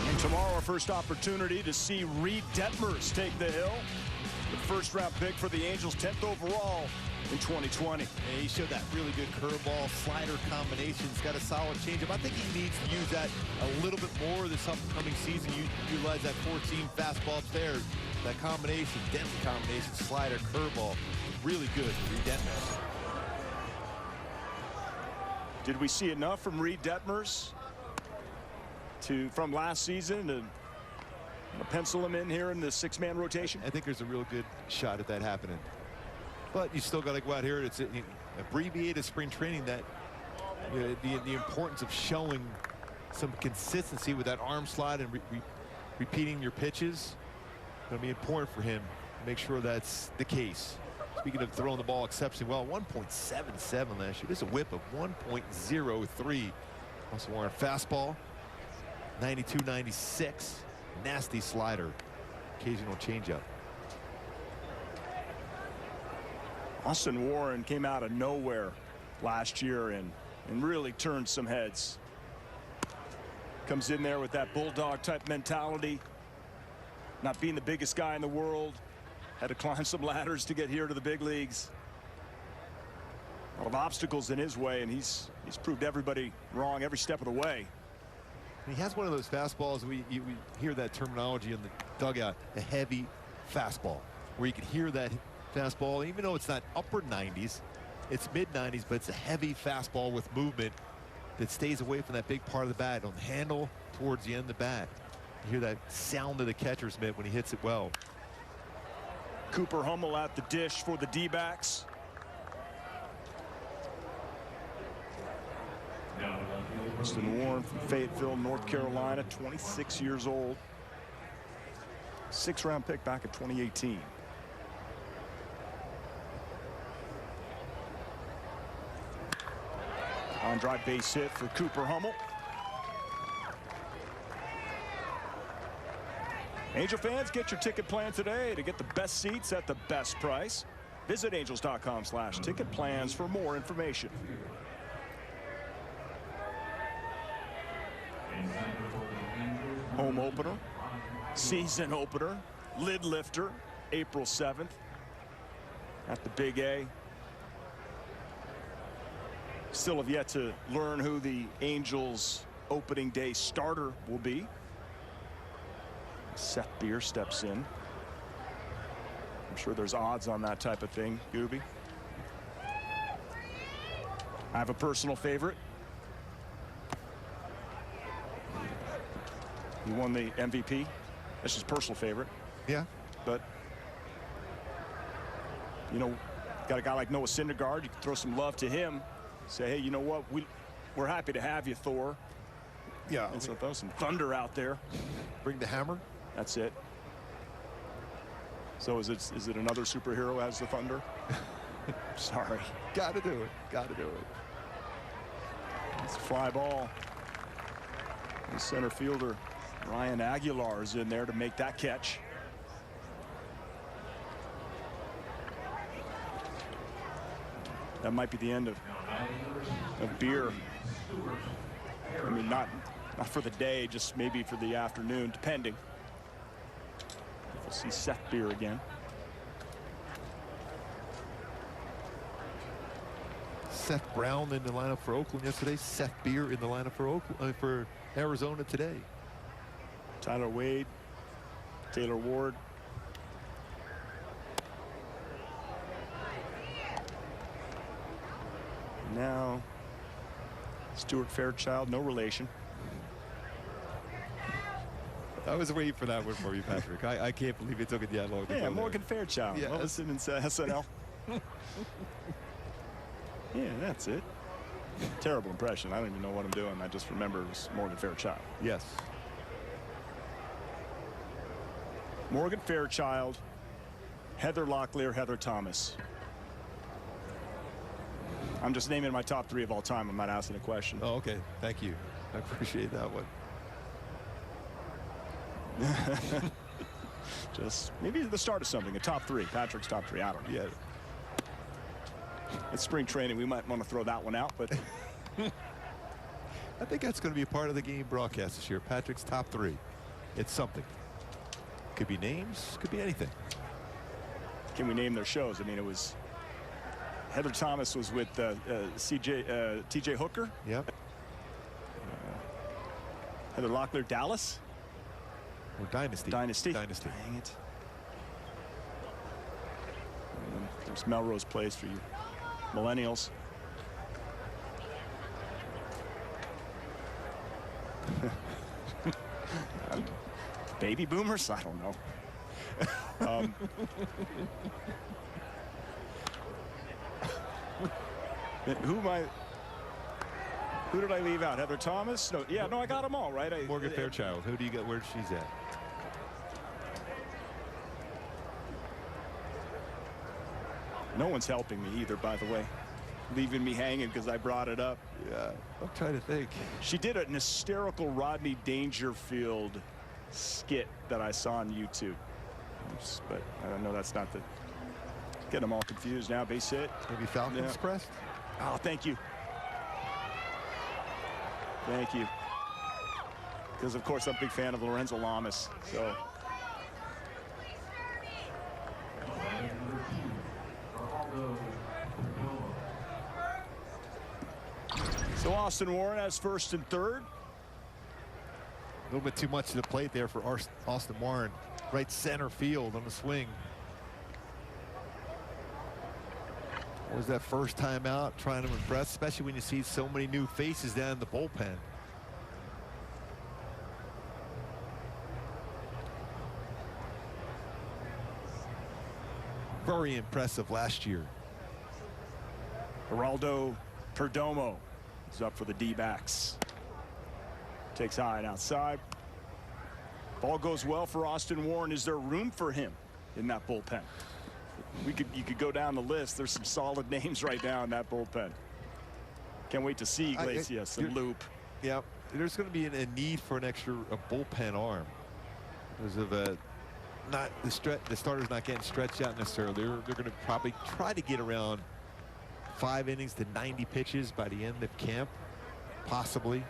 And tomorrow, our first opportunity to see Reed Detmers take the hill. The first-round pick for the Angels, 10th overall in 2020. Yeah, he showed that really good curveball slider combination. He's got a solid changeup. I think he needs to use that a little bit more this upcoming season. You utilize that 14 fastball upstairs. That combination, dense combination, slider, curveball, really good for Reed Detmers. Did we see enough from Reed Detmers from last season to pencil him in here in the 6-man rotation? I think there's a real good shot at that happening. But you still got to go out here. It's abbreviated spring training. That the importance of showing some consistency with that arm slide and repeating your pitches going to be important for him to make sure that's the case. Speaking of throwing the ball exceptionally well, 1.77 last year. This is a whip of 1.03. Also on fastball, 92-96. Nasty slider, occasional changeup. Austin Warren came out of nowhere last year and really turned some heads. Comes in there with that bulldog type mentality. Not being the biggest guy in the world. Had to climb some ladders to get here to the big leagues. A lot of obstacles in his way, and he's proved everybody wrong every step of the way. He has one of those fastballs. We hear that terminology in the dugout, a heavy fastball, where you can hear that fastball, even though it's not upper 90s, it's mid 90s, but it's a heavy fastball with movement that stays away from that big part of the bat on the handle towards the end of the bat. You hear that sound of the catcher's mitt when he hits it well. Cooper Hummel at the dish for the D-backs. Austin Warren from Fayetteville, North Carolina, 26 years old. 6th-round pick back in 2018. On drive base hit for Cooper Hummel. Angel fans, get your ticket plan today to get the best seats at the best price. Visit angels.com/ticket plans for more information. Home opener, season opener, lid lifter, April 7th at the Big A. Still have yet to learn who the Angels opening day starter will be. Seth Beer steps in. I'm sure there's odds on that type of thing, Gooby. I have a personal favorite. He won the MVP. That's his personal favorite. Yeah. But, you know, got a guy like Noah Syndergaard. You can throw some love to him. Say, hey, you know what? We're happy to have you, Thor. Yeah. And so throw some thunder out there. Bring the hammer. That's it. So is it another superhero as the Thunder? Sorry. Got to do it. Got to do it. It's a fly ball. The center fielder, Ryan Aguilar, is in there to make that catch. That might be the end of Beer. I mean, not for the day, just maybe for the afternoon, depending. We'll see Seth Beer again. Seth Brown in the lineup for Oakland yesterday. Seth Beer in the lineup for Oakland, for Arizona today. Tyler Wade, Taylor Ward. Now, Stuart Fairchild, no relation. I was waiting for that one for you, Patrick. I can't believe it took it that long. Yeah, Morgan Fairchild. Yeah, listen in SNL. Yeah, that's it. Terrible impression. I don't even know what I'm doing. I just remember it was Morgan Fairchild. Yes. Morgan Fairchild, Heather Locklear, Heather Thomas. I'm just naming my top 3 of all time. I'm not asking a question. Oh, okay. Thank you. I appreciate that one. Just maybe the start of something. A top 3. Patrick's top 3. I don't know. Yeah. It's spring training. We might want to throw that one out, but I think that's going to be a part of the game broadcast this year. Patrick's top 3. It's something. Could be names. Could be anything. Can we name their shows? I mean, it was Heather Thomas was with TJ Hooker. Yep. Heather Locklear, Dallas. Or Dynasty. Dynasty. Dang it. And there's Melrose Place for you millennials. Baby boomers? I don't know. Who did I leave out? Heather Thomas? No, yeah, no, I got them all, right? Morgan Fairchild. Who do you get where she's at? No one's helping me either, by the way. Leaving me hanging because I brought it up. Yeah, I'm trying to think. She did an hysterical Rodney Dangerfield skit that I saw on YouTube. But I know that's not the... Get them all confused now. Base hit. Maybe Falcons Crest? Oh, thank you. Thank you. Because, of course, I'm a big fan of Lorenzo Lamas. So Austin Warren has first and third. A little bit too much to the plate there for Austin Warren. Right center field on the swing. Was that first time out, trying to impress, especially when you see so many new faces down in the bullpen. Very impressive last year. Geraldo Perdomo is up for the D-backs. Takes high and outside. all goes well for Austin Warren, is there room for him in that bullpen? You could go down the list. There's some solid names right now in that bullpen. Can't wait to see Iglesias and Loop. Yeah, there's going to be a need for a bullpen arm because of the starter's not getting stretched out necessarily. They're going to probably try to get around 5 innings to 90 pitches by the end of camp, possibly.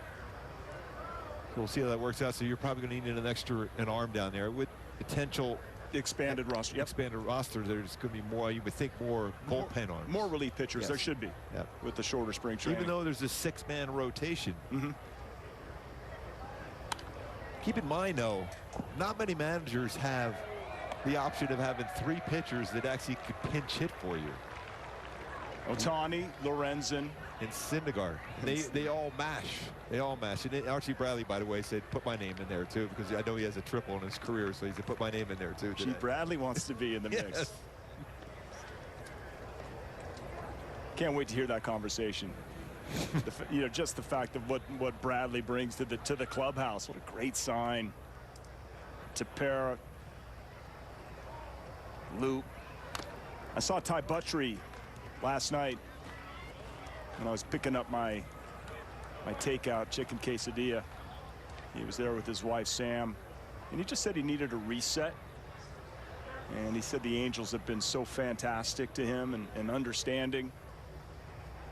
So we'll see how that works out. So you're probably going to need an arm down there with potential expanded roster. Expanded roster. There's going to be more. You would think more bullpen arms. More relief pitchers. Yes. There should be. Yep. With the shorter spring training. Even though there's a 6-man rotation. Mm-hmm. Keep in mind, though, not many managers have the option of having 3 pitchers that actually could pinch hit for you. Ohtani, Lorenzen, and Syndergaard. They all mash. They all mash. And Archie Bradley, by the way, said put my name in there too, because I know he has a triple in his career, so he said put my name in there too. Archie Bradley wants to be in the mix. Yes. Can't wait to hear that conversation. Just the fact of what Bradley brings to the clubhouse. What a great sign. Tepera, Loop. I saw Ty Buttrey last night when I was picking up my takeout chicken quesadilla. He was there with his wife Sam, and he just said he needed a reset. And he said the Angels have been so fantastic to him and understanding.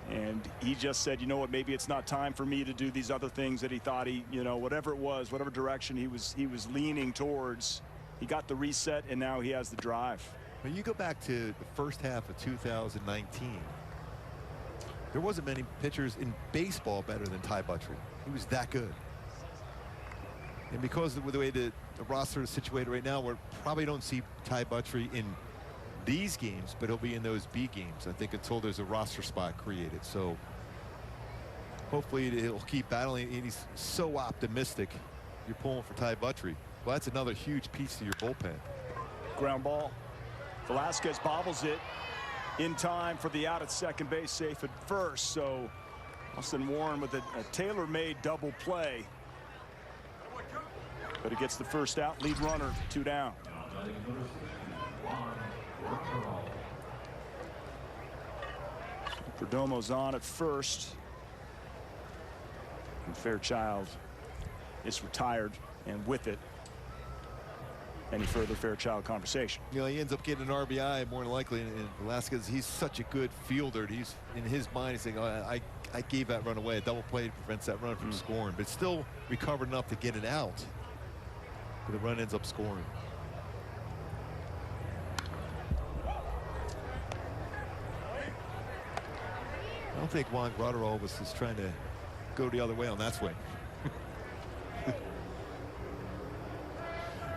And he just said, you know what, maybe it's not time for me to do these other things that he thought whatever it was, whatever direction he was leaning towards. He got the reset, and now he has the drive. When you go back to the first half of 2019, there wasn't many pitchers in baseball better than Ty Buttrey. He was that good. And because of the way the roster is situated right now, we probably don't see Ty Buttrey in these games, but he'll be in those B games, I think, until there's a roster spot created. So hopefully he'll keep battling, and he's so optimistic. You're pulling for Ty Buttrey. Well, that's another huge piece to your bullpen. Ground ball. Velasquez bobbles it in time for the out at second base, safe at first. So Austin Warren with a tailor-made double play. But he gets the first out, lead runner, 2 down. Perdomo's on at first. And Fairchild is retired, and with it, any further Fairchild conversation. He ends up getting an RBI more than likely, and Velasquez, he's such a good fielder. He's in his mind, he's saying, oh, I gave that run away. A double play prevents that run from scoring, but still recovered enough to get it out. But the run ends up scoring. I don't think Juan Graterol was just trying to go the other way on that swing.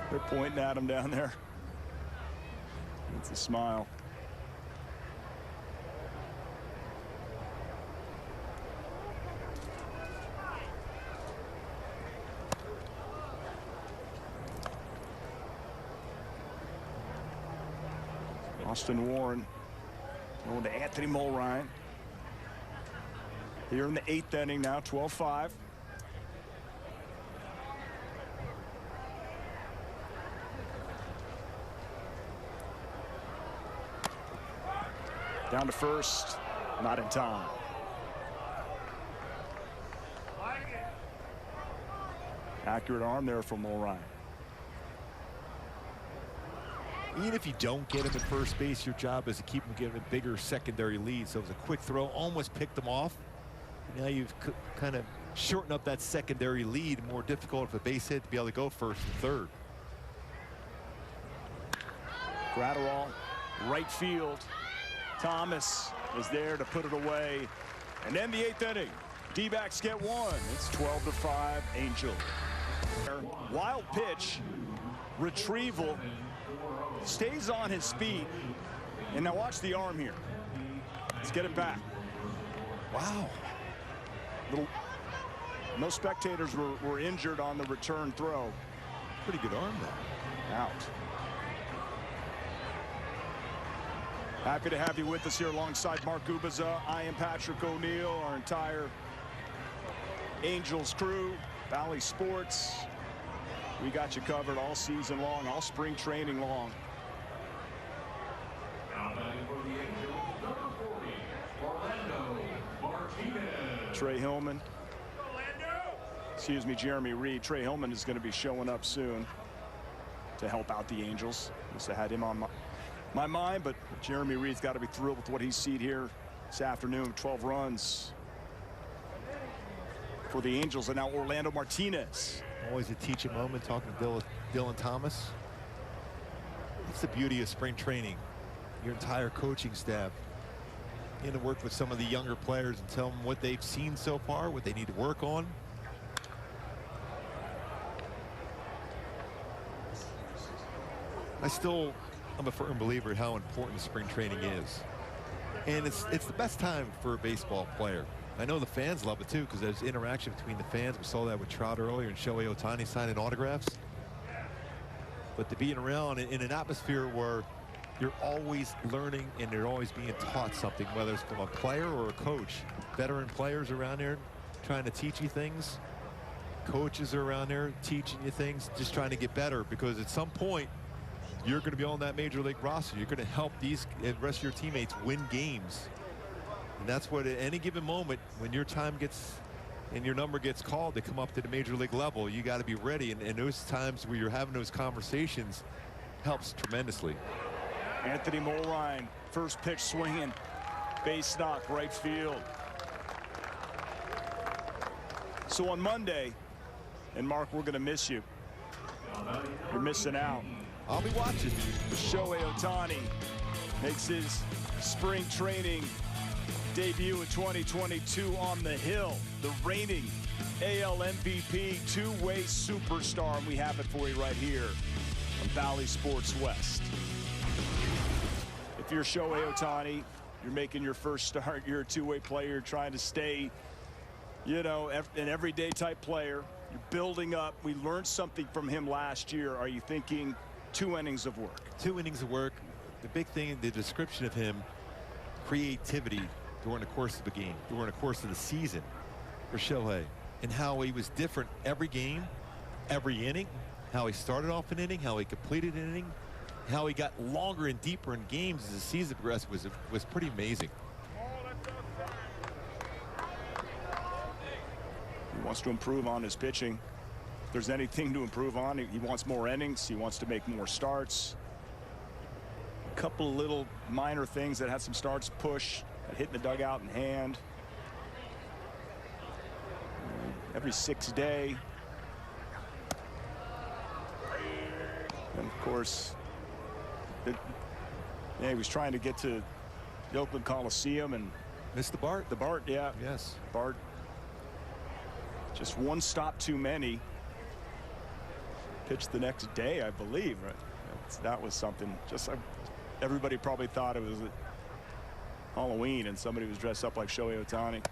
They're pointing at him down there. It's a smile. Austin Warren going to Anthony Mulrine. Here in the 8th inning now, 12-5. Down to first, not in time. Accurate arm there from Mulrine. Even if you don't get him at first base, your job is to keep him getting a bigger secondary lead. So it was a quick throw, almost picked him off. Now you've kind of shortened up that secondary lead. More difficult for a base hit to be able to go first and third. Graterol, right field. Thomas is there to put it away. And then the 8th inning. D-backs get one. It's 12-5 Angel. Wild pitch. Retrieval. Stays on his feet. And now watch the arm here. Let's get it back. Wow. No spectators were injured on the return throw. Pretty good arm though. Out. Happy to have you with us here alongside Mark Gubiza. I am Patrick O'Neill, our entire Angels crew, Valley Sports. We got you covered all season long, all spring training long. Trey Hillman. Excuse me, Jeremy Reed. Trey Hillman is going to be showing up soon to help out the Angels. Must have had him on my mind, but Jeremy Reed's got to be thrilled with what he's seen here this afternoon. 12 runs for the Angels, and now Orlando Martinez. Always a teaching moment talking to Dylan Thomas. It's the beauty of spring training. Your entire coaching staff in to work with some of the younger players and tell them what they've seen so far, what they need to work on. I'm a firm believer in how important spring training is. And it's the best time for a baseball player. I know the fans love it too, because there's interaction between the fans. We saw that with Trout earlier and Shohei Ohtani signing autographs. But to be around in an atmosphere where you're always learning and you're always being taught something, whether it's from a player or a coach. Veteran players around there trying to teach you things. Coaches are around there teaching you things, just trying to get better, because at some point you're going to be on that major league roster. You're going to help the rest of your teammates win games. And that's what at any given moment, when your time gets and your number gets called to come up to the major league level, you got to be ready. And those times where you're having those conversations helps tremendously. Anthony Mulrine, first pitch swinging, base knock, right field. So on Monday, and Mark, we're going to miss you. You're missing out. I'll be watching. Shohei Ohtani makes his spring training debut in 2022 on the hill. The reigning AL MVP, two-way superstar, and we have it for you right here on Valley Sports West. If you're Shohei Ohtani, you're making your first start, you're a two-way player, trying to stay, you know, an everyday type player. You're building up. We learned something from him last year. Are you thinking 2 innings of work? 2 innings of work. The big thing, the description of him, creativity during the course of the game, during the course of the season for Shohei, and how he was different every game, every inning, how he started off an inning, how he completed an inning, how he got longer and deeper in games as the season progressed was pretty amazing. He wants to improve on his pitching. If there's anything to improve on, he wants more innings. He wants to make more starts. A couple of little minor things that had some starts, push, hitting the dugout in hand. Every 6th day. And of course, he was trying to get to the Oakland Coliseum and missed the BART. The BART, yeah. Yes. BART. Just one stop too many. Pitched the next day, I believe. Right? That was something. Just everybody probably thought it was Halloween and somebody was dressed up like Shohei Ohtani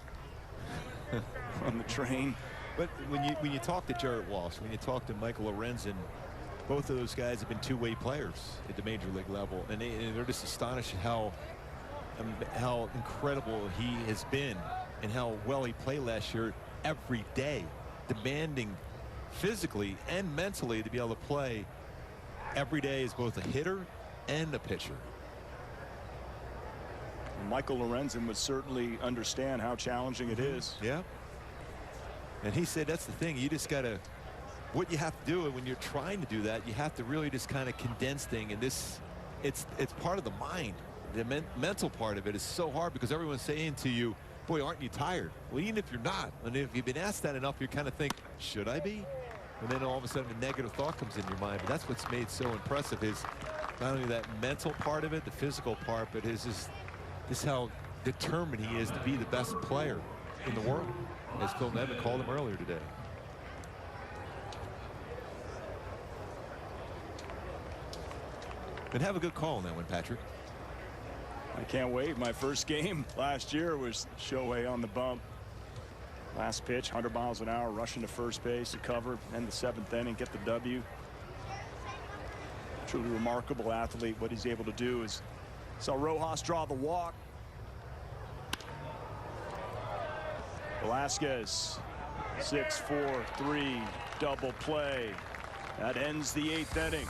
on the train. But when you talk to Jarrett Walsh, when you talk to Michael Lorenzen, both of those guys have been two-way players at the major league level, and they're just astonished at how incredible he has been and how well he played last year every day, demanding physically and mentally to be able to play every day as both a hitter and a pitcher. Michael Lorenzen would certainly understand how challenging it is. Yeah. And he said that's the thing. You just got to, what you have to do when you're trying to do that, you have to really just kind of condense things. And it's part of the mind. The mental part of it is so hard because everyone's saying to you, boy, aren't you tired? Well, even if you're not, and if you've been asked that enough, you kind of think, should I be? And then all of a sudden a negative thought comes in your mind. But that's what's made so impressive is not only that mental part of it, the physical part, but is how determined he is to be the best player in the world, as Phil Nevin called him earlier today. But have a good call on that one, Patrick. I can't wait. My first game last year was Shohei on the bump. Last pitch, 100 miles an hour, rushing to first base to cover, end the 7th inning, get the W. Truly remarkable athlete. What he's able to do is saw Rojas draw the walk. Velasquez, 6-4-3 double play. That ends the 8th inning.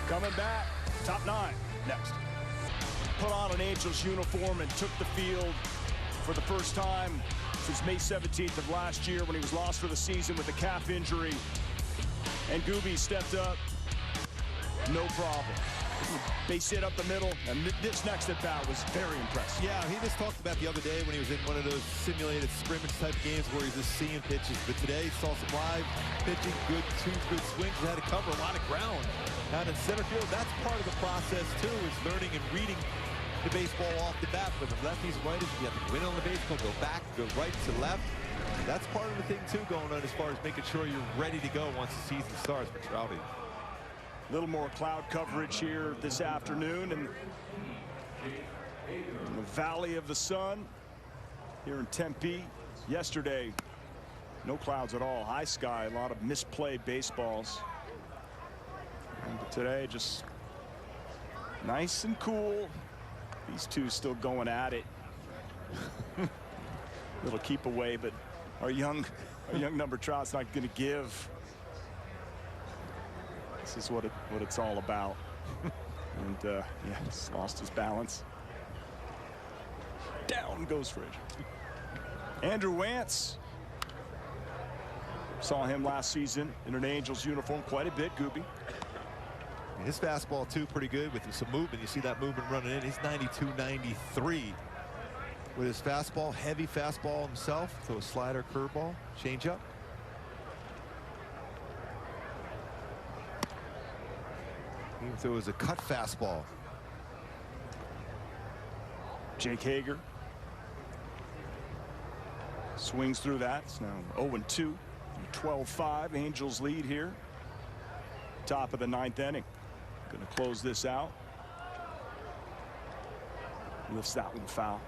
Coming back, top 9 next. Put on an Angels uniform and took the field for the first time since May 17th of last year when he was lost for the season with a calf injury. And Gooby stepped up, no problem. Base hit up the middle, and this next at bat was very impressive. Yeah, he just talked about the other day when he was in one of those simulated scrimmage type games where he's just seeing pitches. But today he saw some live pitching, two good swings. He had to cover a lot of ground out in center field. That's part of the process too, is learning and reading the baseball off the bat. But the lefties, righties, you have to go in on the baseball, go back, go right to left. That's part of the thing too going on as far as making sure you're ready to go once the season starts for Trouty. A little more cloud coverage here this afternoon in the Valley of the Sun here in Tempe. Yesterday, no clouds at all. High sky, a lot of misplayed baseballs. But today, just nice and cool. These two still going at it. Little keep away, but our young number Trout's not going to give. This is what it's all about. And yeah, he's lost his balance. Down goes Frazier. Andrew Wantz. Saw him last season in an Angels uniform quite a bit, Gooby. His fastball too pretty good with some movement. You see that movement running in. He's 92-93 with his fastball, heavy fastball himself. So a slider, curveball, changeup. Even though it was a cut fastball. Jake Hager swings through that. It's now 0-2. 12-5. Angels lead here. Top of the 9th inning. Going to close this out. Lifts that one foul.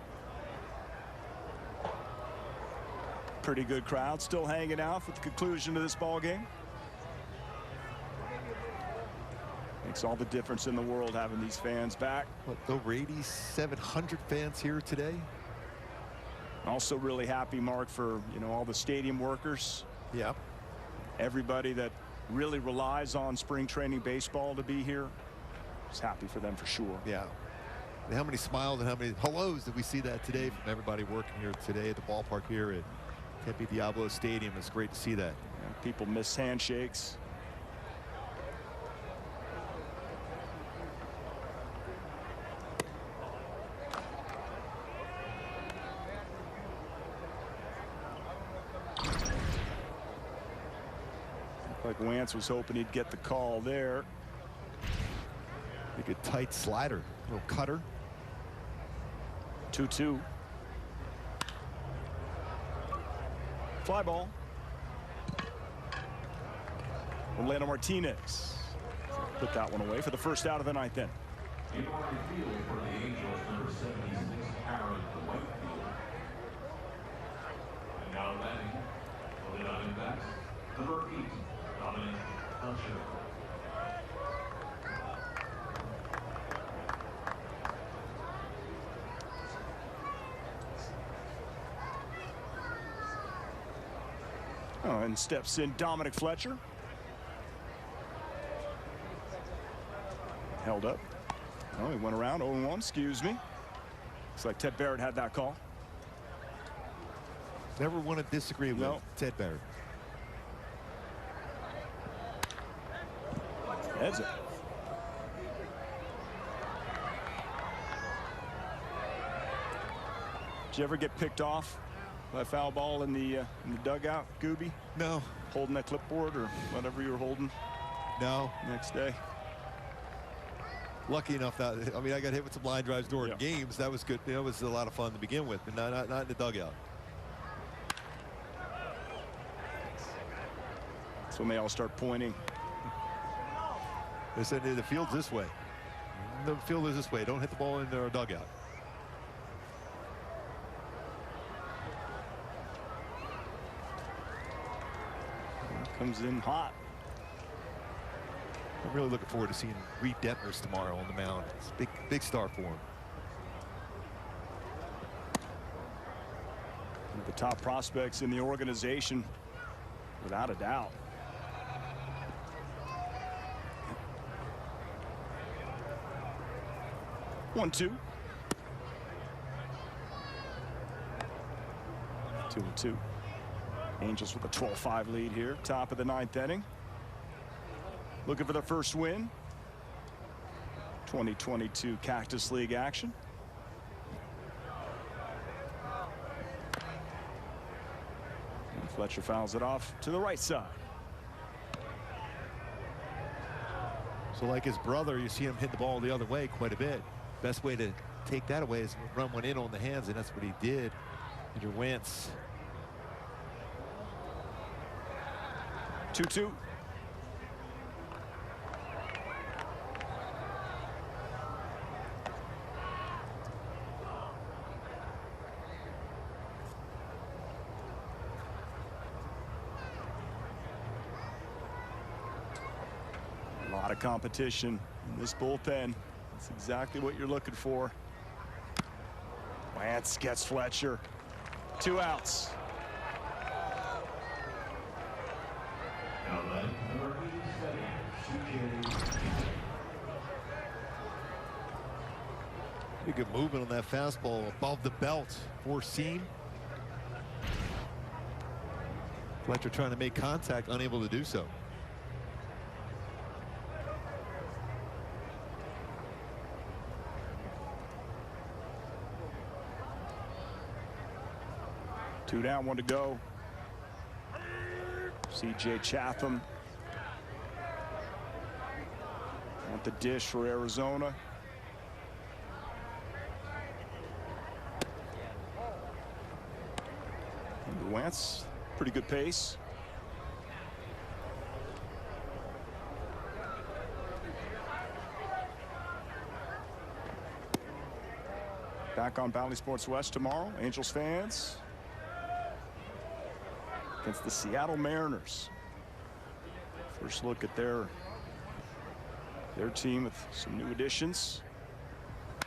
Pretty good crowd still hanging out for the conclusion of this ball game. Makes all the difference in the world having these fans back. What, over 8,700 fans here today. Also really happy, Mark, for all the stadium workers. Yeah. Everybody that really relies on spring training baseball to be here. Just happy for them for sure. Yeah. And how many smiles and how many hellos did we see that today from everybody working here today at the ballpark here at Tempe Diablo Stadium. It's great to see that. Yeah, people miss handshakes. Like Wantz was hoping he'd get the call there. A good tight slider, little cutter. 2-2. Fly ball. Orlando Martinez put that one away for the first out of the 9th inning. Oh, and steps in Dominic Fletcher. Held up. Oh, he went around 0-1, excuse me. Looks like Ted Barrett had that call. Never want to disagree with Ted Barrett. That's it. Did you ever get picked off by a foul ball in the dugout, Gooby? No. Holding that clipboard or whatever you were holding? No. Next day? Lucky enough that, I mean, I got hit with some line drives during games. That was good. That was a lot of fun to begin with, but not in the dugout. That's when they all start pointing. They said the field's this way. The field is this way. Don't hit the ball in their dugout. Comes in hot. I'm really looking forward to seeing Reed Detmers tomorrow on the mound. It's a big start for him. One of the top prospects in the organization, without a doubt. 1-2. 2-2. Angels with a 12-5 lead here, top of the 9th inning. Looking for their first win. 2022 Cactus League action. And Fletcher fouls it off to the right side. So like his brother, you see him hit the ball the other way quite a bit. Best way to take that away is run one in on the hands, and that's what he did. Andrew Wentz. 2-2. A lot of competition in this bullpen. That's exactly what you're looking for. Wentz gets Fletcher. 2 outs. Pretty good movement on that fastball above the belt. 4-seam. Fletcher trying to make contact, unable to do so. Two down, 1 to go. C.J. Chatham at the dish for Arizona. And Wentz, pretty good pace. Back on Bally Sports West tomorrow, Angels fans, against the Seattle Mariners. First look at their team with some new additions.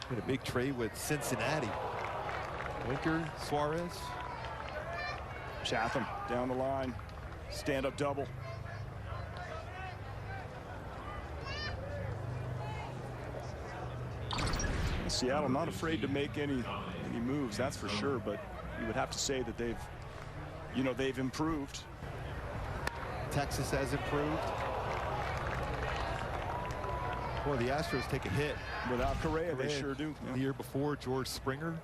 Had a big trade with Cincinnati. Winker, Suarez. Chatham down the line. Stand-up double. Seattle not afraid to make any moves, that's for sure, but you would have to say that they've improved. Texas has improved. Boy, the Astros take a hit. Without Correa, they sure do. The year before, George Springer.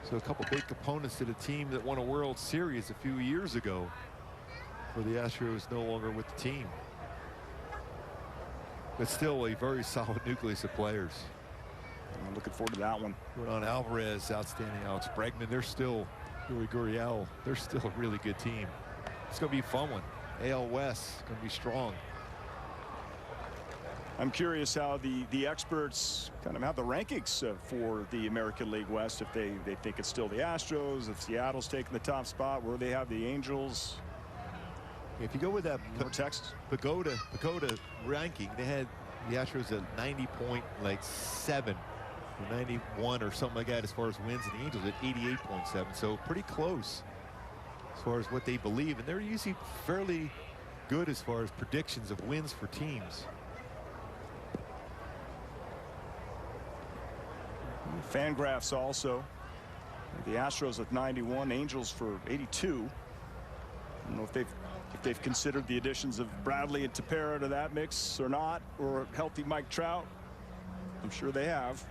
So a couple big components to the team that won a World Series a few years ago. For the Astros no longer with the team. But still a very solid nucleus of players. I'm looking forward to that one. Ron Alvarez, outstanding. Alex Bregman, they're still, Yuri Gurriel, they're still a really good team. It's going to be a fun one. AL West going to be strong. I'm curious how the experts kind of have the rankings for the American League West. If they think it's still the Astros, if Seattle's taking the top spot, where they have the Angels. If you go with that Pagoda ranking, they had the Astros at 90.7 or 91 or something like that as far as wins, and the Angels at 88.7. So pretty close as far as what they believe, and they're usually fairly good as far as predictions of wins for teams. Fangraphs also. The Astros at 91, Angels for 82. I don't know if they've considered the additions of Bradley and Tepera to that mix or not, or healthy Mike Trout. I'm sure they have.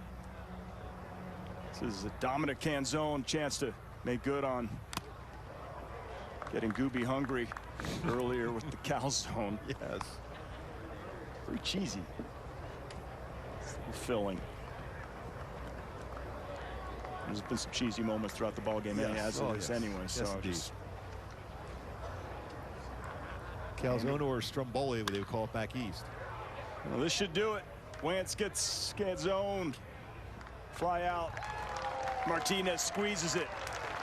This is a Dominic Canzone chance to make good on getting Gooby hungry earlier with the calzone. Yes. Very cheesy. Filling. There's been some cheesy moments throughout the ballgame, and he has this anyway. So just Calzone or Stromboli, what they would call it back east. Well, this should do it. Wentz gets Canzone. Fly out. Martinez squeezes it,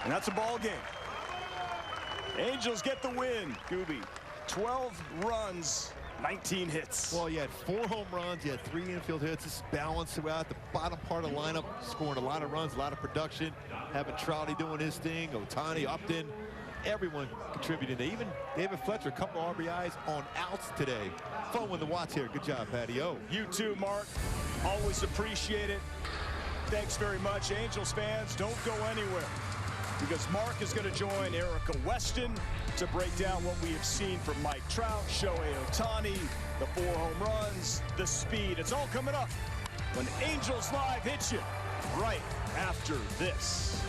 and that's a ball game. Angels get the win. Gooby, 12 runs, 19 hits. Well, you had 4 home runs, you had 3 infield hits. It's balanced throughout the bottom part of the lineup, scoring a lot of runs, a lot of production. Having Trouty doing his thing, Ohtani, Upton, Everyone contributing. Even David Fletcher, a couple of RBIs on outs today. Fun one to watch here. Good job, Patty O. You too, Mark. Always appreciate it. Thanks very much. Angels fans, don't go anywhere, because Mark is going to join Erica Weston to break down what we have seen from Mike Trout, Shohei Ohtani, the 4 home runs, the speed. It's all coming up when Angels Live hits you right after this.